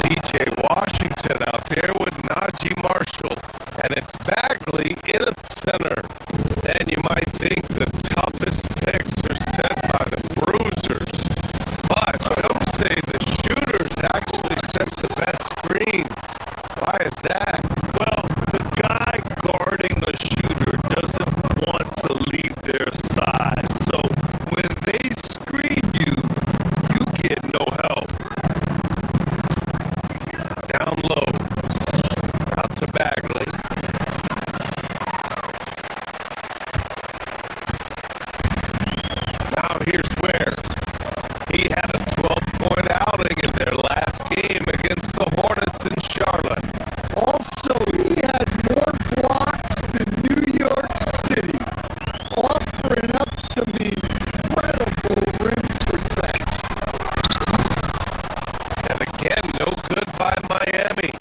DJ Washington out there with Najee Marshall. And it's Bagley in the center. And you might think the toughest picks are set by the bruisers. But some say the shooters actually set the best screens. Why is that? Well, the guy guarding the shooter doesn't want to leave their side. So when they screen you, you get no help. Down low. Out to Bagley. Now here's where he had a 12-point outing in their last game against the Hornets in Charlotte. Also, he had more blocks than New York City, offering up some incredible rim protection. And again, no good by Miami.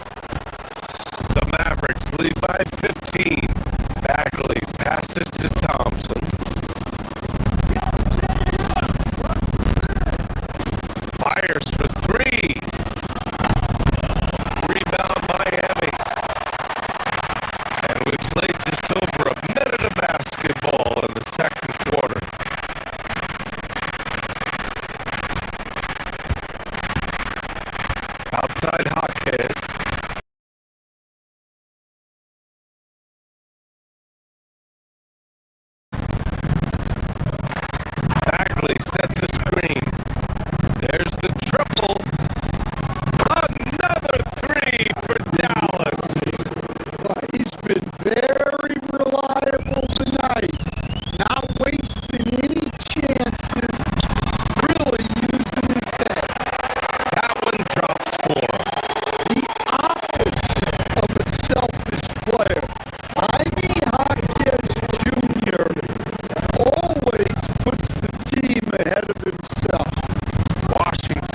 The Mavericks lead by 15. Bagley passes to Thompson. Fires for three. Rebound Miami. And we played just over a minute of basketball in the second quarter. Outside Jaquez. Bagley sets a screen. There's the triple. Another three for Dallas. Well, he's been very reliable tonight. Not wasting any chances. Really using his head. That one drops for him. The opposite of a selfish player. Jaime Jaquez Jr. always puts the team ahead of himself. Washington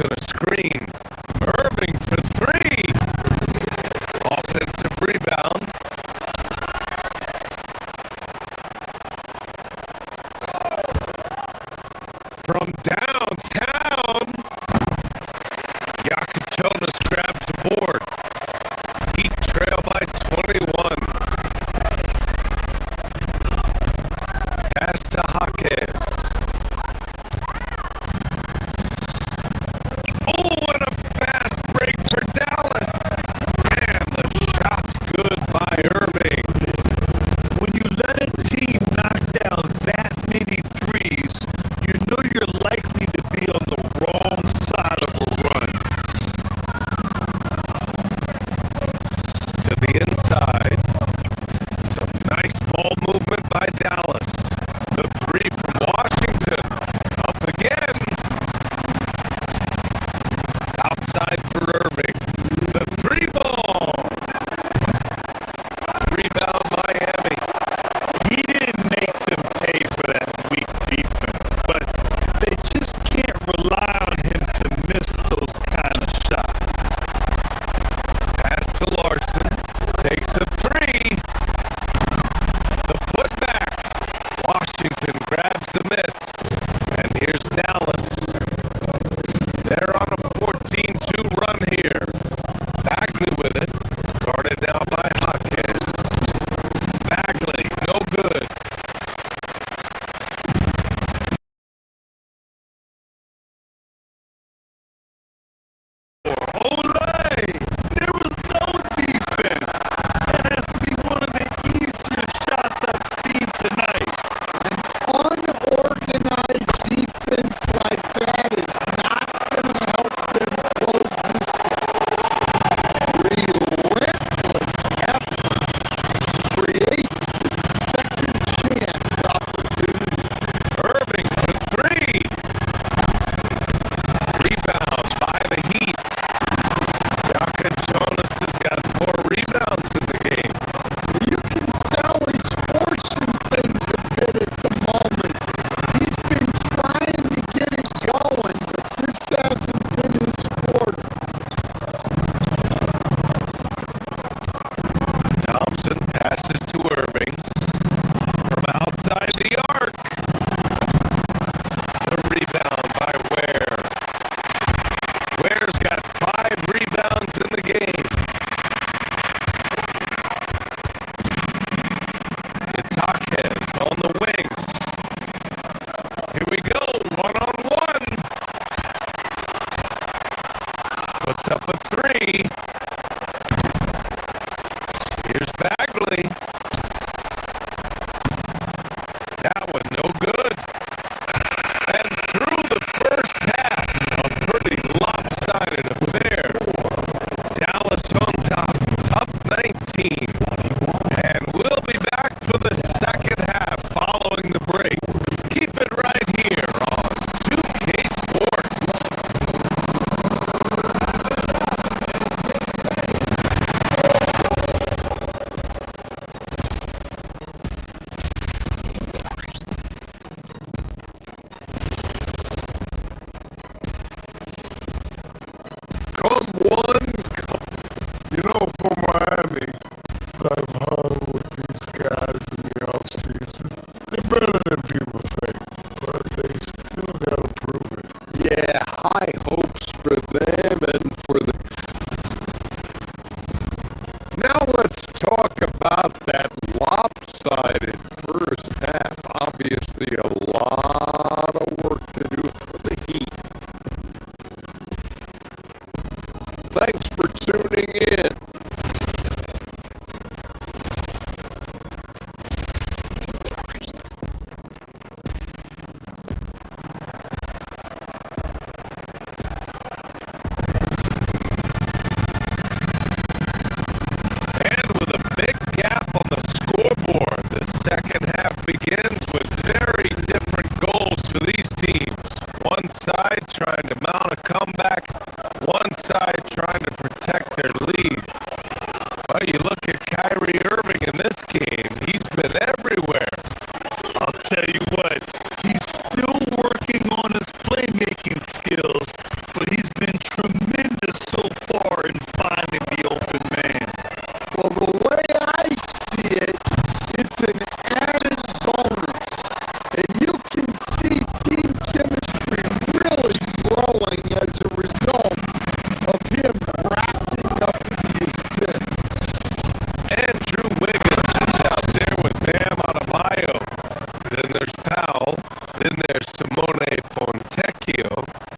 for Miami. I've hung with these guys in the offseason. They're better than people think, but they still got to prove it. Yeah, high hopes for them and for the... Now let's talk about that lopsided first half. Obviously a lot of work to do for the Heat. Thanks for tuning in. Second half begins with very different goals for these teams. One side trying to mount a comeback, one side trying to protect their lead. Well, you look at Kyrie Irving in this game, he's been everywhere. I'll tell you what, he's still working on his playmaking skills, but he's been tremendous so far in finding the open man. Well, the way I see it, it's an added bonus, and you can see team chemistry really growing as a result of him racking up the assists. Andrew Wiggins is out there with Bam Adebayo. Then there's Powell. Then there's Simone Fontecchio.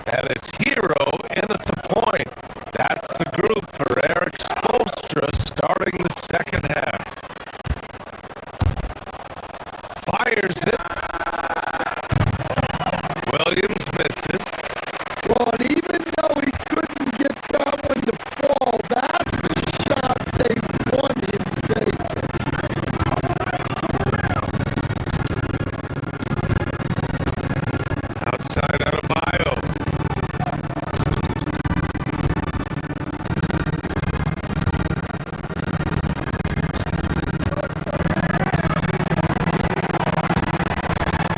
And it's Hero in at the point. That's the group for Eric Spoelstra starting the second half. Fires it. Williams misses. Well, and even though he couldn't get that one to fall, that's a shot they want him taking. Outside Adebayo.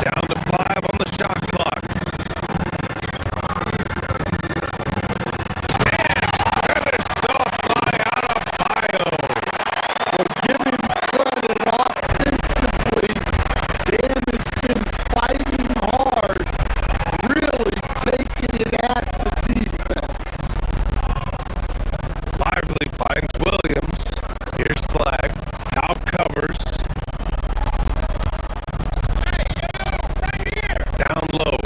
Down to 5 on the shot clock. And finished off by Adebayo. Well, give him credit offensively. Dan has been fighting hard, really taking it at the defense. Lively finds Williams. Here's Flag. Now covers. Down low.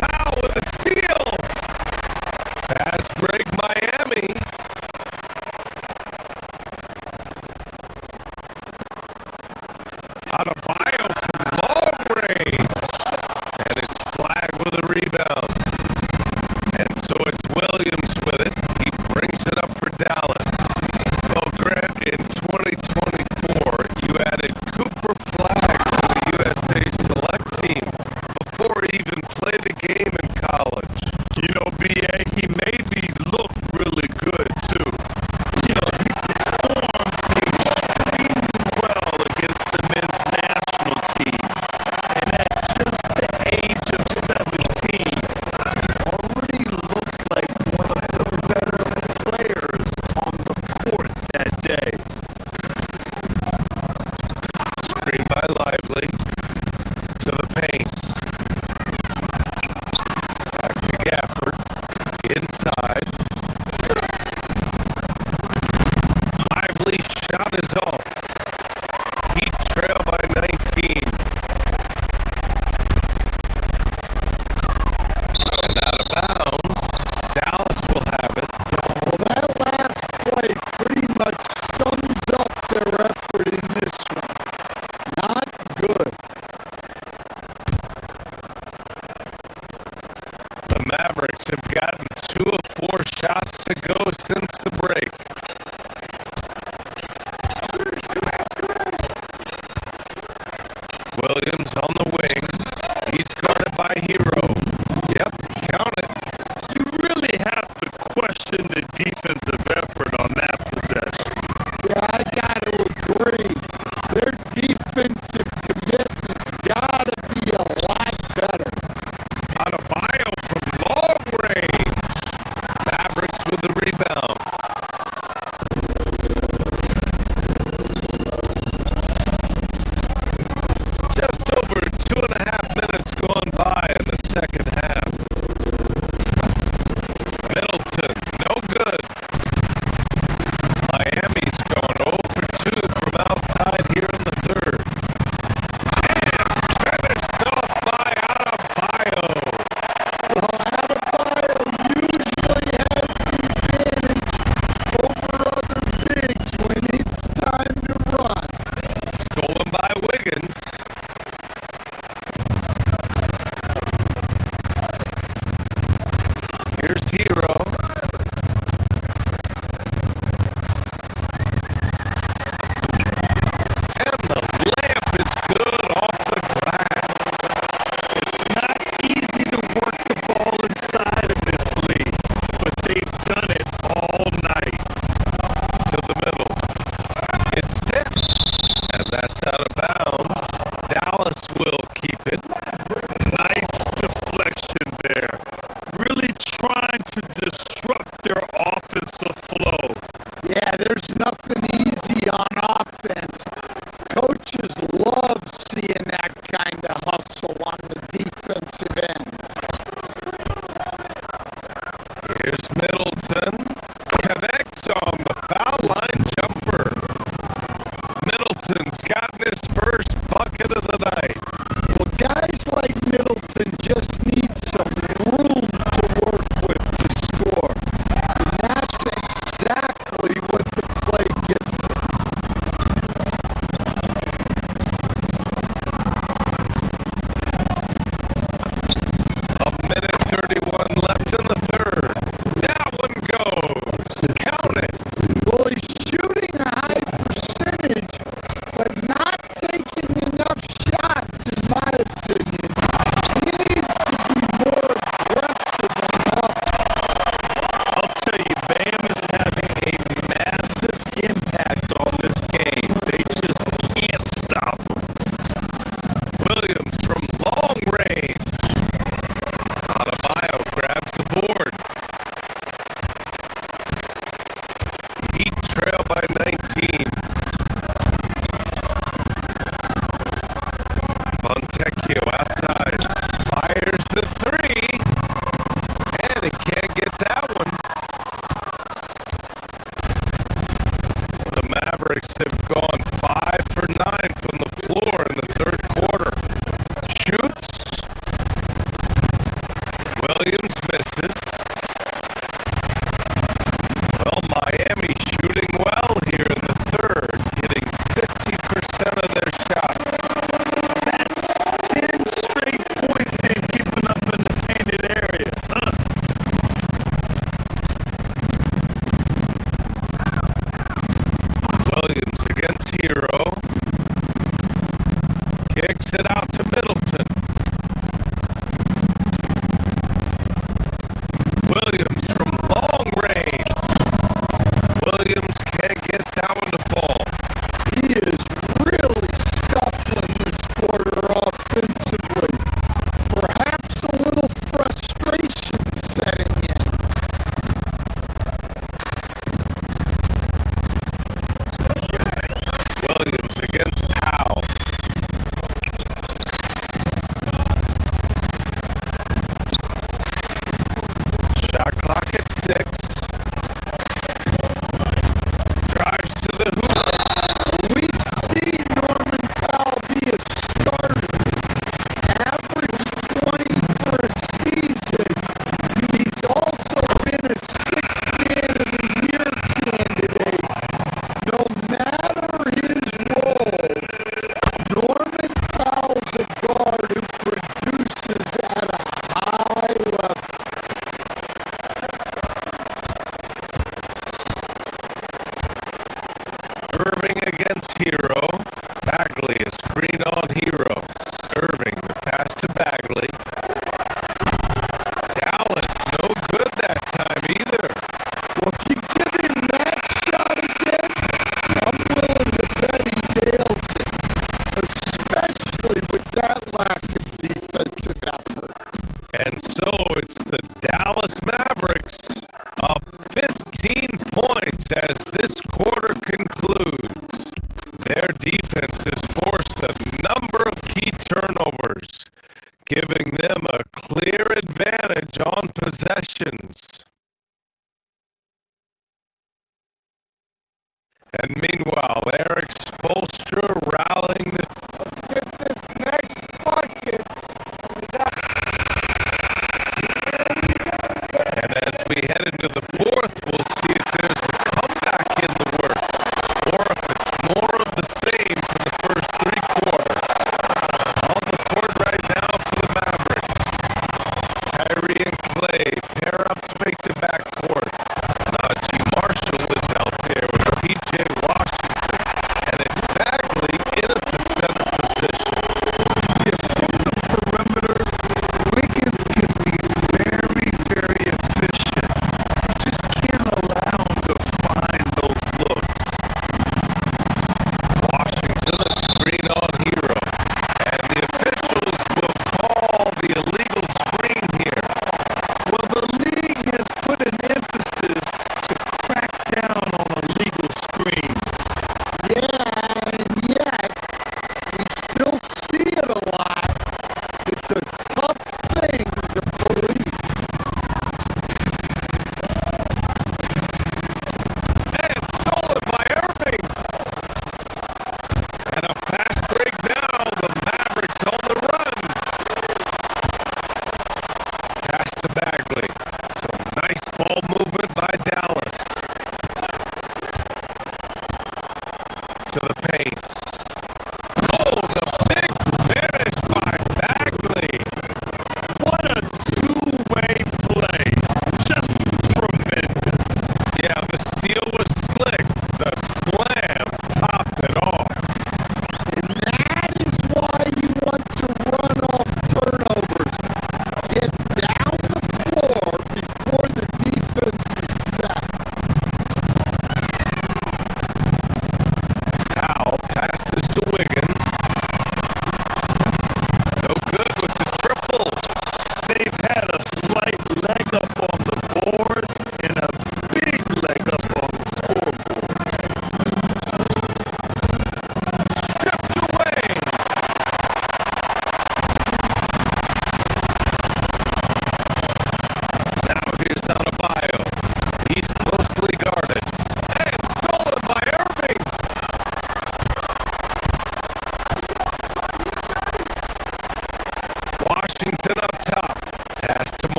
Powell with a steal. Fast break Miami. Adebayo from long range. And it's Flag with a rebound. And so it's Williams with it. He brings it up for Dallas. Well, Grant, in 2024, you added Cooper Flag to the USA Select team before he even played a game in college. You know, B.A., he made me look really good, too. You know, he performed extremely well against the men's national team. And at just the age of 17, he already looked like one of the better players on the court that day. Screen by Lively. To the paint. Back to Gafford. Inside. Lively shot is off. Heat trail by 19. And out of bounds. Dallas will have it. Well, that last play pretty much Yeah, there's nothing easy on offense. Coaches love seeing that kind of hustle on the defensive end. Here's Middleton. Connects on the foul line jumper. Middleton's gotten his first bucket of the night. Well, guys like Middleton just need some room to work with to score. And that's exactly what the play gets him. A minute 31 left in the third. That one goes. Count it. Well, he's shooting a high percentage, but not taking enough shots, in my opinion. He needs to be more aggressive enough. I'll tell you, Bam is having a massive impact on this game. They just can't stop him. Williams from long range. Adebayo grabs the board. Heat trail by 19. Fontecchio outside. Fires the three. And he can't get that one. The Mavericks have gone 5 for 9 from the floor in the third quarter. Shoots. Williams misses. Well, Miami shooting well here in the third, hitting 50% of their shots. That's 10 straight points they've given up in the painted area. Williams against Hero. Kicks it out to Middleton. Williams from long range. Williams can't get that one to fall. He is really scuffling this quarter offensively. Perhaps a little frustration setting in. Williams against Powell. Shot clock at 6. Drives to the hoop. We've seen Norman Powell be a starter. Average 20 for a season. He's also been a sixth man of the year candidate. No matter his role, Norman Powell's a guard who produces at a high level. Irving against Hero. Bagley, a screen on Hero. Irving, the pass to Bagley. Dallas, no good that time either. Well, if you give him that shot again, I'm willing to bet he nails it, especially with that lack of defensive effort. And so it's the Dallas Mavericks up 15 points as this quarter concludes. Their defense has forced a number of key turnovers, giving them a clear advantage on possessions. And meanwhile, Eric Spoelstra rallying the... Let's get this next bucket. And as we head into the fourth, we'll see if there's a comeback in the works, or if it's more of the same for the first three quarters. On the court right now for the Mavericks. Kyrie and Clay pair up to make the backcourt. Najee Marshall is out there with P.J. Washington, and it's Bagley in at the center position. From the perimeter, Wiggins can be very, very efficient.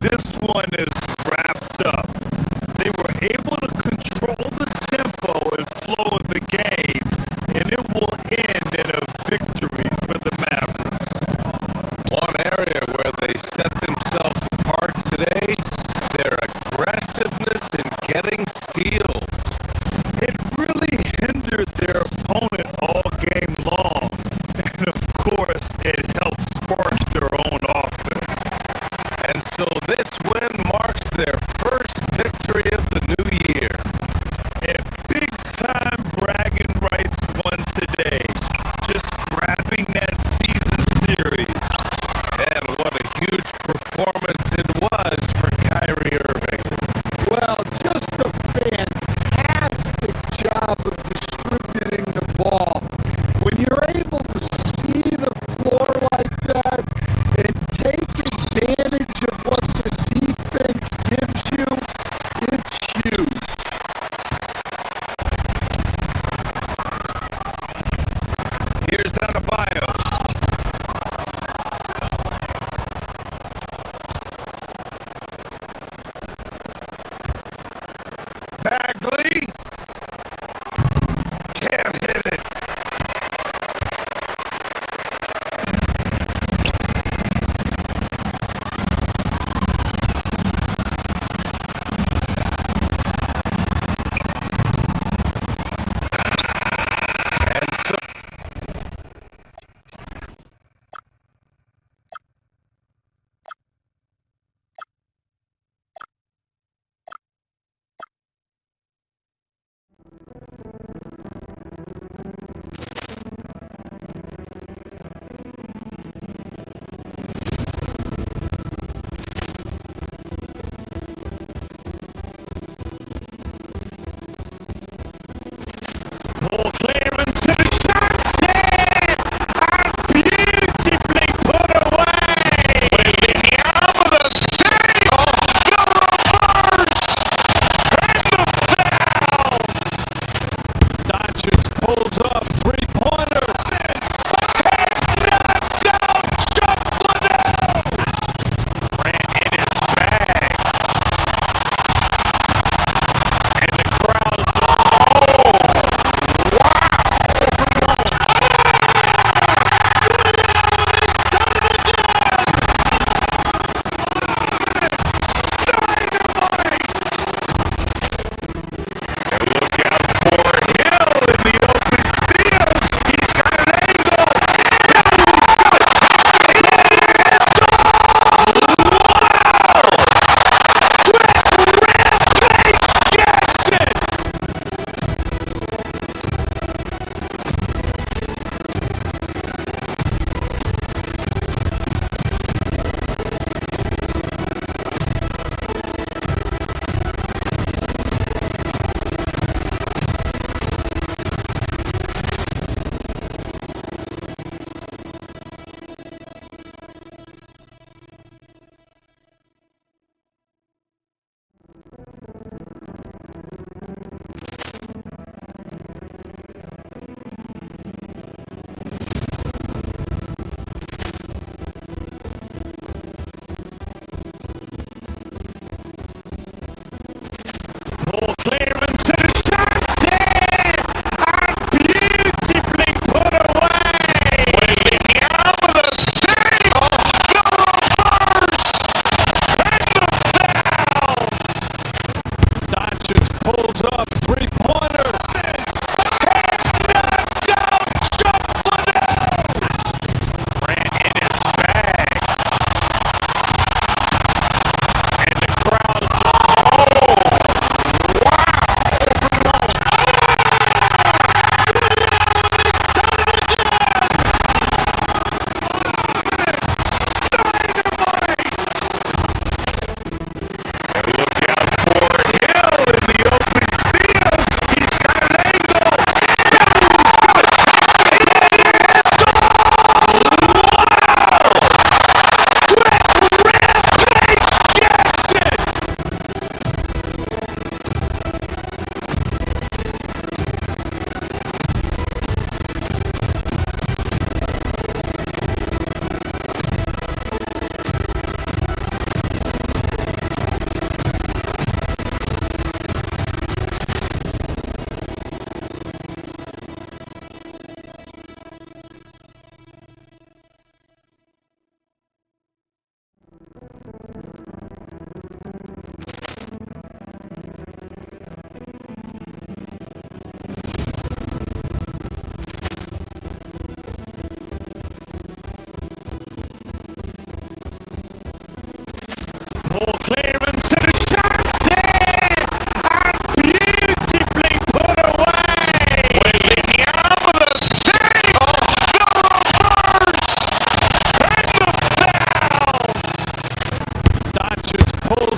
this one is wrapped up. They were able to control the tempo and flow of the game, and it will end in a victory for the Mavericks. One area where they set themselves apart today, their aggressiveness in getting steals. It really hindered their opponent all game long, and of course, it helped spark their own offense. And so this win marks their first victory of the new year. And big-time bragging rights won today, just grabbing that season series. And what a huge performance it was for Kyrie Irving. Well, just a fantastic job of distributing the ball. When you're able to see the floor like that and take advantage of what the defense gives you, it's huge. Here's Adebayo. Bagley can't hit it.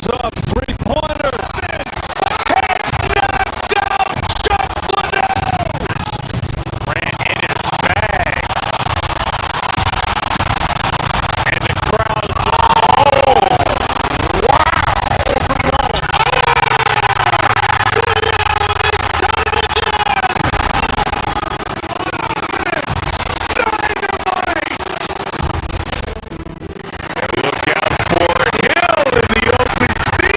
pulls up, three-pointer. Has knocked out Chuck Liddell. Grant in his bag. And the crowd's look out for Hill in the open field.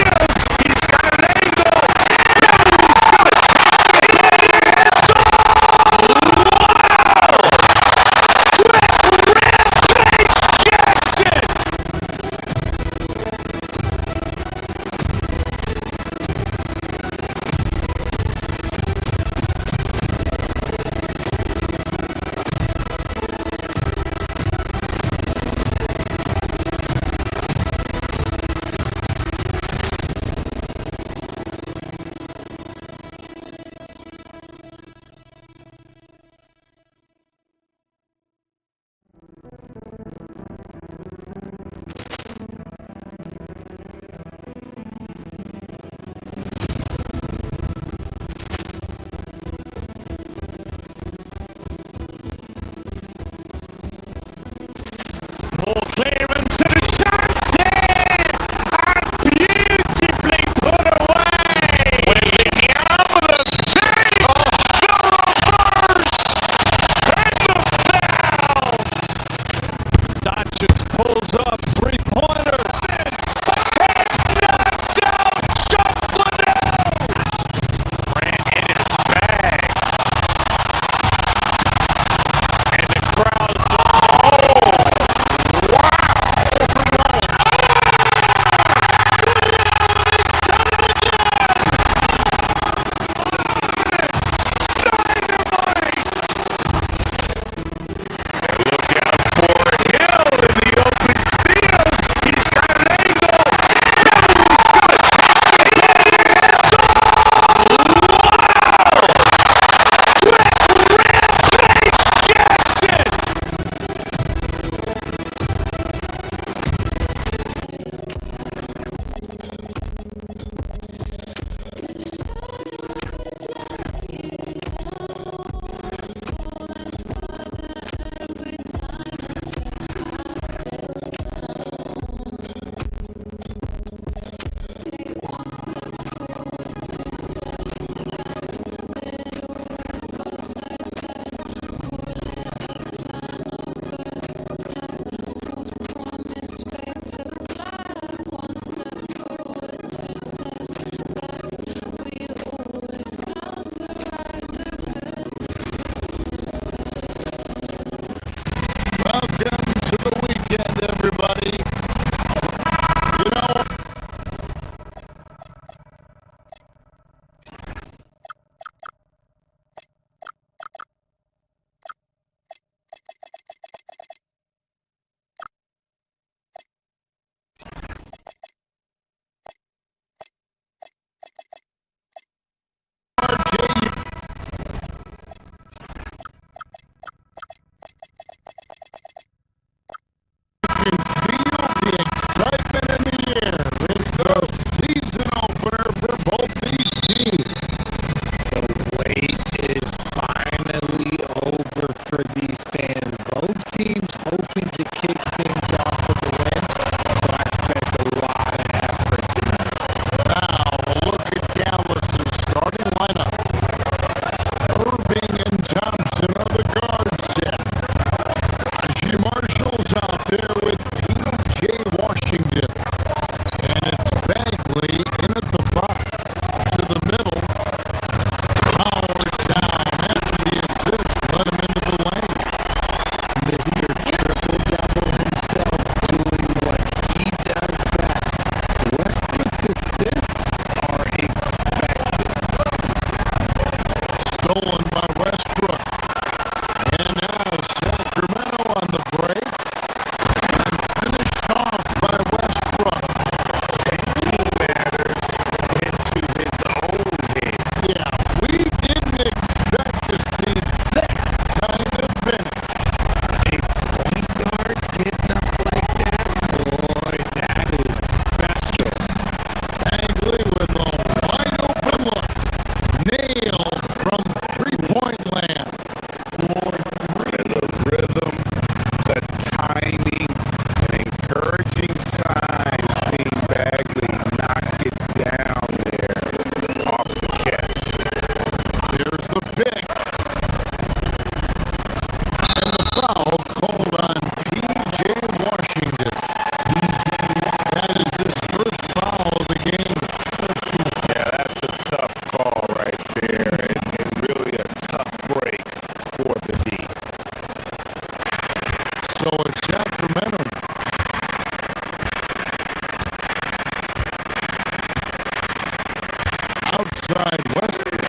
inside Westbrook.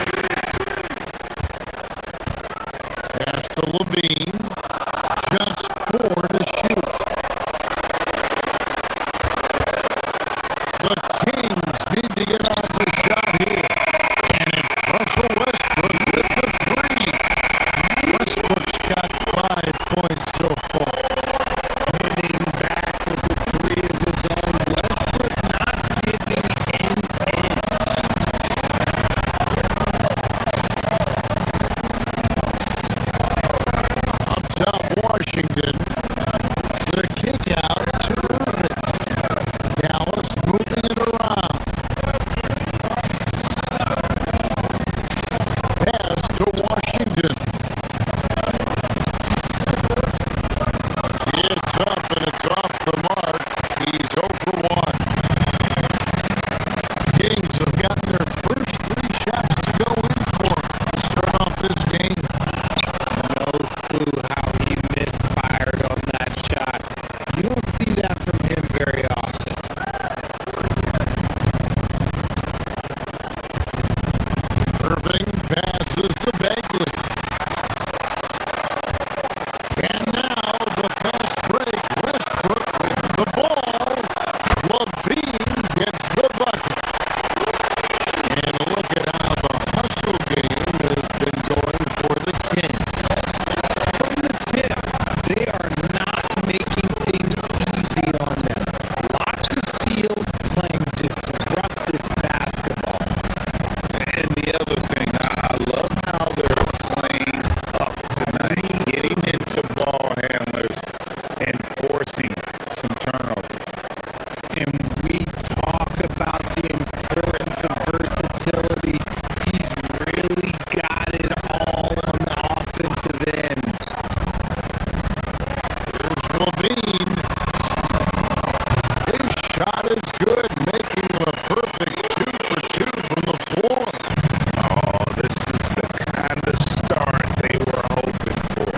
Pass to Levine. Just 4 to shoot. The Kings need to get off a shot here. And it's Russell Westbrook with the 3. Westbrook's got 5 points so far. Hitting back with the 3 of his own. Westbrook not giving an inch. Up top, Washington. The kick out to Irving. Dallas moving it around. Pass to Washington. It's up and it's off the mark. He's 0 for 1. Kings have gotten their first 3 shots to go in for to start off this game. No clue how he misfired on that shot. You don't see that from him very often. Irving passes to Bagley. And now the fast break. Westbrook with the ball. Levine gets the bucket. And look at how the hustle game has been going for the Kings. From the tip, they are not making things easy on them. Lots of steals, playing disruptive basketball. And the other thing, I love how they're playing up tonight, getting into ball handlers and forcing some turnovers. And we talk about the importance of versatility. He's really got it all on the offensive end. Here's Levine. His shot is good, making it a perfect 2 for 2 from the floor. Oh, this is the kind of start they were hoping for.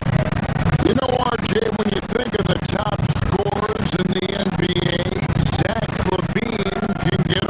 You know, RJ, when you think of the top scorers in the NBA, Zach LaVine can get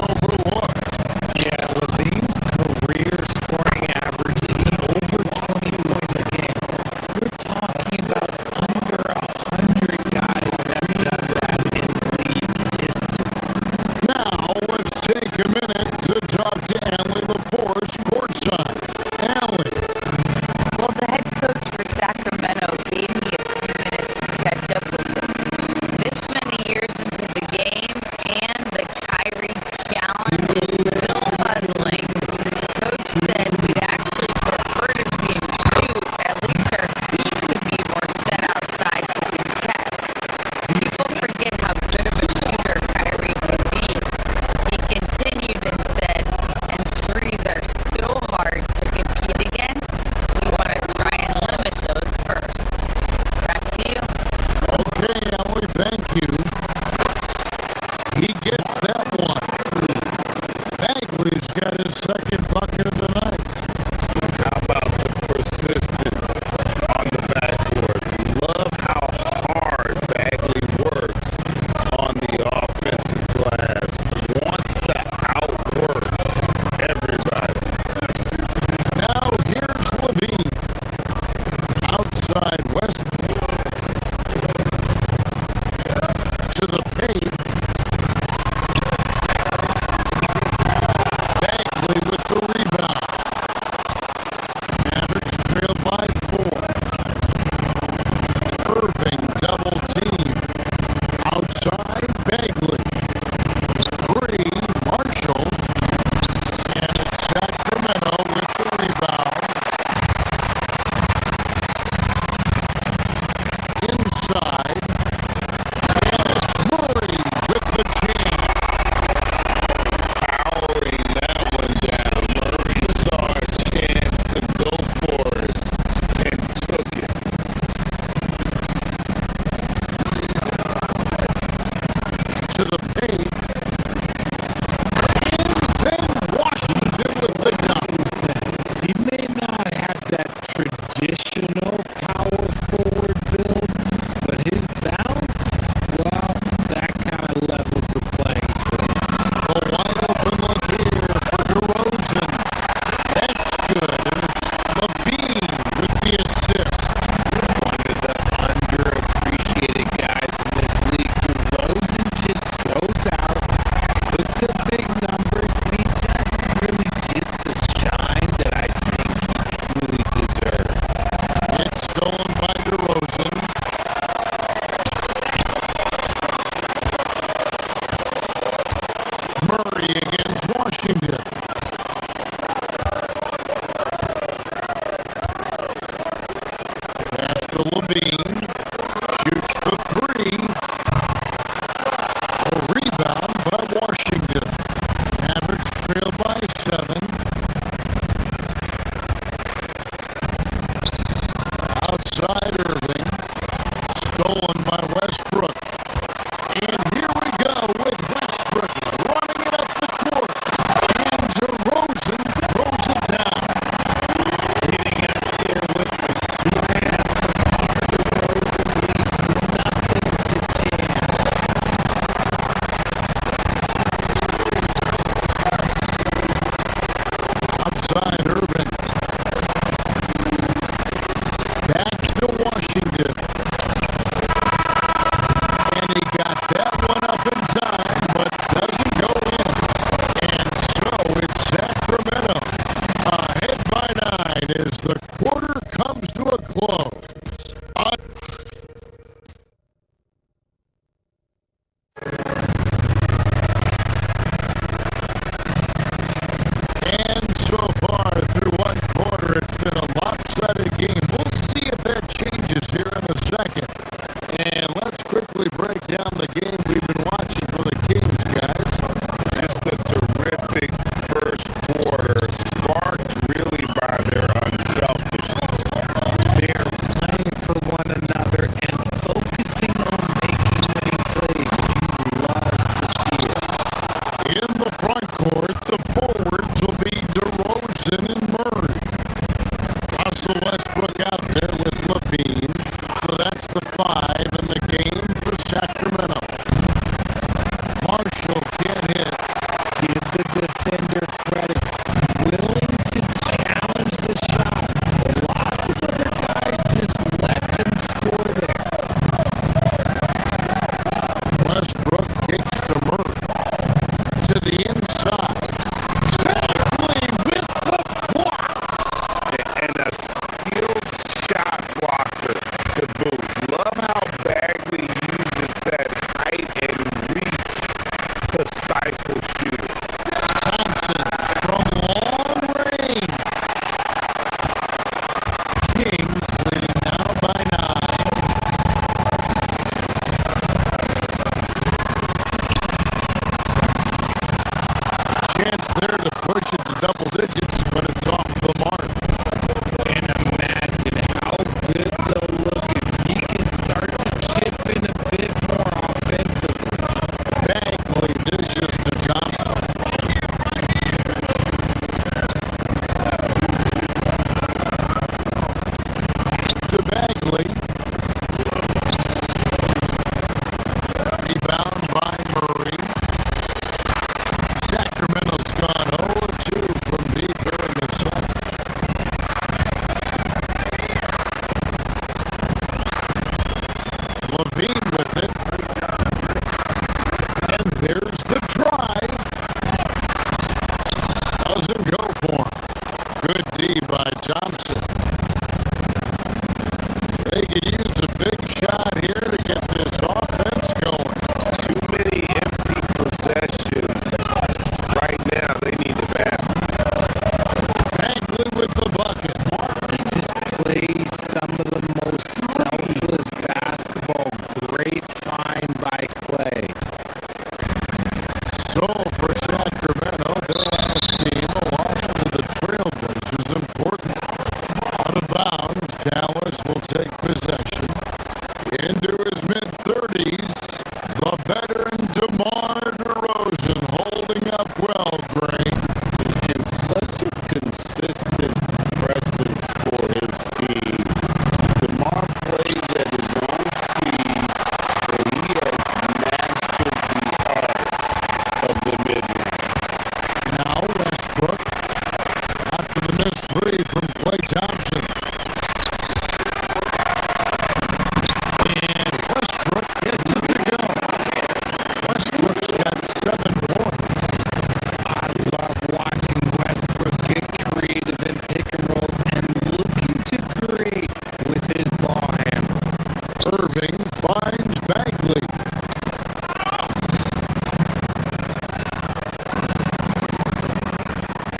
Bagley against Washington. Pass to Levine. Shoots the three. A rebound by Washington. Mavericks trail by 7. Outside Irving. Stolen by Westbrook. And here we go with Westbrook running it up the court. And DeRozan throws it down. Getting out there with the slam. DeRozan leaves nothing to jam. Outside Irving. Back to Washington. And he got that one up in time, but doesn't go in. And so it's Sacramento ahead by 9 as the quarter comes to a close. And so far through one quarter, it's been a lopsided game. We'll see if that changes here in a second. And let's quickly break down the game we've been watching for the Kings, guys. Just a terrific first quarter, sparked really by their unselfishness. They're playing for one another and focusing on making winning plays. You love to see it. In the front court, the forwards will be DeRozan and Murray. Russell Westbrook out there with Levine. So that's the 5 in the game for Sacramento. Marshall can't hit. Give the defender credit. Willing to challenge the shot. Lots of other guys just let them score there. Westbrook kicks to Murray. To the inside. Bagley with the block. And a skilled shot blocker to boot. Love how Bagley uses that height and reach to stifle shooting. Thompson from long range. Kings leading now by 9. Chance there to push it to double digits, but it's off the mark. And imagine how good they'll look if he can start to chip in a bit more offensively. Bagley dishes to Thompson. To Bagley. Rebound by Murray. Sacramento's gone 0-2 from deep during the second. Levine with it. And there's the drive. Doesn't go for him. Good D by Thompson. They could use a big shot here to get this offense going. Too many empty possessions. Right now, they need the basket. Bagley with the bucket. He just plays some of the most selfless basketball. Great find by Clay. So for Sacramento, their last game, a loss to the Trailblazers, important.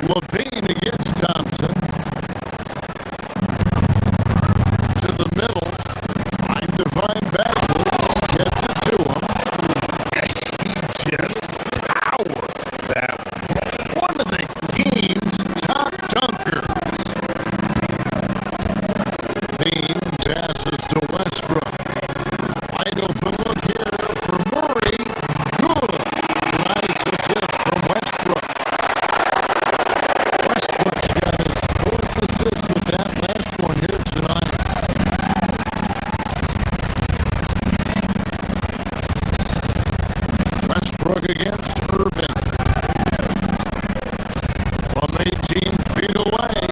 Levine against Thompson. To the middle. Find Divine Bagley. Gets it to him. Just powered that One of the team's top dunkers. Levine passes to Westbrook. Wide open look here for Murray. Good. Nice assist from Westbrook. Westbrook's got his fourth assist with that last one here tonight. Westbrook against Irving. From 18 feet away.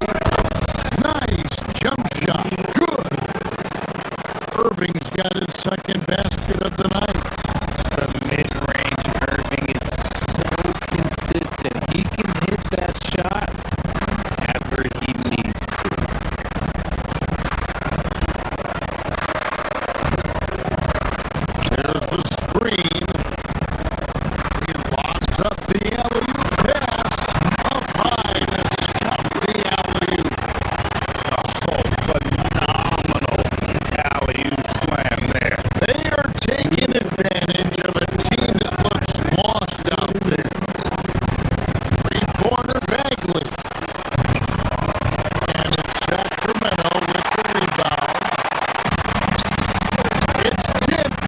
Nice jump shot. Good. Irving's got his second basket of the night. The mid-range Irving is so consistent. He can hit that shot whenever he needs to. There's the screen. He locks up the alley-oop pass. Up high to stop the alley-oop. phenomenal alley-oop slam there. They are taking advantage of a team that looks lost out there. Three-pointer Bagley. And it's Sacramento with the rebound. It's tipped.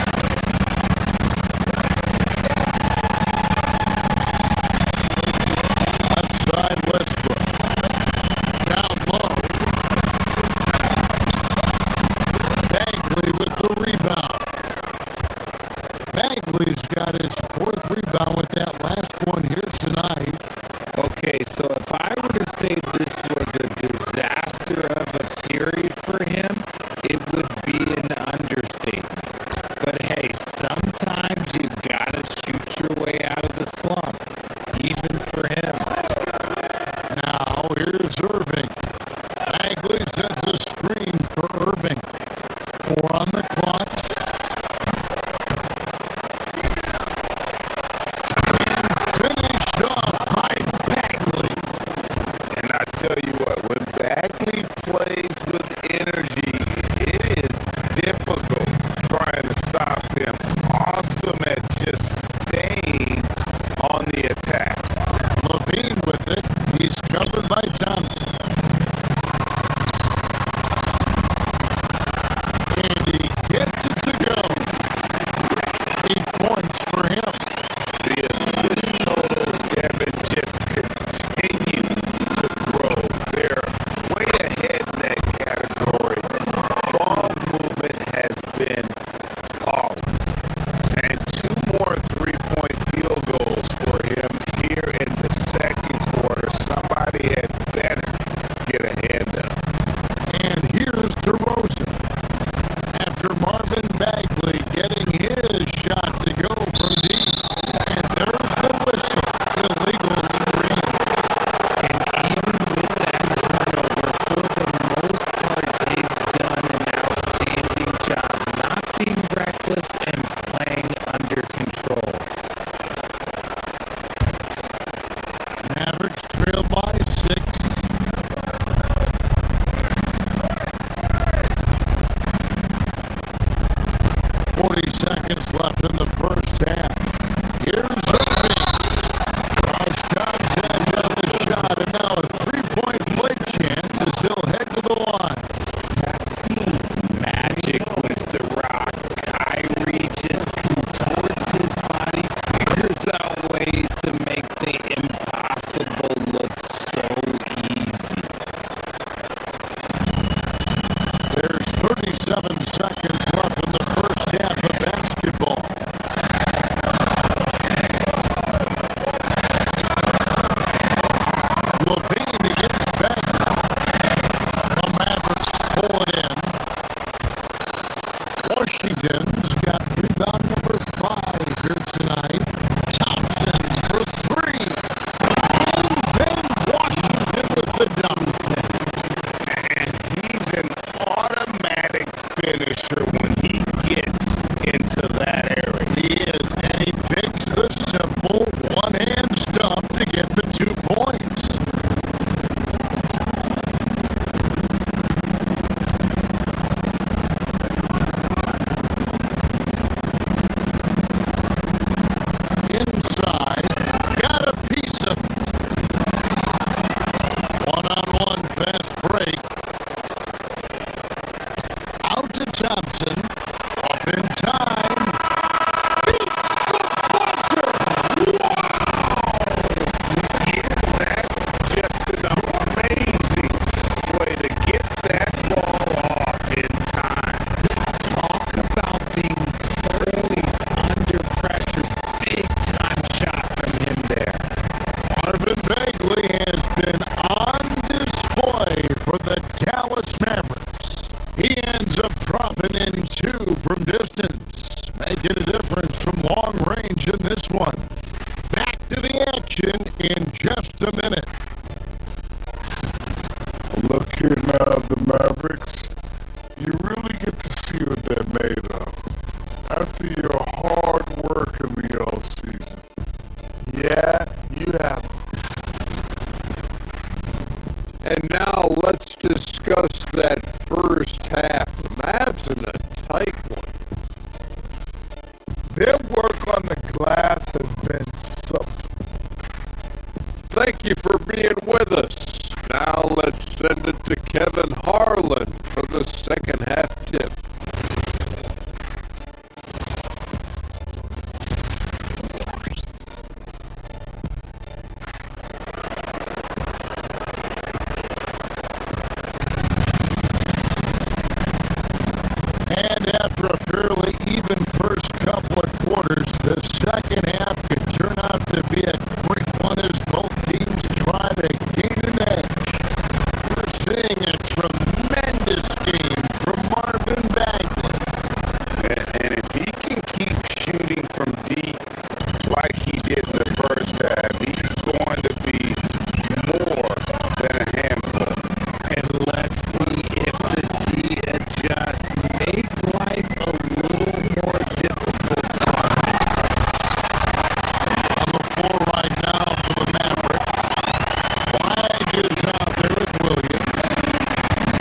Left side Westbrook. Down low. Bagley with the rebound. Bagley's got his fourth rebound with that last one here tonight. Okay, so if I were to say this was a disaster of a period for him, it would be an understatement. But hey, sometimes you gotta shoot your way out of the slump, even for him. Now here's Irving. Bagley sets a screen for Irving. 4 on the clock. And finished off by Bagley. And I tell you what, when Bagley plays with energy, it is difficult trying to stop him. Awesome at just staying on the attack. Levine with it. He's covered by Thompson. And he gets it to go. 8 points for him. The assist totals, Kevin, just continue to grow. They're way ahead in that category. Ball movement has been flawless. And 2 more three-point field goals for him here in the second quarter. Somebody had better get a hand up. And here's DeRozan. After Marvin Bagley getting his shot to go from deep. And there's the whistle. Illegal screen. And even with that turnover, for the most part, they've done an outstanding job not being reckless and playing under control. Mavericks trail by 6. 40 seconds left in the first half. Here's Irving. Cross contact on the shot, and now a three-point play chance as he'll head to the line. Magic with the rock. Kyrie just contorts his body, figures out ways to make the impossible look so easy. There's 37 seconds left in the first half of basketball. Levine against Bagley. The Mavericks pull it in. Washington's got rebound number 5 here tonight. Thompson for 3. And then Washington with the dunk. And he's an automatic finisher when he gets into that area. He is, and he picks the simple one-hand stuff to get the 2 points. for the Dallas Mavericks. He ends up dropping in 2 from distance, making a difference from long range in this one. Back to the action in just a minute. Look here now, the Mavericks. You really get to see what they're made of. After your hard work in the offseason. Yeah, you have. And now let's discuss that first half. The Mavs in a tight one. Their work on the glass has been something. Thank you for being with us. Now let's send it to Kevin Harlan for the second half tip. And after a fairly even first couple of quarters, the second half could turn out to be a quick one as both teams try to gain an edge. We're seeing a tremendous game from Marvin Bagley. And if he can keep shooting from deep like he did in the first half, he's going to be more than a handful. And let's see if the D adjusts. Make life a little more difficult. On the floor right now for the Mavericks. Flag is out there with Williams.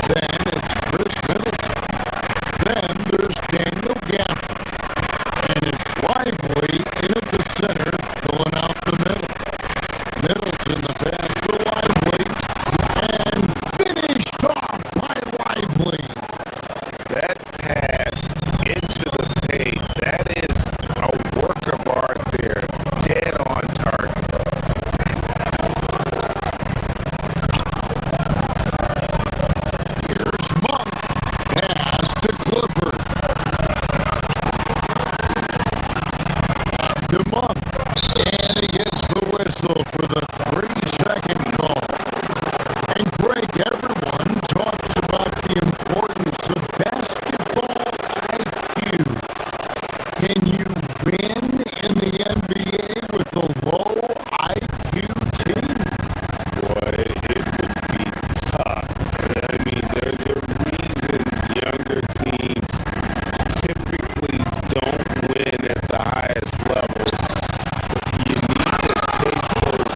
Then it's Chris Middleton. Then there's Daniel Gafford. And it's Lively in at the center, filling out the middle. Middleton the pass for Lively. And finished off by Lively. That pass into the paint, that is a work of art there, dead on target. Here's Monk. Pass to Clifford. To Monk. And he gets the whistle for the 3-second call. And Greg, everyone talks about the importance of basketball IQ. Can you win in the NBA with a low IQ team? Boy, it would be tough. I mean, there's a reason younger teams typically don't win at the highest level. You need to take those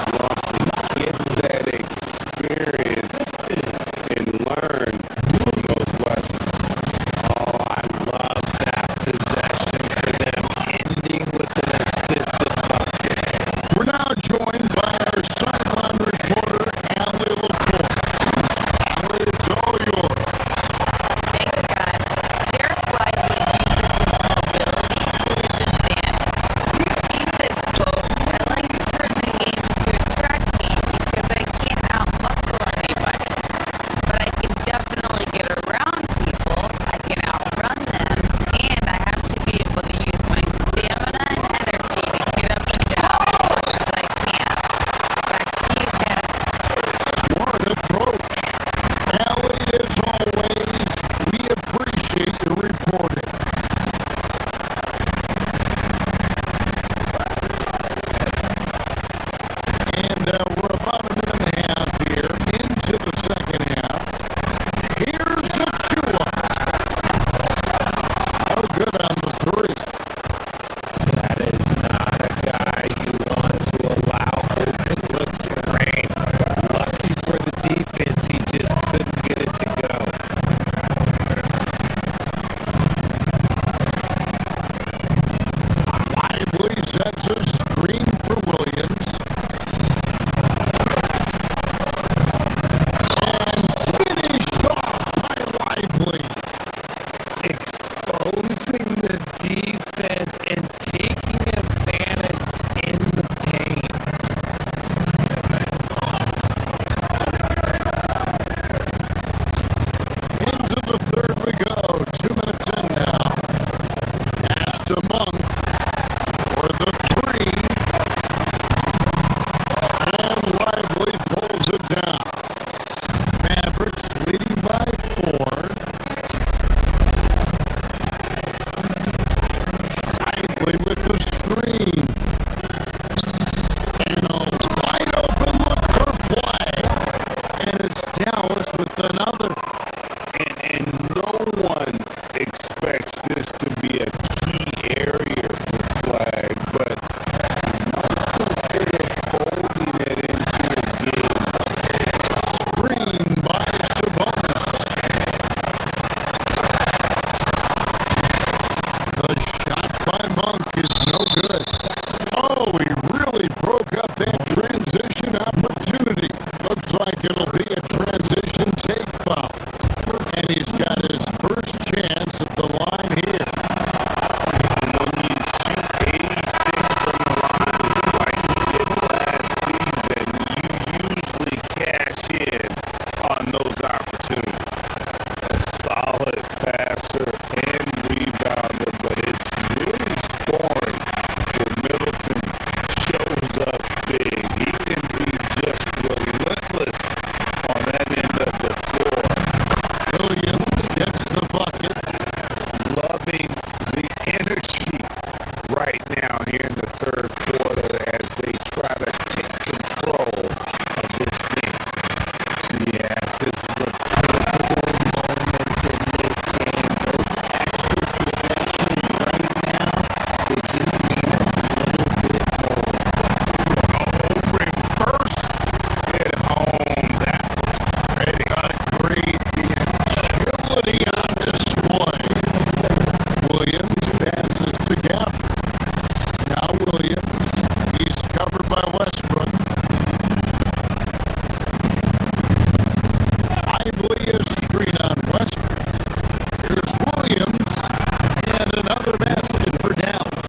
it'll be a transition take foul. And he's got his first chance at the line here. When you shoot 86 from the line like he did last season, you usually cash in on those opportunities. A solid passer and rebounder, but it's really scoring where Middleton shows up big. He can be just relentless on that end of the floor. Williams gets the bucket. Loving the energy right now here in the third quarter as they try to take control of this game. Yes, this is a critical moment in this game. Those extra possessions right now, they just need a little bit more. Bring first at home. That was pretty Great, the agility on display. Williams passes to Gafford. Now Williams, he's covered by Westbrook. Lively a screen on Westbrook. Here's Williams, and another basket for Dallas.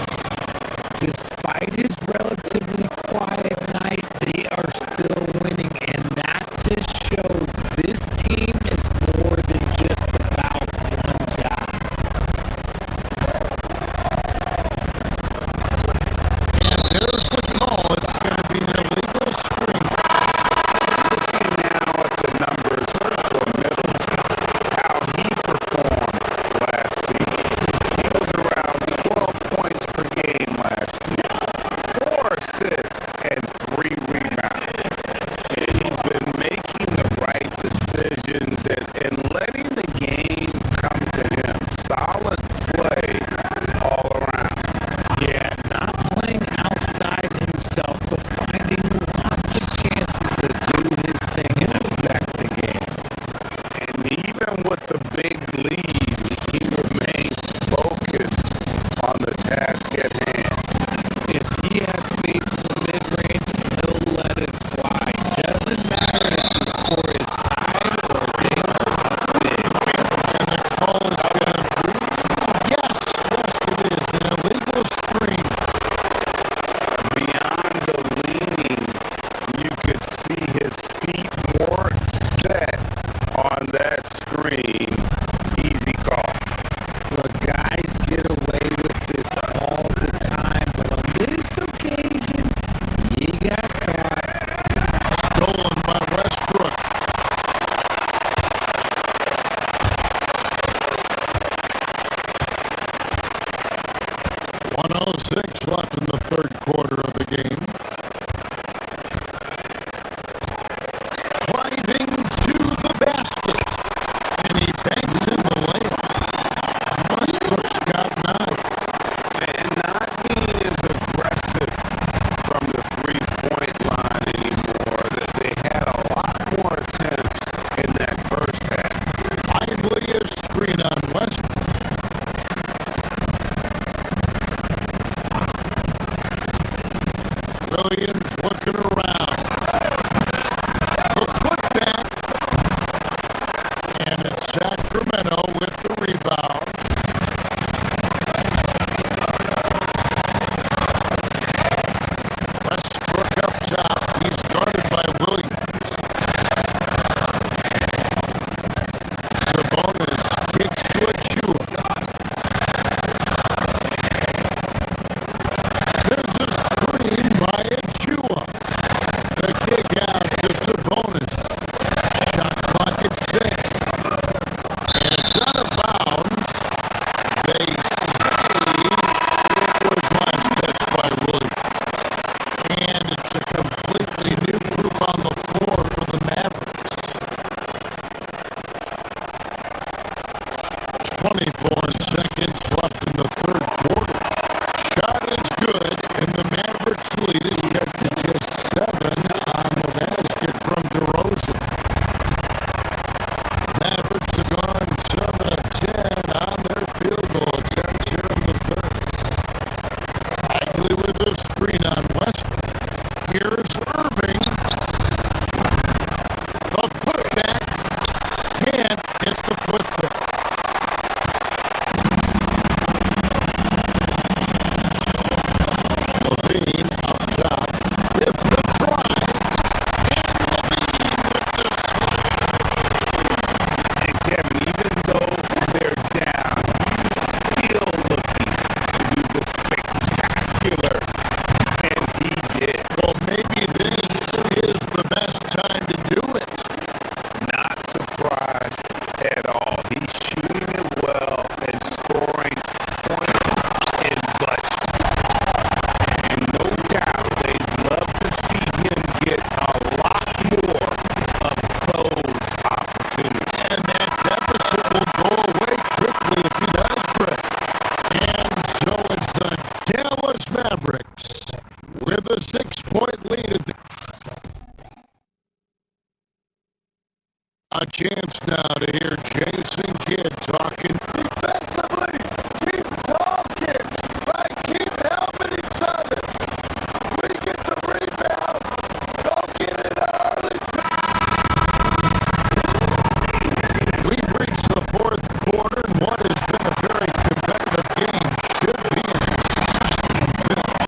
Despite his relatively quiet night, they are still winning, and that just shows this team is more than just about one guy. And there's the call. It's going to be an illegal screen. looking now at the numbers for Middleton, how he performed last season. He was around 12 points per game last year, 4 assists and 3 rebounds. And he's been making the right decisions and letting the game come to him. Solid play all around. Yeah, not playing outside himself, but finding lots of chances to do his thing and affect the game. And even with the big lead, he remains focused on the task at hand. If he has space in the mid-range, he'll let it fly. Doesn't matter if the score is tied or they are up big. And the call is going to be, yes, it is an illegal screen. Beyond the leaning, you could see his feet more set on that screen. Easy call. The guys get away with this all the time, but on this occasion, he got caught. Stolen by Westbrook. .106 left in the third quarter of the game. Driving to the basket. And he banks in the layup. Westbrook's got 9. And not being as aggressive from the three-point line anymore. That they had a lot more attempts in that first half. Lively a screen on Westbrook. Williams looking around. The putback. And it's Sacramento with the rebound. Westbrook up top. He's guarded by Williams. Sabonis kicks to Achua. There's a screen by Achua. The kick out to Sabonis. Shot clock at 6. And it's out of bounds. They say it was last touch by Williams. And it's a completely new group on the floor for the Mavericks. 24 seconds left in the third quarter. Shot is good, and the Mavericks lead is got to just 7 on the basket time to do it. Not surprised at all. He's shooting it well and scoring points in bunches. And no doubt they'd love to see him get a lot more of those opportunities. And that deficit will go away quickly if he does, Rick. And so it's the Dallas Mavericks with a 6-point lead. A chance now to hear Jason Kidd talking defensively. Keep talking. Like, keep helping each other. We get the rebound. Go get it early. We've reached the fourth quarter, and what has been a very competitive game should be an exciting finish.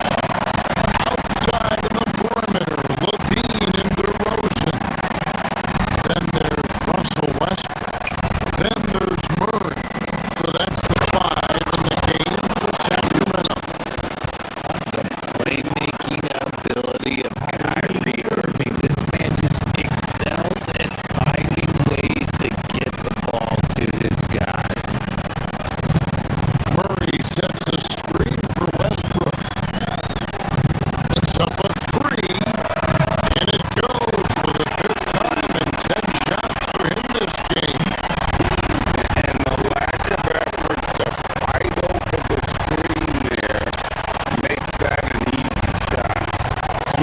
Outside in the perimeter, Levine and DeRozan. Then there's Russell Westbrook. Then there's Murray. So that's the 5 in the game for Sacramento. The playmaking ability of Kyrie Irving. This man just excels at finding ways to get the ball to his guys. Murray sets a screen for Westbrook. Puts up a 3, and it goes for the 5th time and 10 shots for him this game. And the lack of effort to fight over the screen there makes that an easy shot.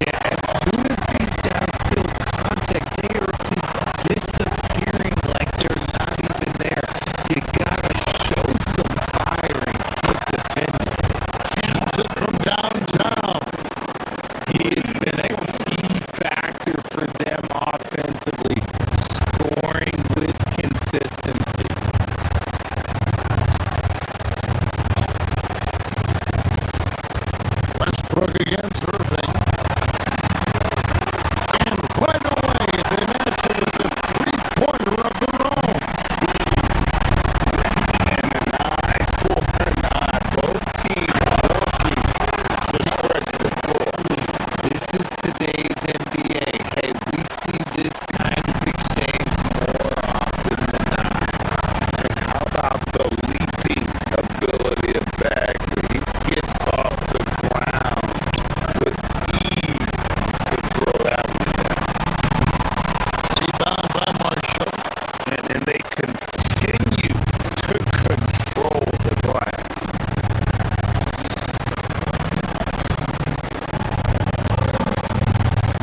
Yeah, as soon as these guys feel contact, they are just disappearing like they're not even there. You gotta show some fire and keep defending. Hands it from downtown. He has been a key factor for them offensively, scoring with consistency. Westbrook against Irving. And right away, they match it with the 3-pointer of their own. And an eye for an eye. Both teams working to stretch the floor. This is today's NBA. Hey, we see this kind of exchange more often than not. And how about the leaping ability of Bagley? He gets off the ground with ease to throw that one down. Rebound by Marshall. And then they continue to control the glass.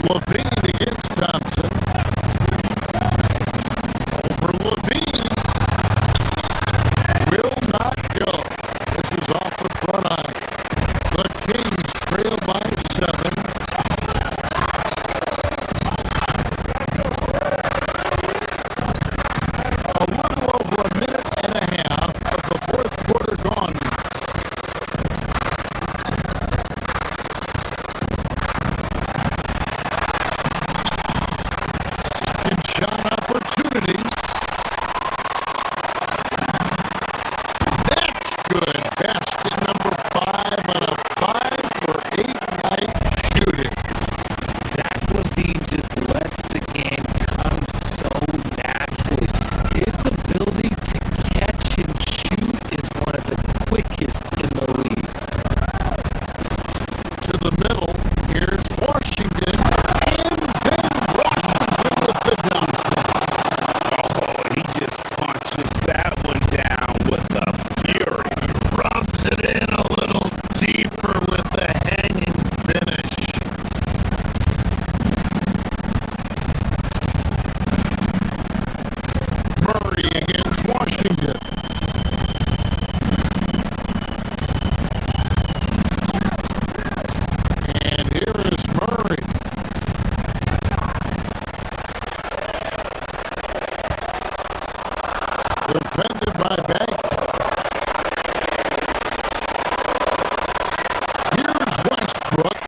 Levine against Thompson. Over Levine. Will not go. This is off the front eye. The Kings trail by 7. A little over a minute and a half of the fourth quarter gone. Second shot opportunity. That's good. Basket number 5 on a 5-for-8 night shooting. Zach Levine just lets the game come so naturally. His ability to catch and shoot is one of the quickest in the league. To the middle. Here's Washington. And then Washington with the dunk. Oh, he just punches that one down with a fury. Rubs it in a little deeper with the hanging finish. Murray against Washington. And here is Murray. Defended by Bagley. Here's Westbrook.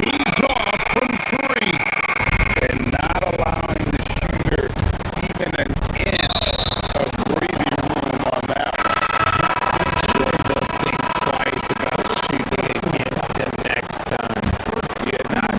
He's off from 3. And not allowing the shooter even an inch of breathing room on that one. Sure, they'll think twice about shooting against him next time. Yeah, not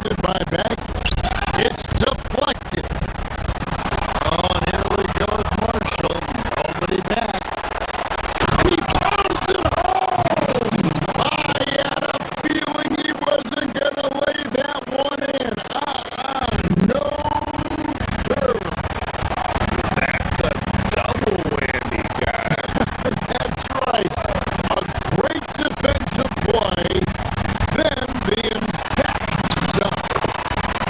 defended by Bagley. It's deflected. Oh, and here we go with Marshall. Nobody back. He pounds it home. I had a feeling he wasn't going to lay that one in. No, sir. That's a double whammy, guys. That's right. A great defensive play, then the emphatic dunk.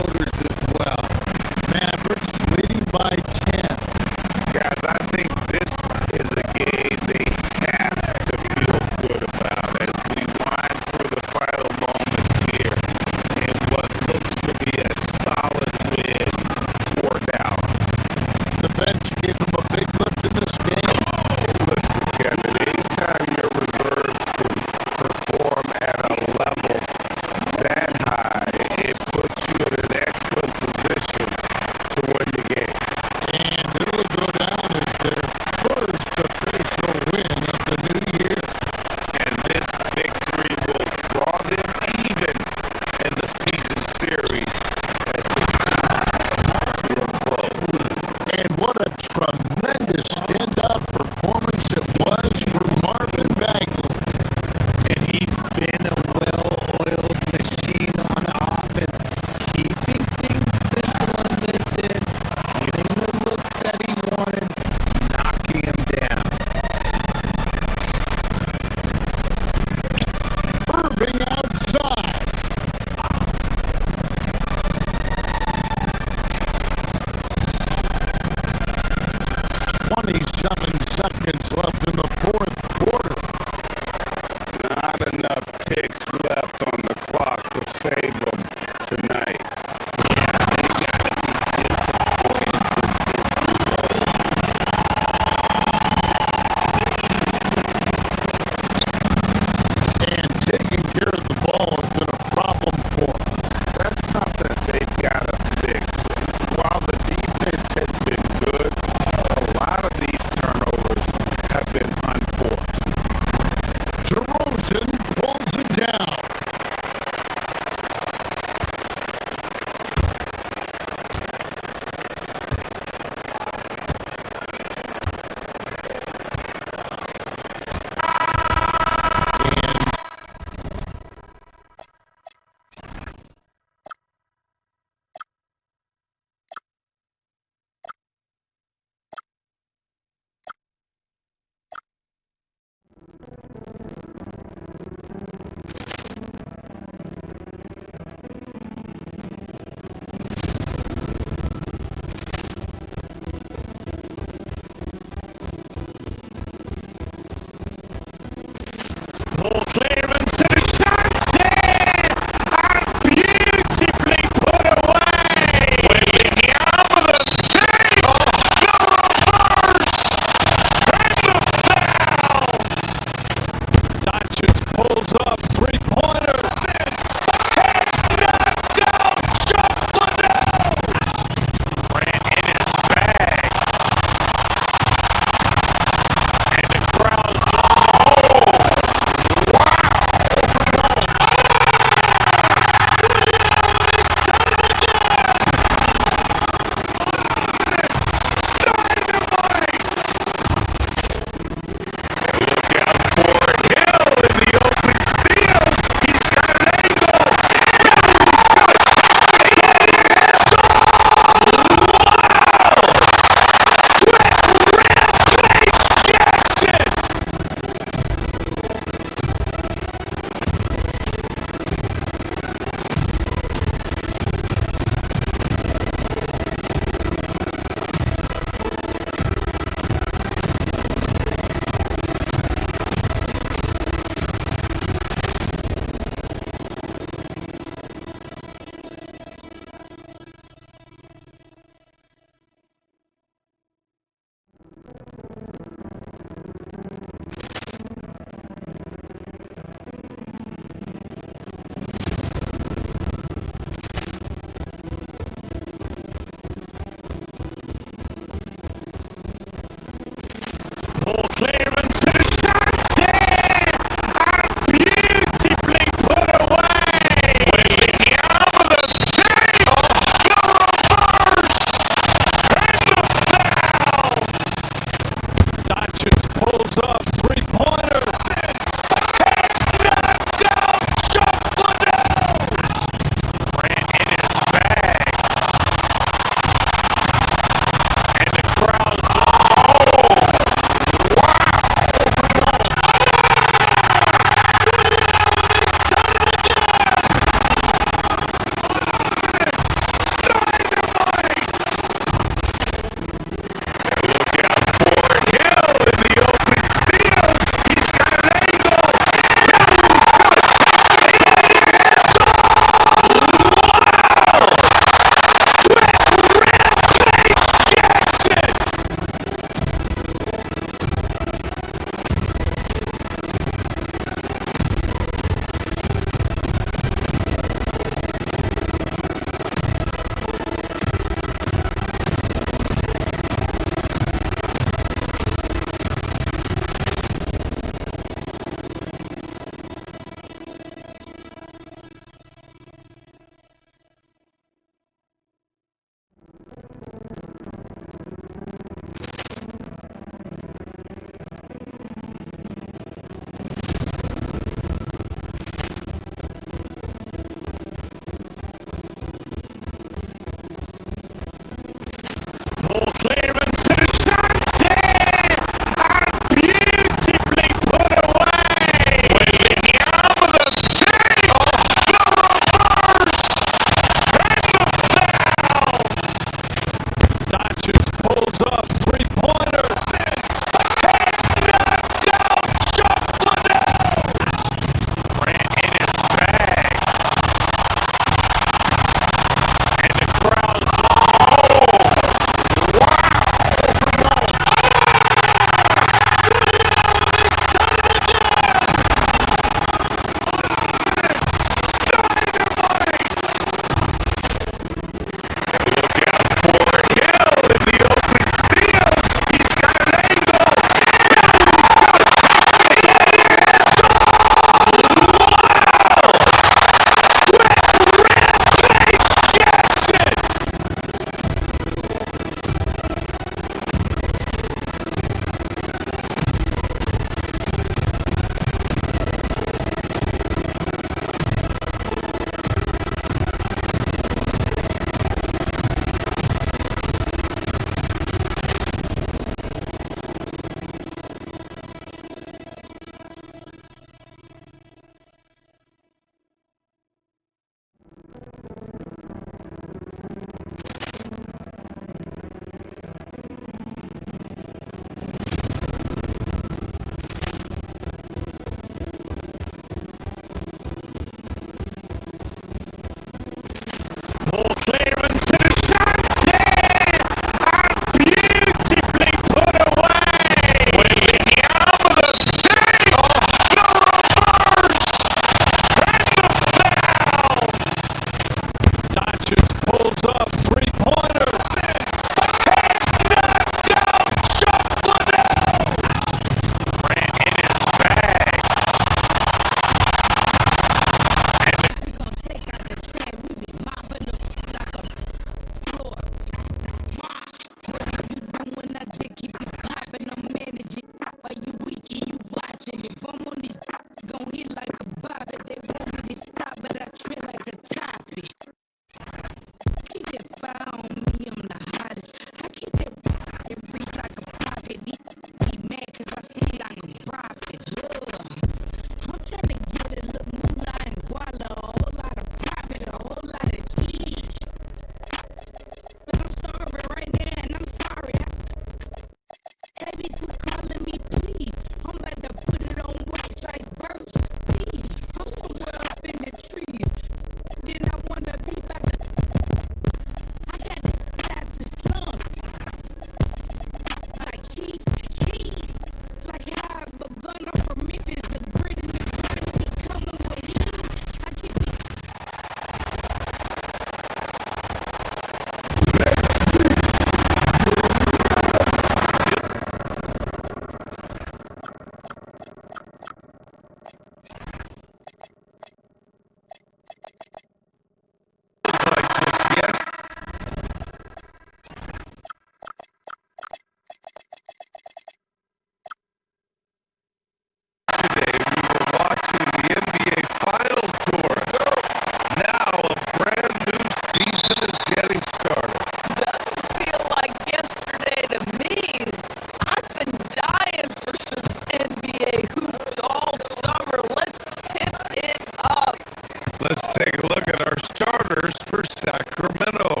Let's take a look at our starters for Sacramento.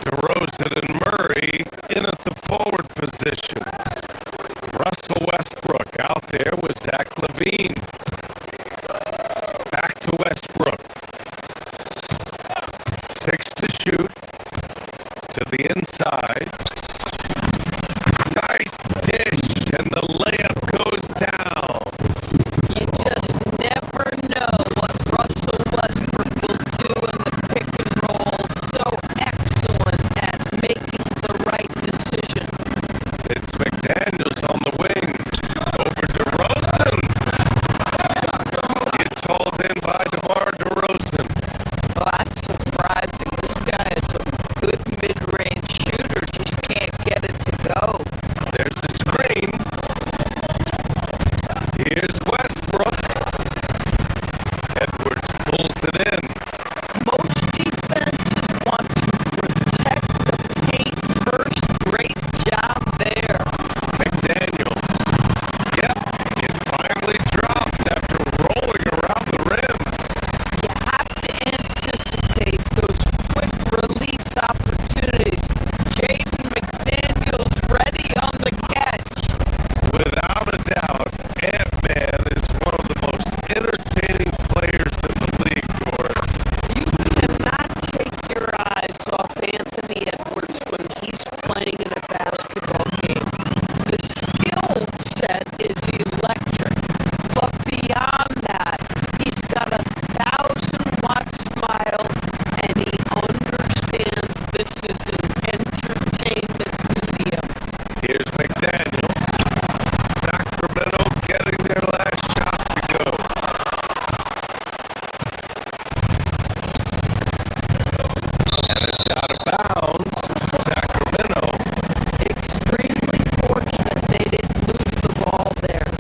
DeRozan and Murray in at the forward positions. Russell Westbrook out there with Zach LaVine. Back to Westbrook. 6 to shoot. To the inside. Nice dish, and the layup goes down. You just never know what Russell Westbrook will do in the pick and roll. So excellent at making the right decision. It's McDaniels on the wing. Over DeRozan. It's hauled in by DeMar DeRozan. Oh, that's surprising. This guy is a good mid-range shooter. Just can't get it to go. There's the screen. Here's Westbrook. Edwards pulls it in. Most defenses want to protect the paint first. Great job there. McDaniels. Yep, it finally drops after rolling around the rim. You have to anticipate those quick release opportunities. Jaden McDaniels ready on the catch. Without a doubt, Ant-Man is one of the most entertaining players in the league, Doris. You cannot take your eyes off Anthony Edwards when he's playing in a basketball game. The skill set is electric, but beyond that, he's got a 1,000-watt smile, and he understands this is an entertainment medium. Here's McDaniels. Sacramento getting their last shot to go. And it's out of bounds to Sacramento. Extremely fortunate they didn't lose the ball there.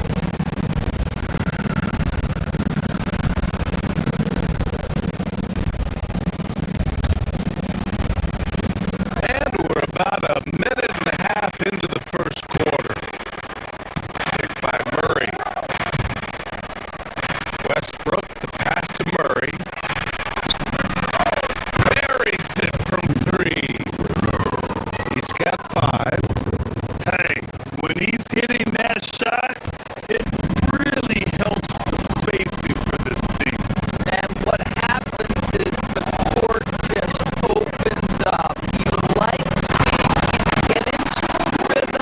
And we're about a minute and a half into the first quarter. Picked by Murray. Westbrook, the pass to Murray. Buries it from 3. He's got 5. Hey, when he's hitting that shot, it really helps the spacing for this team. And what happens is the court just opens up. You like seeing him get into a rhythm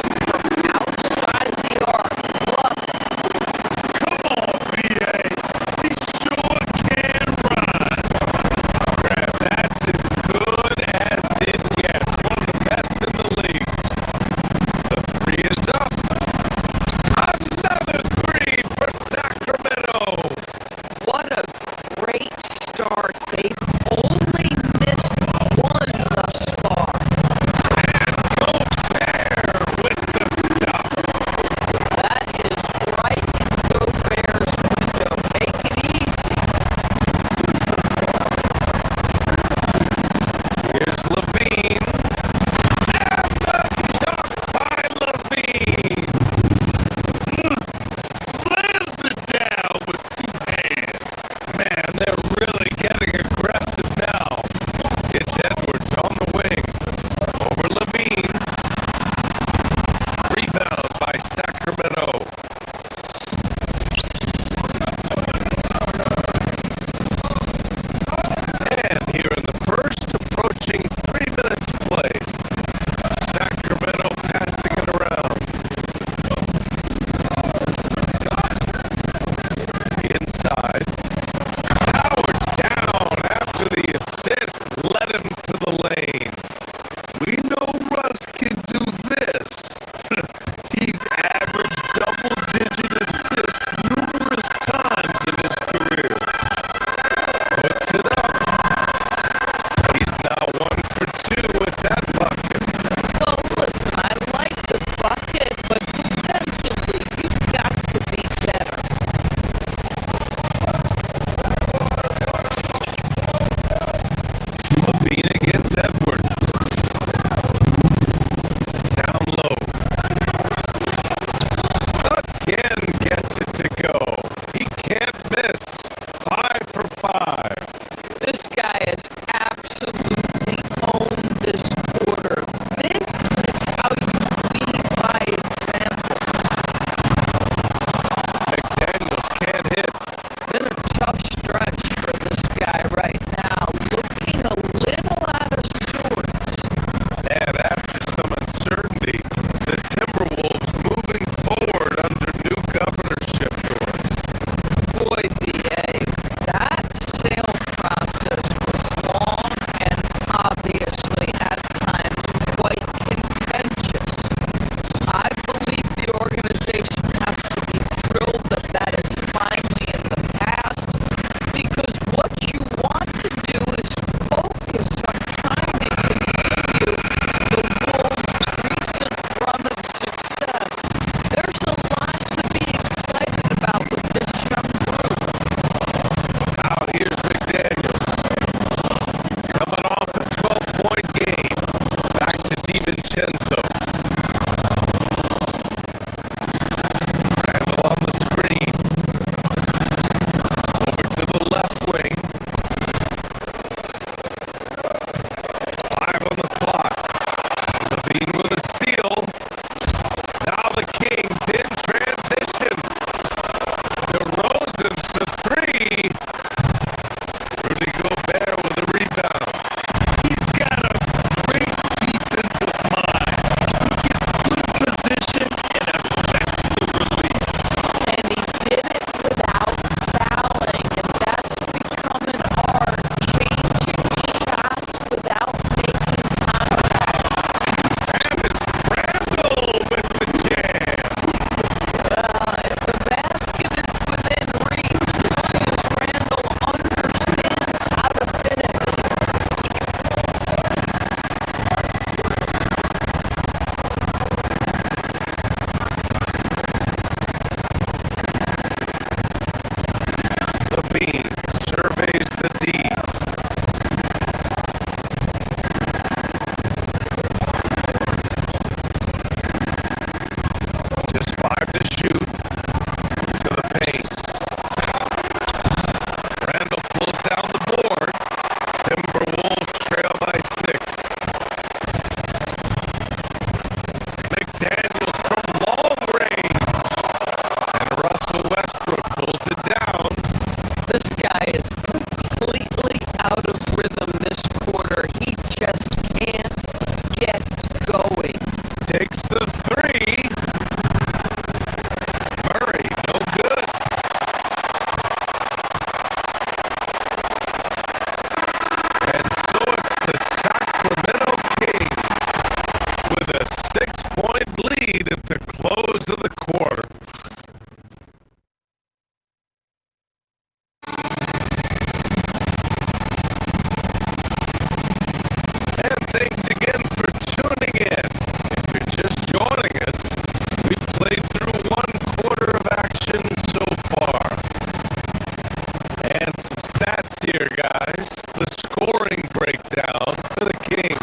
down for the Kings.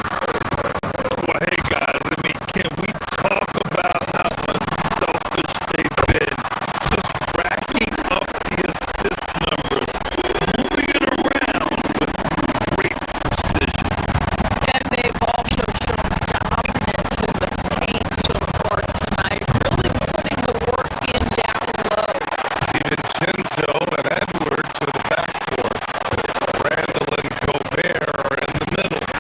Well, hey guys, I mean, can we talk about how unselfish they've been? Just racking up the assist numbers, moving it around with great precision. And they've also shown dominance in the paint so far tonight, really putting the work in down low. DiVincenzo and Edwards to the backcourt. Randall and Gobert are in the middle.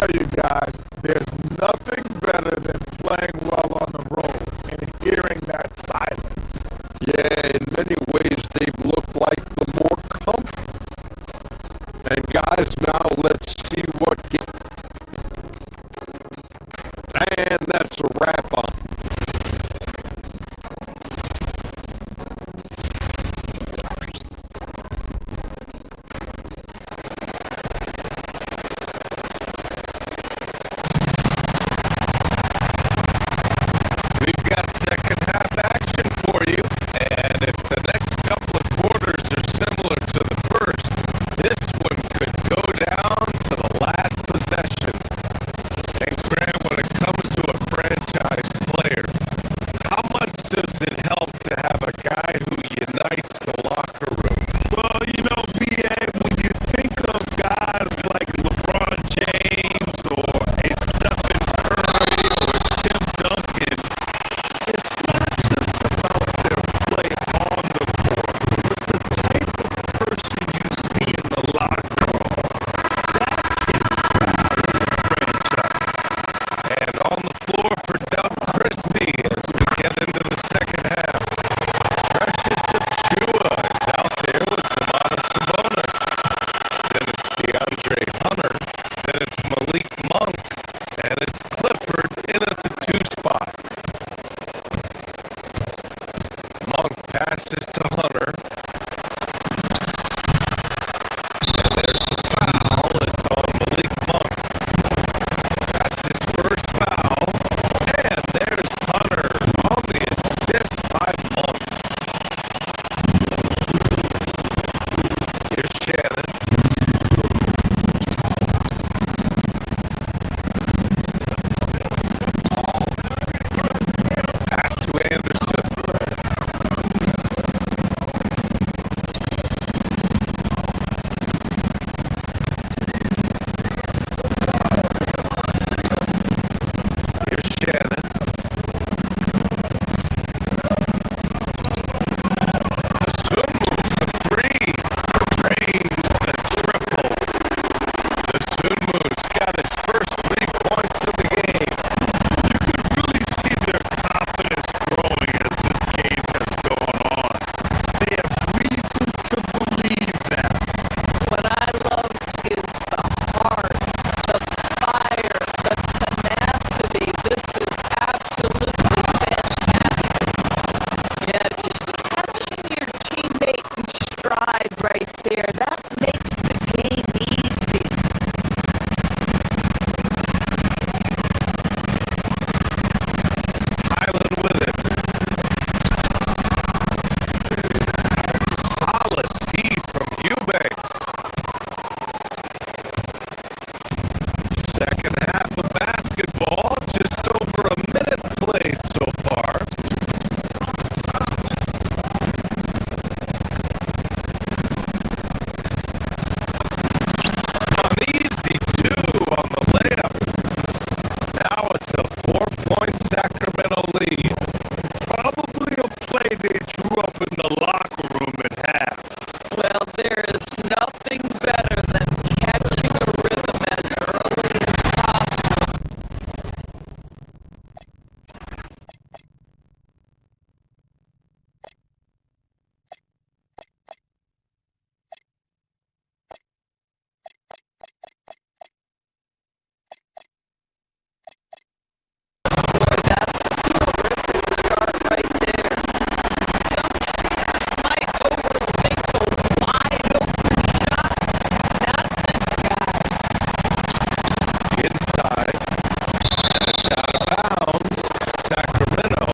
tell you guys, there's nothing better than playing well on the road and hearing that silence. Yeah, in many ways, they've looked like the more comfortable. And guys, now let's see what and that's a wrap on. We've got second half action for you, and if the next couple of quarters are similar to the first, this one could go down to the last possession. And Graham, when it comes to a franchise player, how much does it help to have a guy who unites the locker room? Well, you know, BA, when you think of guys like LeBron James or a Stephen Curry or Tim Duncan, it's not just about their play on the court, but the type of person you see in the locker room. And on the floor for Doug Christie as we get into the second half. Precious Achua is out there with Domantas Sabonis. Then it's DeAndre Hunter. Then it's Malik Monk. And it's Clifford in at the 2 spot. Monk passes to Hunter. And there's the foul. It's on Malik Monk. That's his first foul. And there's Hunter on the assist by Monk. Here's Shannon. Pass to Anderson. Here's Shannon. Sumu for 3. Drains the triple. Sumu's got his first 3 points of the game. You could really see their confidence growing as this game has gone on. They have reason to believe that. What I love is the heart, the fire, the tenacity. This is absolutely fantastic. Yeah, just catching your teammate in stride right there. That makes the game easy. Highland with it. Solid D from Eubanks. Second half of basketball, just over a minute played so far. Uneasy too on the layup. Now it's a 4-point Sacramento lead. Probably a play they drew up in the locker room at half. Well, there is nothing better than catching a rhythm as early as possible. Boy, that's a terrific start right there. Some seniors might overthink a wide open shot. Not this guy. Inside. And it's out of bounds. Sacramento.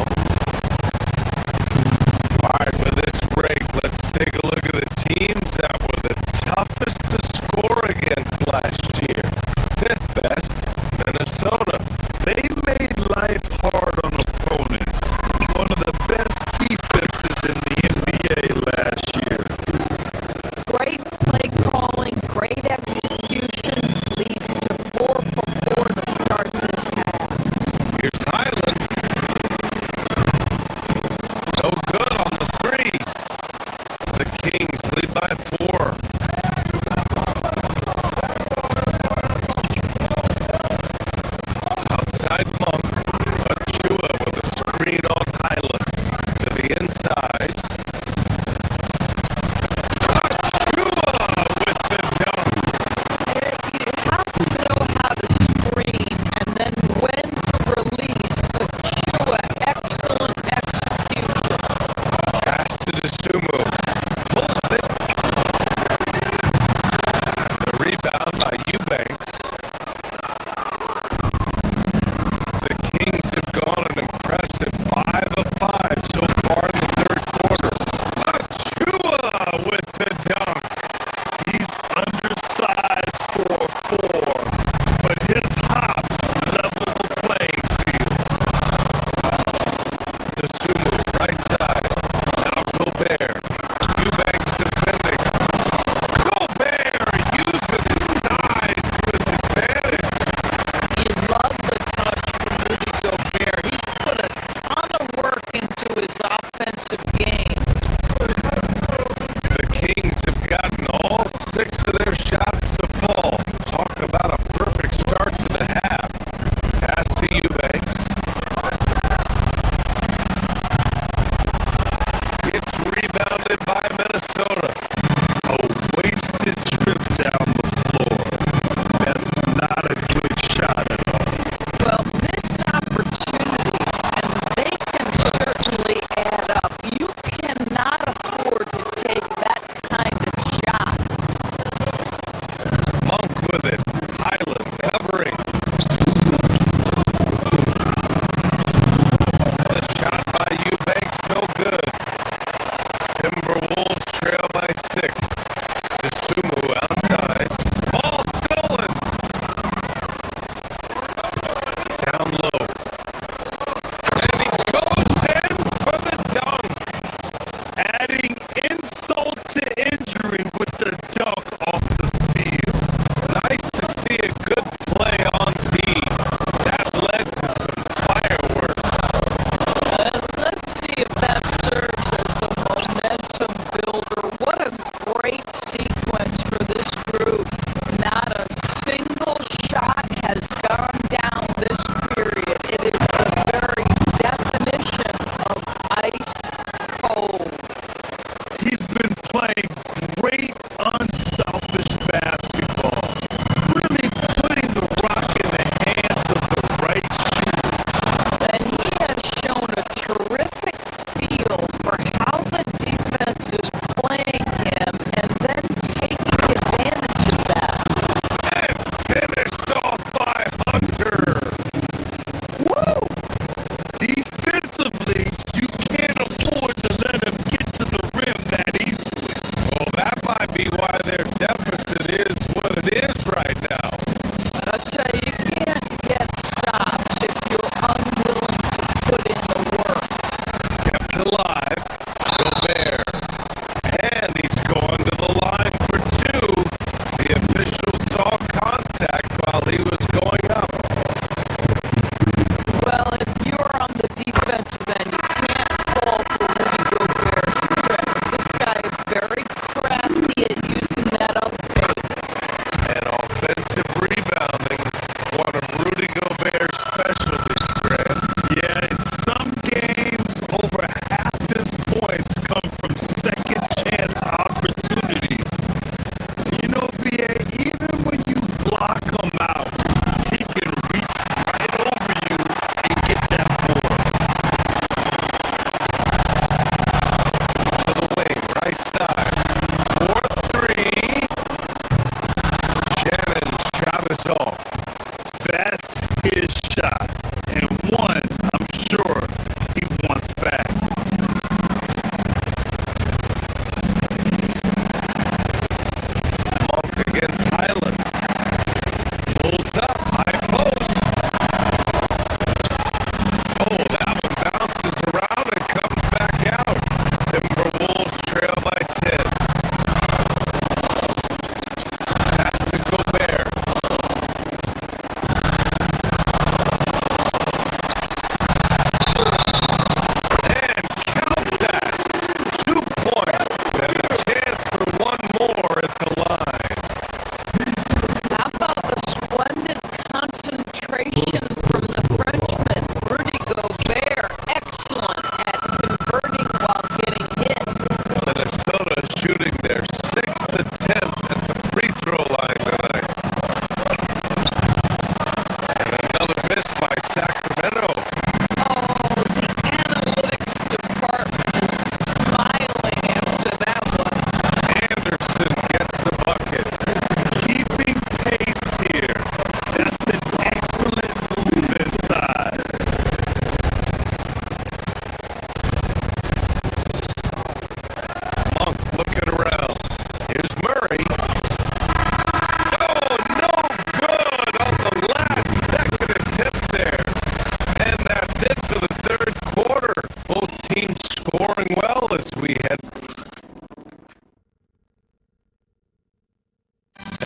All right, with this break, let's take a look at the teams that were the toughest to score against last year. 5th best, Minnesota. They made life hard on opponents. One of the best defenses in the NBA last year. Great play calling, great execution, leads to 4 for 4 to start this half. Here's Highland. No good on the 3. The Kings lead by 4. shot, and one I'm sure he wants back. Monk against Highland. Pulls up, high post. Oh, that one bounces around and comes back out. Timberwolves trail by 10. Pass to Gobert. And count that. 2 points and a chance for one more at the line. How about the splendid concentration from the Frenchman, Rudy Gobert? Excellent at converting while getting hit. Minnesota shooting their 6th attempt at the free throw line tonight. And another miss by Sacramento. Oh, the analytics department is smiling after that one. Anderson gets the bucket. Keeping pace here. That's an excellent move inside. Monk looking around. Here's Murray. Oh, no good on the last second attempt there. And that's it for the third quarter. Both teams scoring well as we head.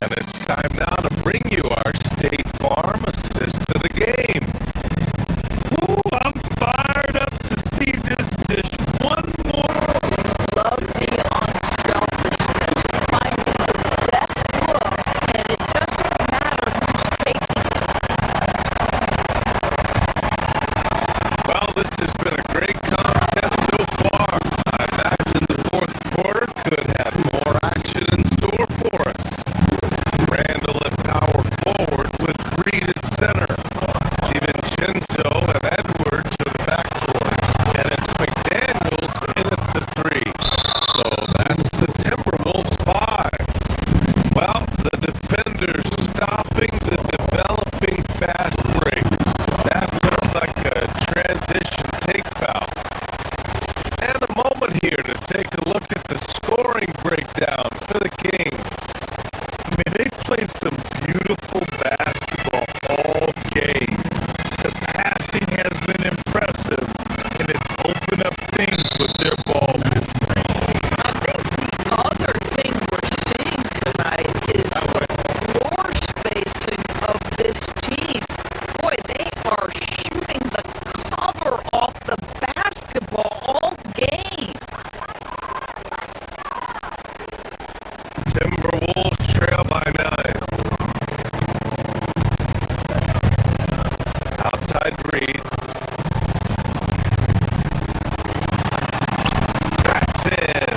And it's time now to bring you our State Farm assist to the game. Ooh, I'm fired up to see this dish one more. Love the unselfishness, finding the best look, and it doesn't matter who's taking it. Well, this has been a great contest so far. I imagine the fourth quarter could have more action in store for us. Randall at power forward with Reed at center. DiVincenzo and Edwards to the backcourt. And it's McDaniels in at the 3. So that's the Timberwolves 5. Well, the defenders stopping the developing fast break. That looks like a transition take foul. And a moment here to take a look at the scoring breakdown for the Kings. I mean, they played some beautiful basketball all game. The passing has been impressive, and it's opened up things with their ball movement. I think the other thing we're seeing tonight is the floor spacing of this team. Boy, they are shooting the cover off the basketball all game. Timberwolves trail by 9. Outside Reed. That's in.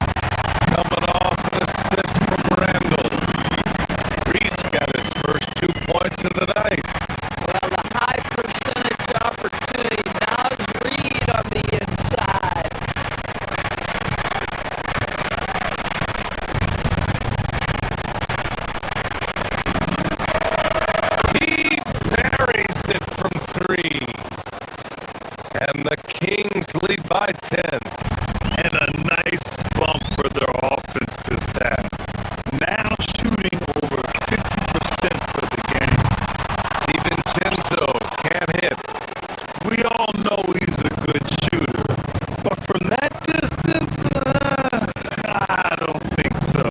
Coming off an assist from Randall. Reed's got his first 2 points of the night. Well, the high percentage opportunity. Now is Reed on the inside. He buries it from 3. And the Kings lead by 10. And a nice bump for their offense this half. Now shooting over 50% for the game. DiVincenzo can't hit. We all know he's a good shooter. But from that distance, I don't think so.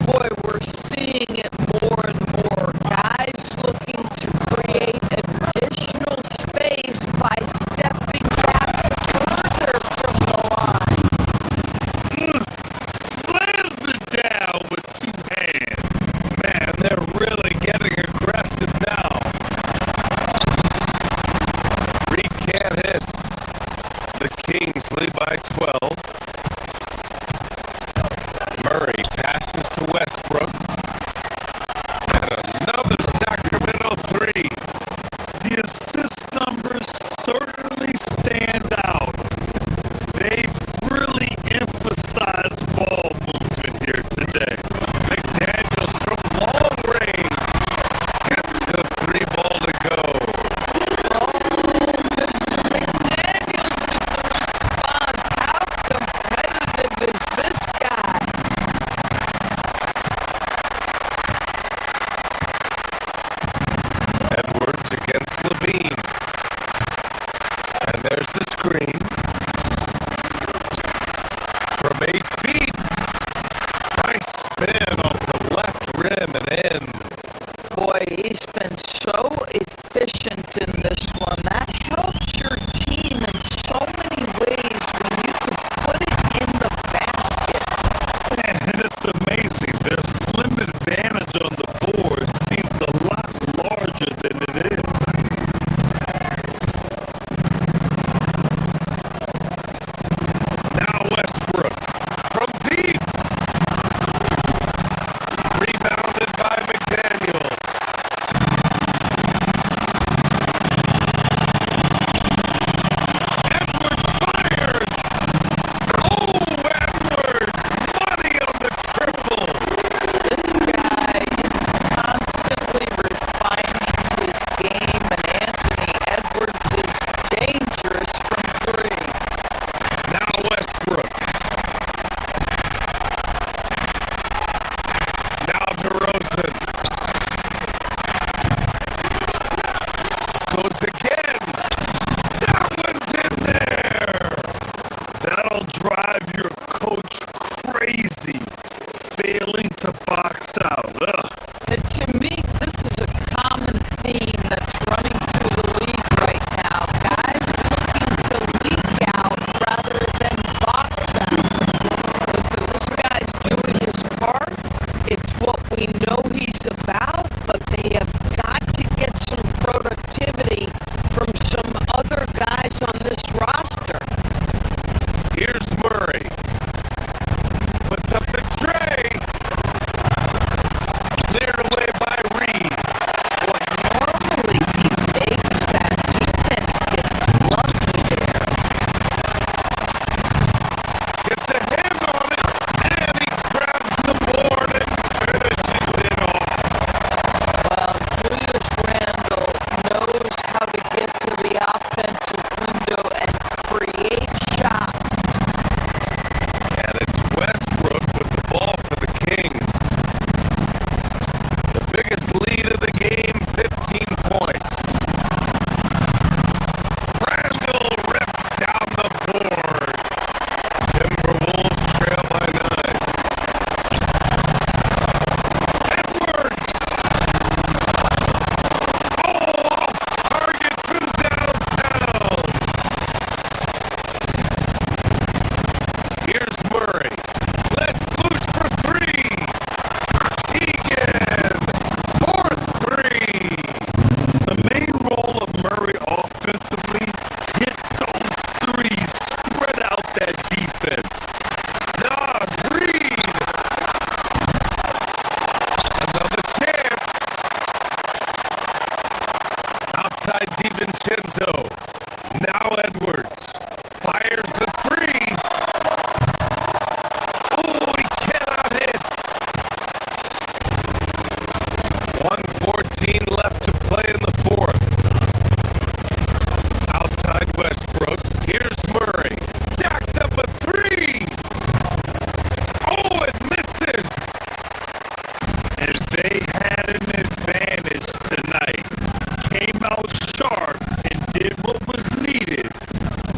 Boy, we're seeing it more and more. Guys looking to create additional space by stepping back further from the line. Slams it down with 2 hands. Man, they're really getting aggressive now. Reed can't hit. The Kings lead by 12. Murray passes to Westbrook. And another Sacramento 3. The assist numbers certainly stand out. They've really emphasized ball movement here today. McDaniels from long range. Gets the 3 ball to go. Oh, failing to box out. Ugh. To me, this is a common theme that's running through the league right now. Guys looking to leak out rather than box out. Listen, this guy's doing his part. It's what we know he's about, but they have got to get some productivity from some other guys on this roster. Here's Murray. Puts up the tray. Cleared away by Reed. What normally he makes, that defense gets lucky there. Gets a hand on it, and he grabs the board and finishes it off. Well, Julius Randle knows how to get to the offensive window and create shots. And it's Westbrook with the ball for the Kings. The biggest lead of the game, 15 points. Randle rips down the board. Timberwolves trail by 9. Edwards! Oh, off target from downtown. Here's Murray. Let's loose for 3. Egan. 4th 3. The main role of Murray offensively, hit those threes, spread out that defense. Nas Reed. Another chance. Outside DiVincenzo. Now Edwards. Fires the 3. Oh, he cannot hit. 1:14 left to play in the 4th. Outside Westbrook. Here's Murray. Jacks up a 3. Oh, it misses. And they had an advantage tonight. Came out sharp and did what was needed.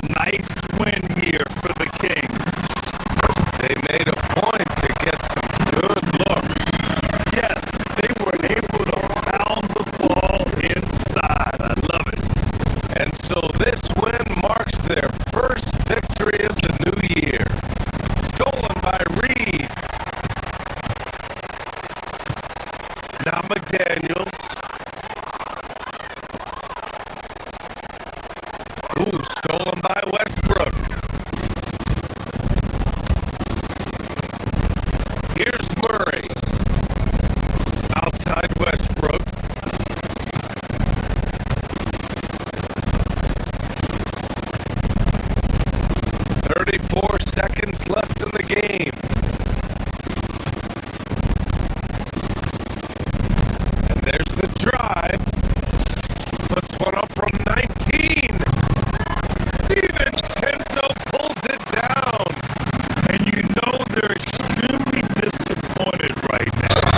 Nice win here for the Kings. They made a point to get some good looks. Yes, they were able to pound the ball inside. I love it. And so this win marks their first victory of the new year. Stolen by Reed. Now McDaniels. Ooh, stolen by Westbrook. Here's Murray. Outside Westbrook. Seconds left in the game. And there's the drive. Puts one up from 19. DiVincenzo pulls it down. And you know they're extremely disappointed right now.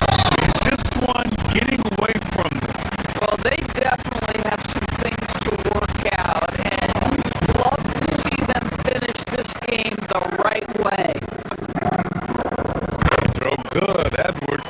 This one getting away from them. Well, they definitely have some things to work out, and you'd love to see them finish this game the right way. Throw good, Edwards.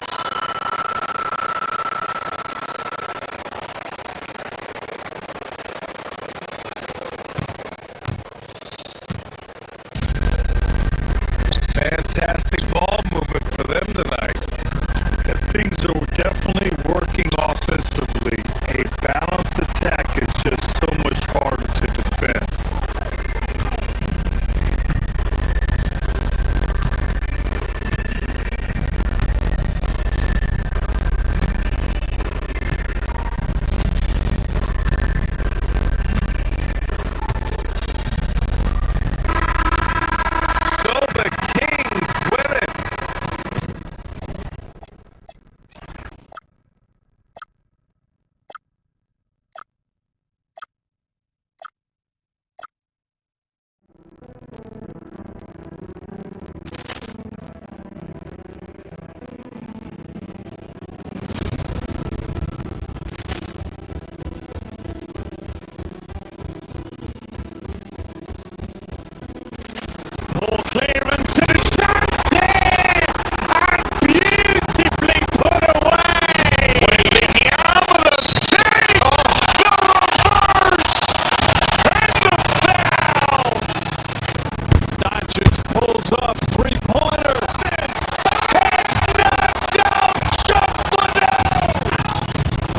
pulls up, three-pointer. Vince has knocked out Chuck Liddell.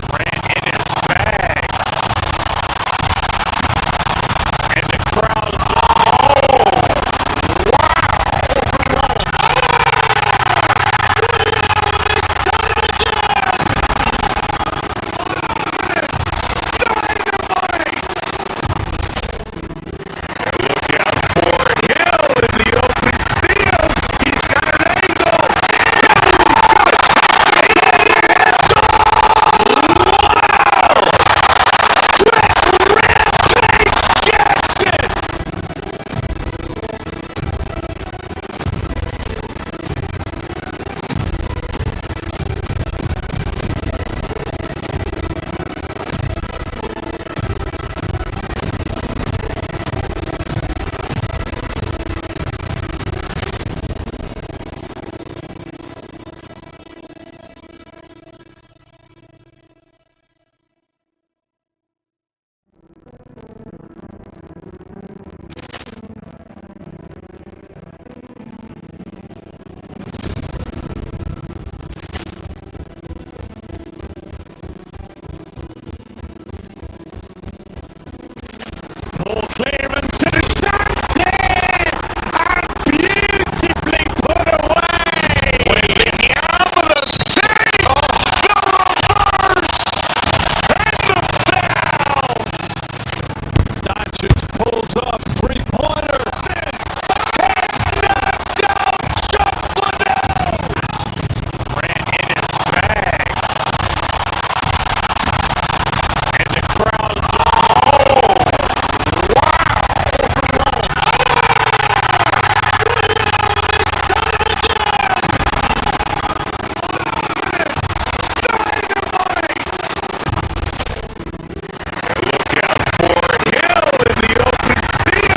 Grant in his bag. And the crowd's Ball clearance to the chance here, and beautifully put away. waiting out of the save. The reverse and the foul. Doncic pulls up, three-pointer. Vince has knocked out Chuck Liddell. Grant in his bag. And the crowd's Look out for Hill in the open field.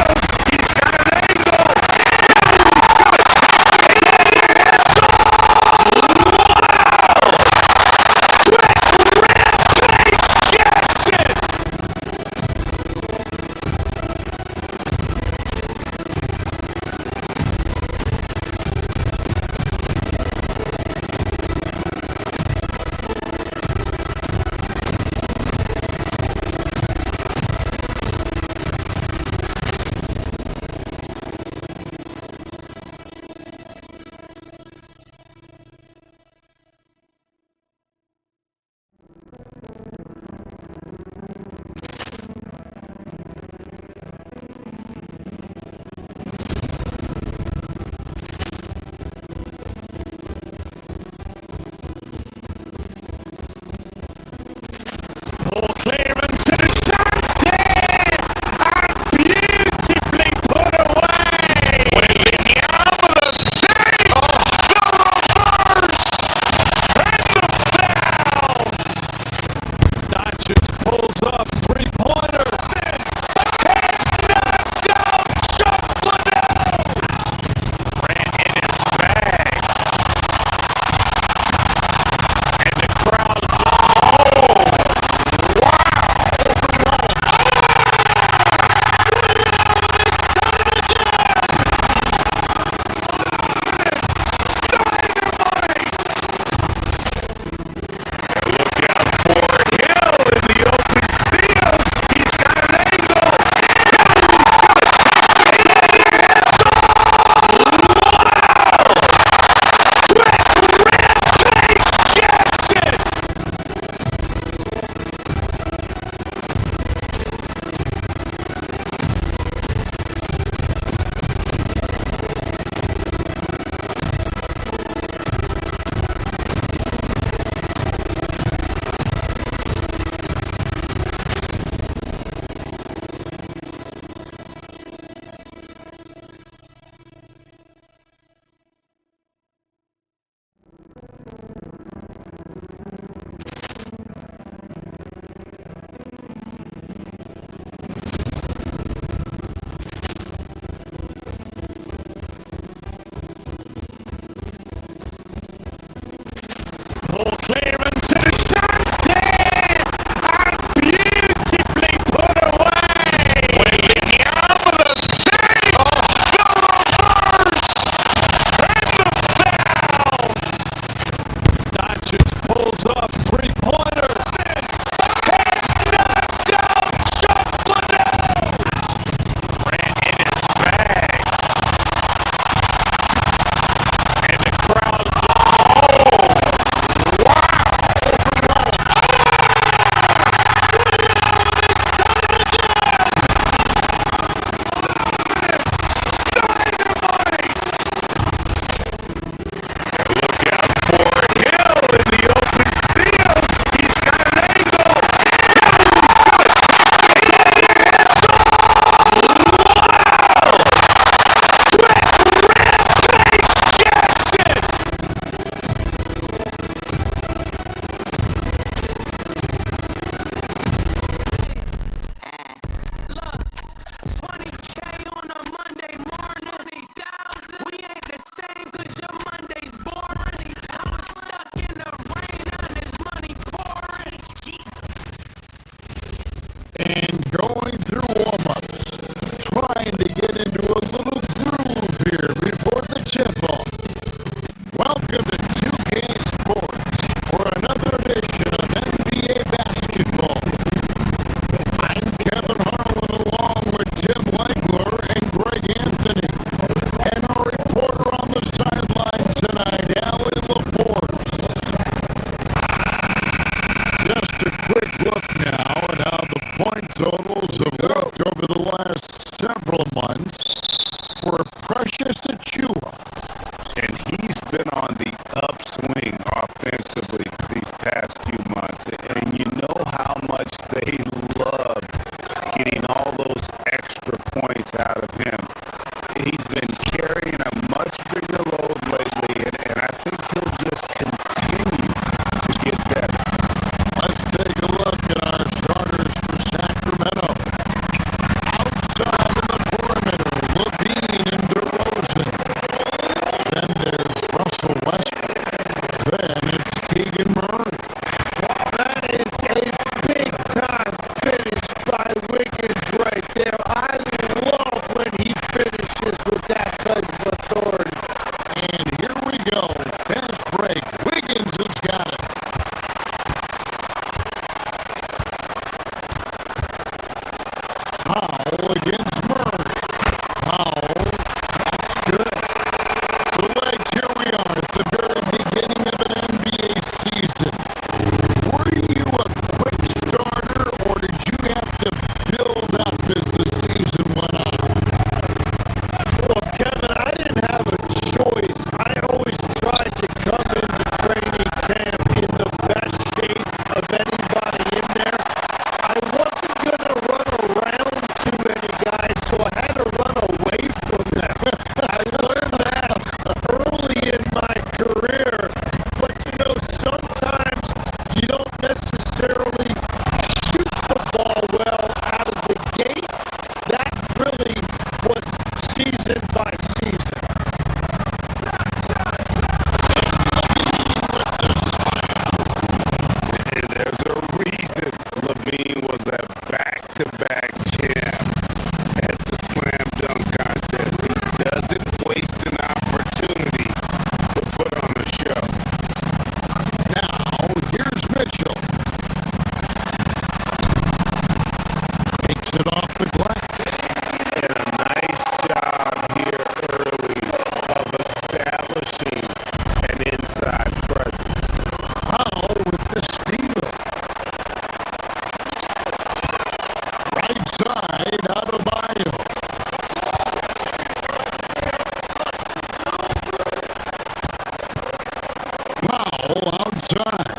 Powell outside.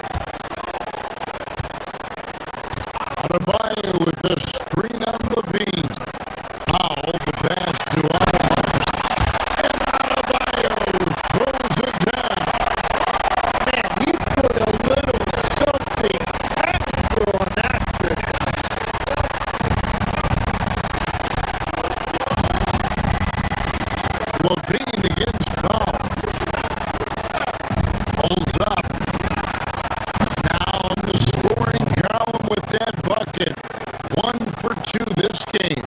Adebayo with the screen on Levine. Powell, the pass to Adebayo. And Adebayo throws it down. Man, he put a little something extra on that finish. Levine against Powell. Pulls up. Now in the scoring column with that bucket. 1 for 2 this game.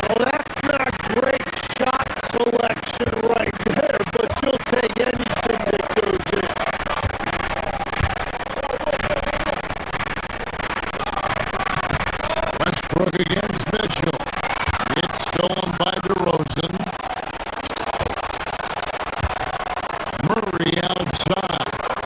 Well, that's not great shot selection right there, but you'll take anything that goes in. Westbrook against Mitchell. It's stolen by DeRozan. Murray outside.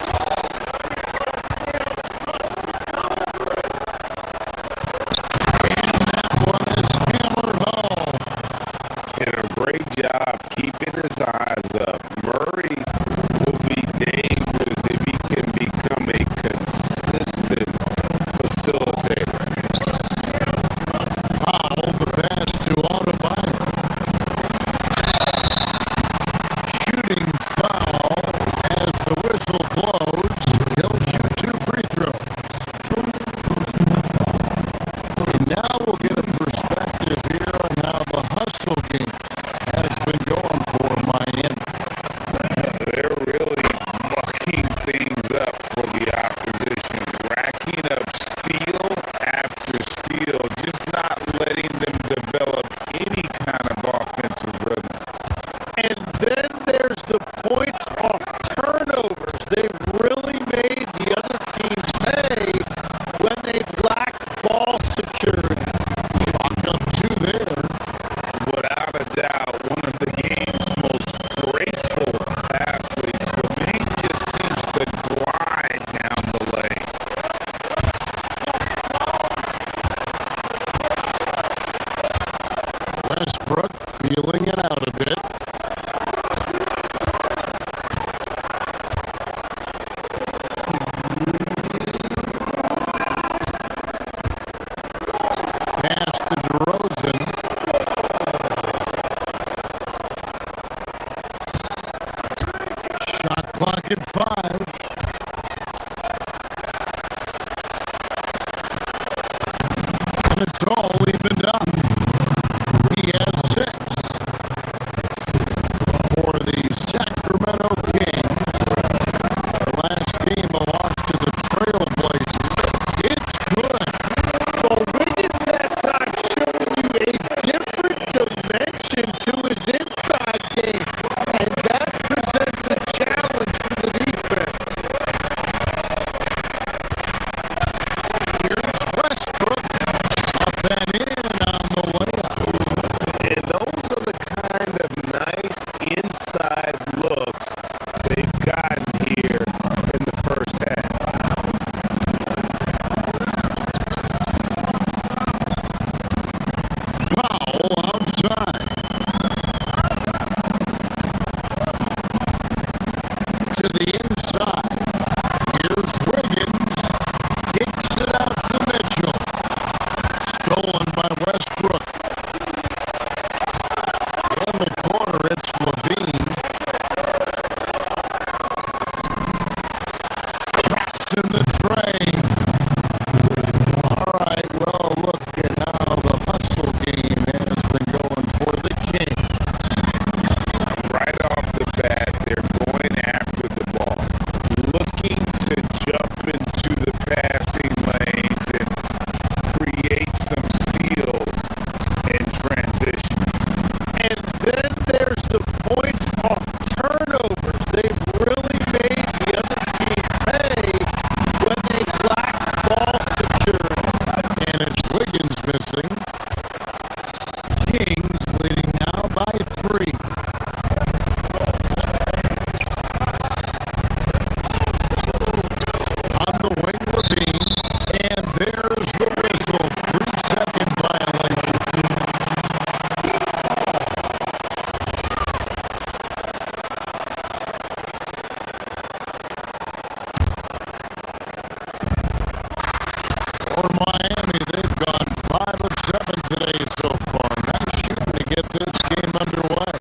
Miami, they've gone 5 of 7 today so far. Nice shooting to get this game underway.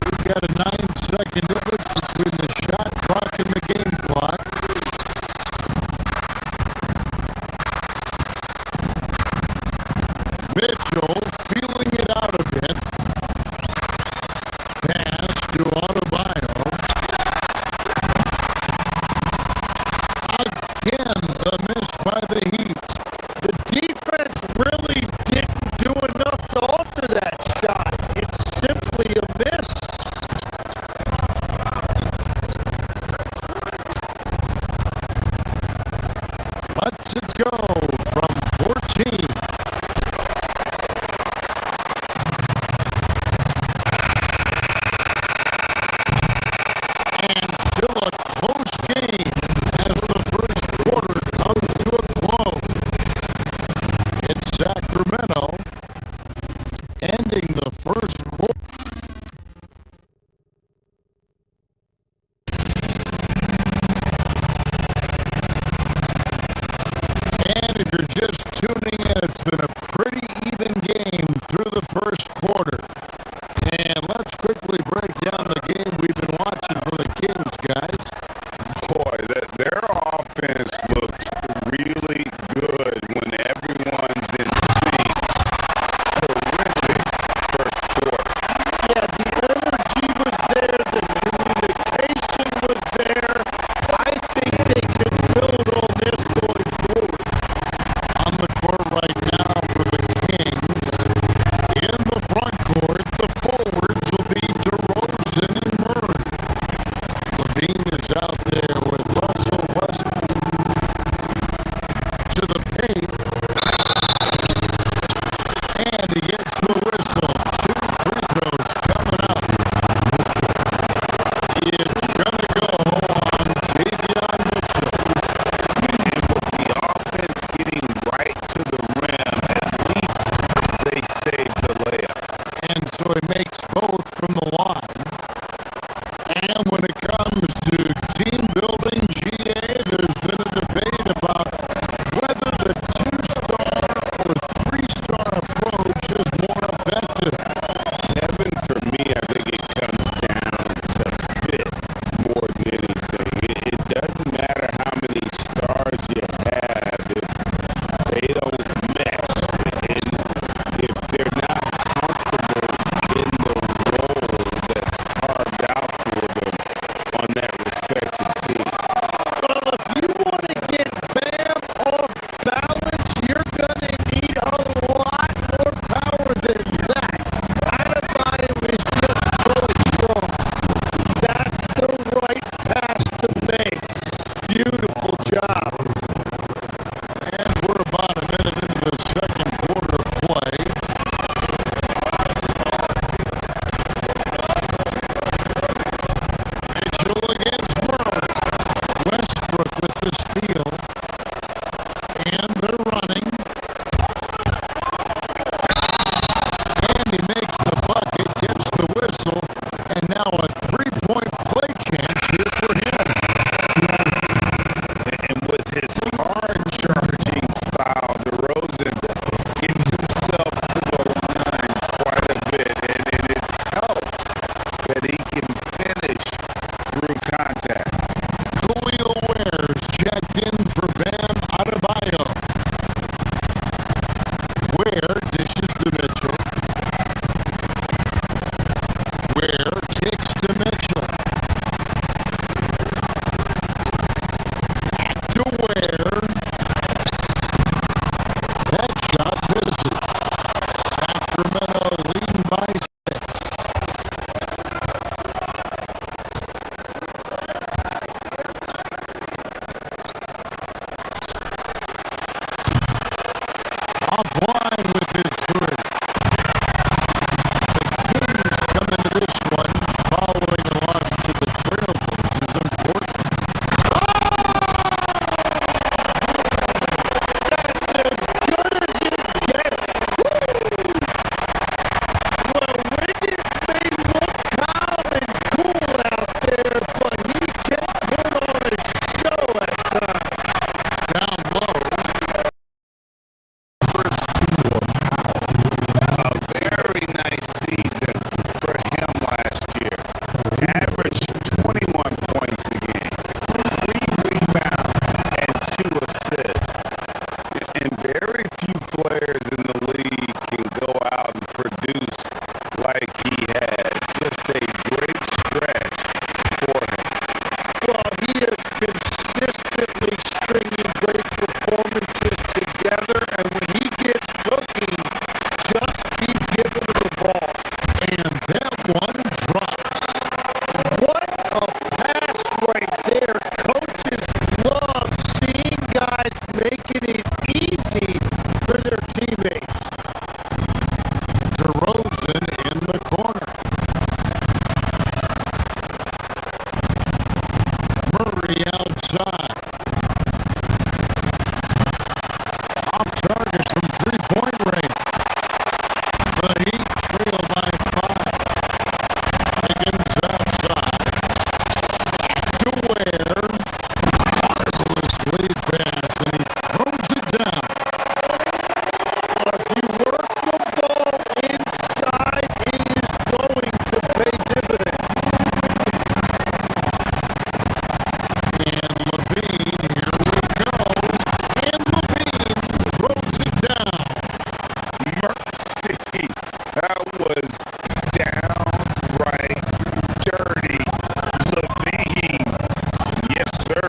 We've got a 9-second difference between the shot clock and the game clock. Mitchell feeling it out a bit. Pass to Adebayo. Again, the miss by the Heat. The defense really didn't do enough to alter that shot. It's simply a miss. Let's it go from 14. And still a close game as the first quarter comes to a close. It's Sacramento ending the first quarter. And if you're just tuning in, it's been a pretty even game through the first quarter. And let's quickly break down the game we've been watching from the Kings, guys. Boy, their offense looks really good when everyone's in sync. Terrific first quarter. Yeah, the energy was there, the communication was there. I think they can build on this going forward. On the court right now for the Kings. In the front court, the forwards will be DeRozan and Murray. Levine is out there with Russell Westbrook. Murray outside. Off target from three-point range. The Heat trail by 5. Higgins outside. Back to Ware. Marvelous lead pass, and he throws it down. If you work the ball inside, it is going to pay dividends. And Levine, here we go. And Levine throws it down. Mercy. That was downright dirty. Levine. Yes, sir.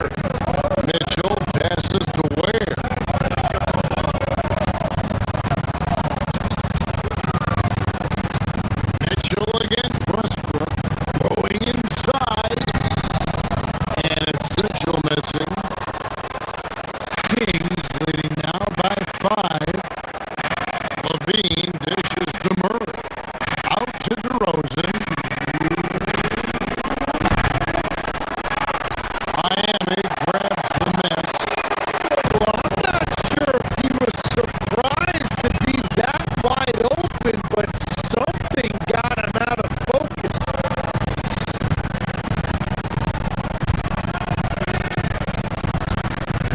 Mitchell passes to Ware. Mitchell against Westbrook. Going inside. And it's Mitchell missing. Kings leading now by 5. Levine dishes to Murray. Out to DeRozan. Miami grabs the miss. Well, I'm not sure if he was surprised to be that wide open, but something got him out of focus.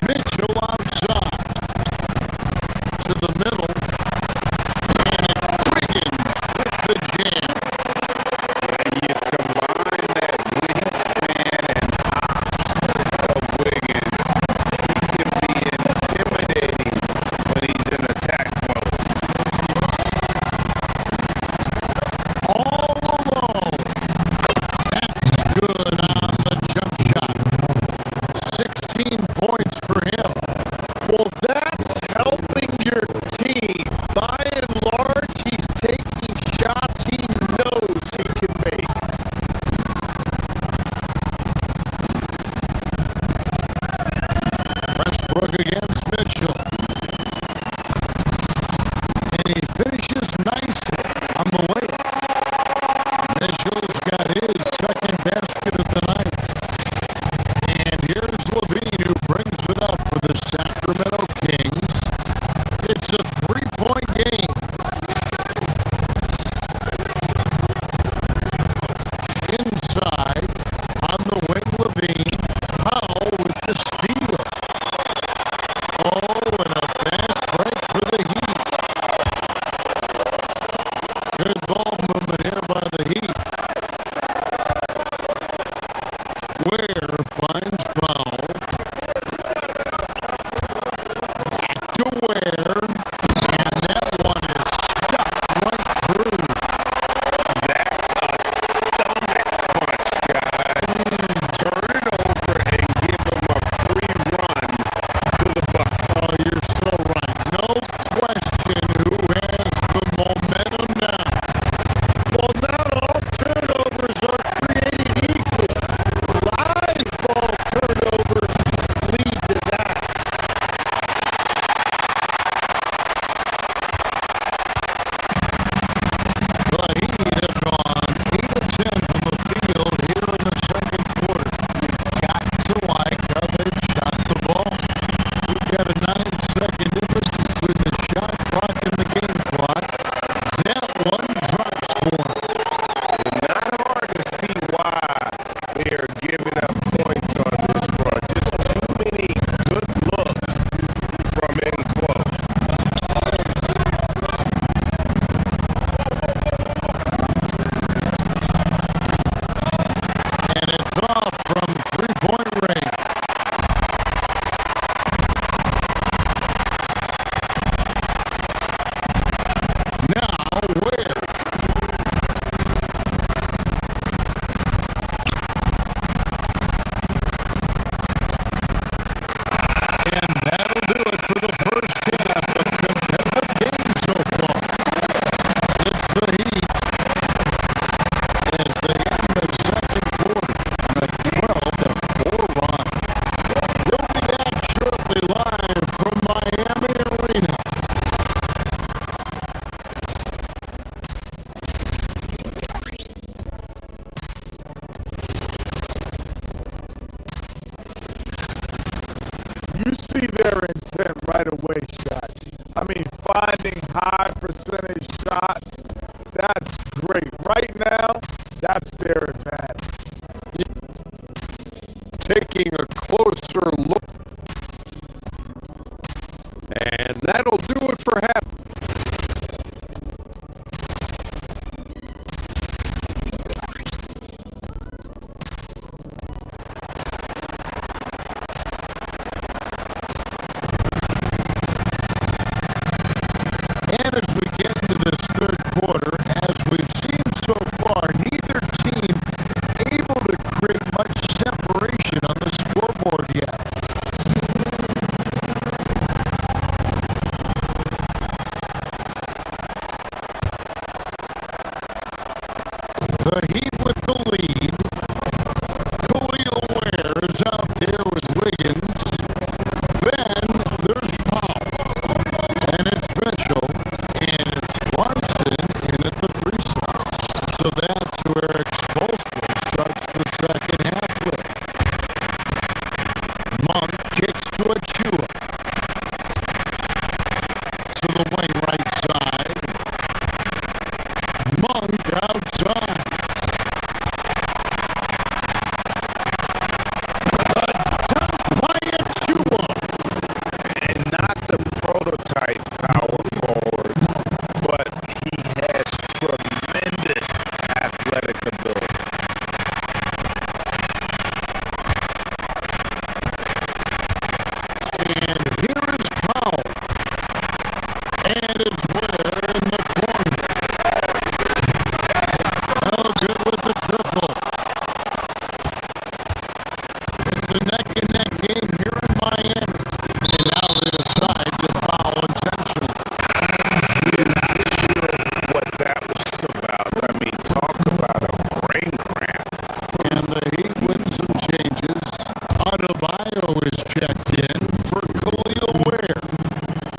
Mitchell outside. To the middle. And it's Wiggins with the jam. And you combine that wingspan and hops of Wiggins, he can be intimidating when he's in attack mode. All alone. That's good on the jump shot. 16 points for him. Well, that's helping your team. By and large, he's taking shots he knows he can make. Westbrook against Mitchell. And he finishes nicely on the way. Mitchell's got his second basket of the night. And here's Levine, who brings it up for the Sacramento Kings. It's a three-point game. Inside, on the wing, Levine. Powell with the steal. see their intent right away shots. I mean, finding high percentage shots, that's great. Right now, that's their advantage. Taking a closer look. And that'll do it for half. And as we get into this third quarter, as we've seen so far, neither team able to create much separation on the scoreboard yet. The Heat with the lead. Khalil Ware is out there with Wiggins. Then there's Powell. And it's Mitchell. And it's Larson in at the free slot. So that's where Expulsion starts the second half with. Monk kicks to Achua. To the wing right side. Monk outside. And not the prototype power forward, but he has tremendous athletic ability. And here is Powell. And it's Ware in the corner. No good with the triple. It's a neck-and-neck game here in Miami. And now they decide to foul intentionally. What that was about. I mean, talk about a brain cramp. And the Heat with some changes. Adebayo is checked in for Khalil Ware.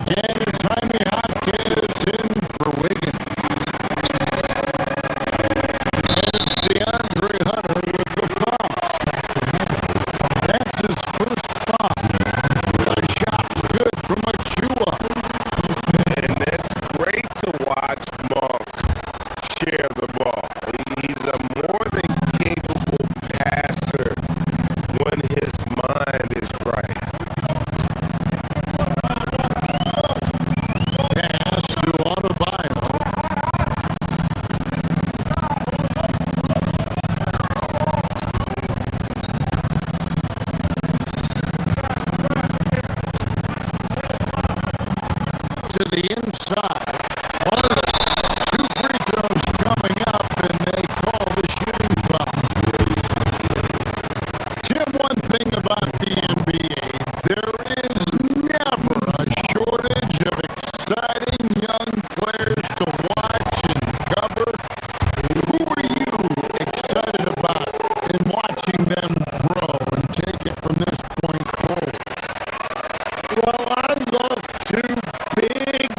And it's Jaime Jaquez in for Wiggins. And it's DeAndre Hunter with the foul. That's his first foul. The shot's good from Achua. And it's great to watch Monk share the ball. He's a more than capable passer when his mind is right. Pass to Adebayo. To the inside. Was 2 free throws coming up, and they call the shooting foul. Tim, one thing about the NBA, there is never a shortage of exciting young players to watch and cover. Who are you excited about in watching them grow and take it from this point forward? Well, I love two big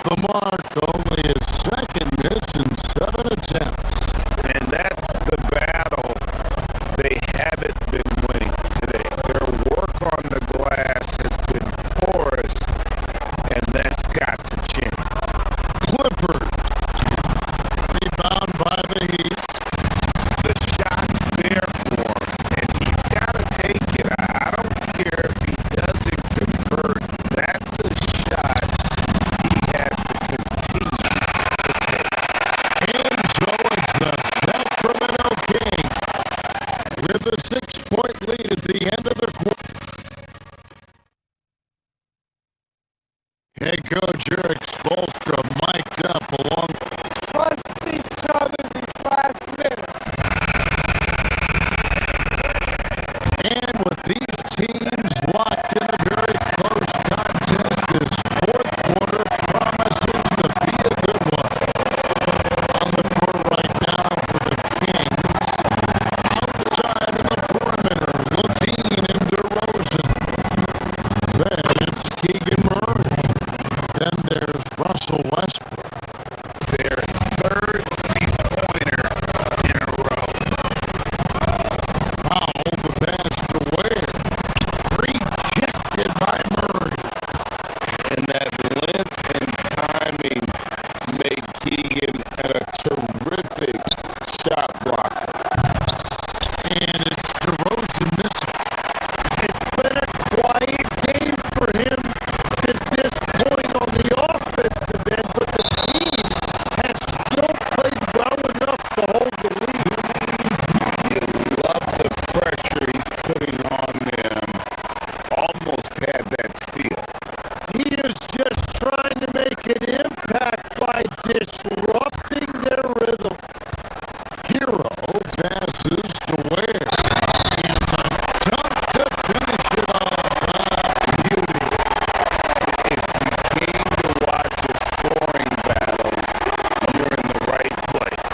the mark. Only his second miss in 7 attempts. And that's the battle they haven't been winning today. Their work on the glass has been porous, and that's got to change. Clifford. Rebound by the Heat. The shot's there for him, and he's got to take it. I don't care if he doesn't convert. That's a shot he has to continue to take. And so it's the Sacramento Kings with a 6-point lead at the end of the quarter. Head coach Eric Spoelstra mic'd up along. Trust each other these last minutes. And with these teams locked in a very close contest, this fourth quarter promises to be a good one. On the court right now for the Kings, outside of the perimeter, Levine and DeRozan. Then it's Keegan Murray. Then there's Russell Westbrook. Their third three-pointer in a row. Powell, the pass to Ware. Rejected by Murray. And that length and timing made Keegan a terrific shot blocker. And it's DeRozan missing. It's been a quiet game for him to this point on the offensive end, but the team has still played well enough to hold the lead. You love the pressure he's putting on them. Almost had that steal. He is just trying to make an impact by disrupting their rhythm. Hero passes to Ware. And the dunk to finish it off. Beauty. If you came to watch a scoring battle, you're in the right place.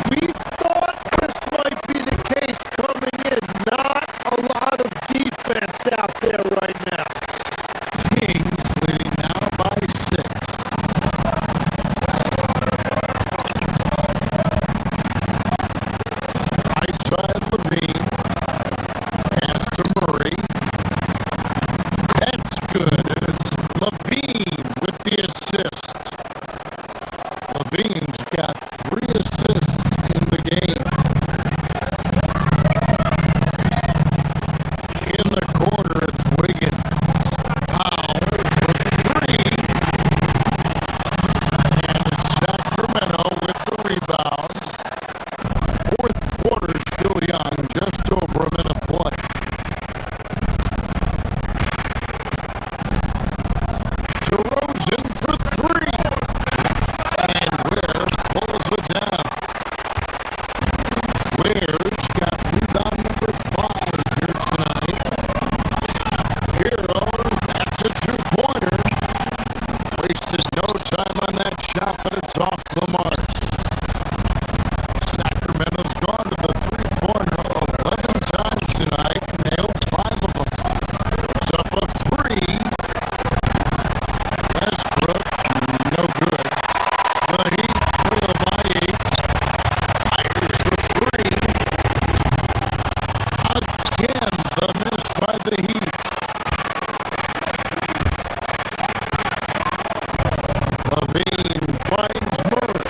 We thought this might be the case coming in. Not a lot of defense out there right now. Kings leading now by 6. Right side Levine. Pass to Murray. That's good. And it's Levine with the assist. Levine's got 3 assists in the game. In the corner, it's Wiggins. Powell for 3. And it's Sacramento with the rebound. Fourth quarter still young, just over a minute play. DeRozan for 3. And Ware pulls it down. Ware's got rebound number 5 here tonight. Hero, that's a 2-pointer. Wasted no time on that shot, but it's off the mark. Sacramento's gone to the 3-pointer 11 times tonight, nailed 5 of them. It's up a 3. Westbrook, no good. The Heat trail by 8. Fires the 3. Again, the miss by the Heat. Levine finds Murray.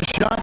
the shot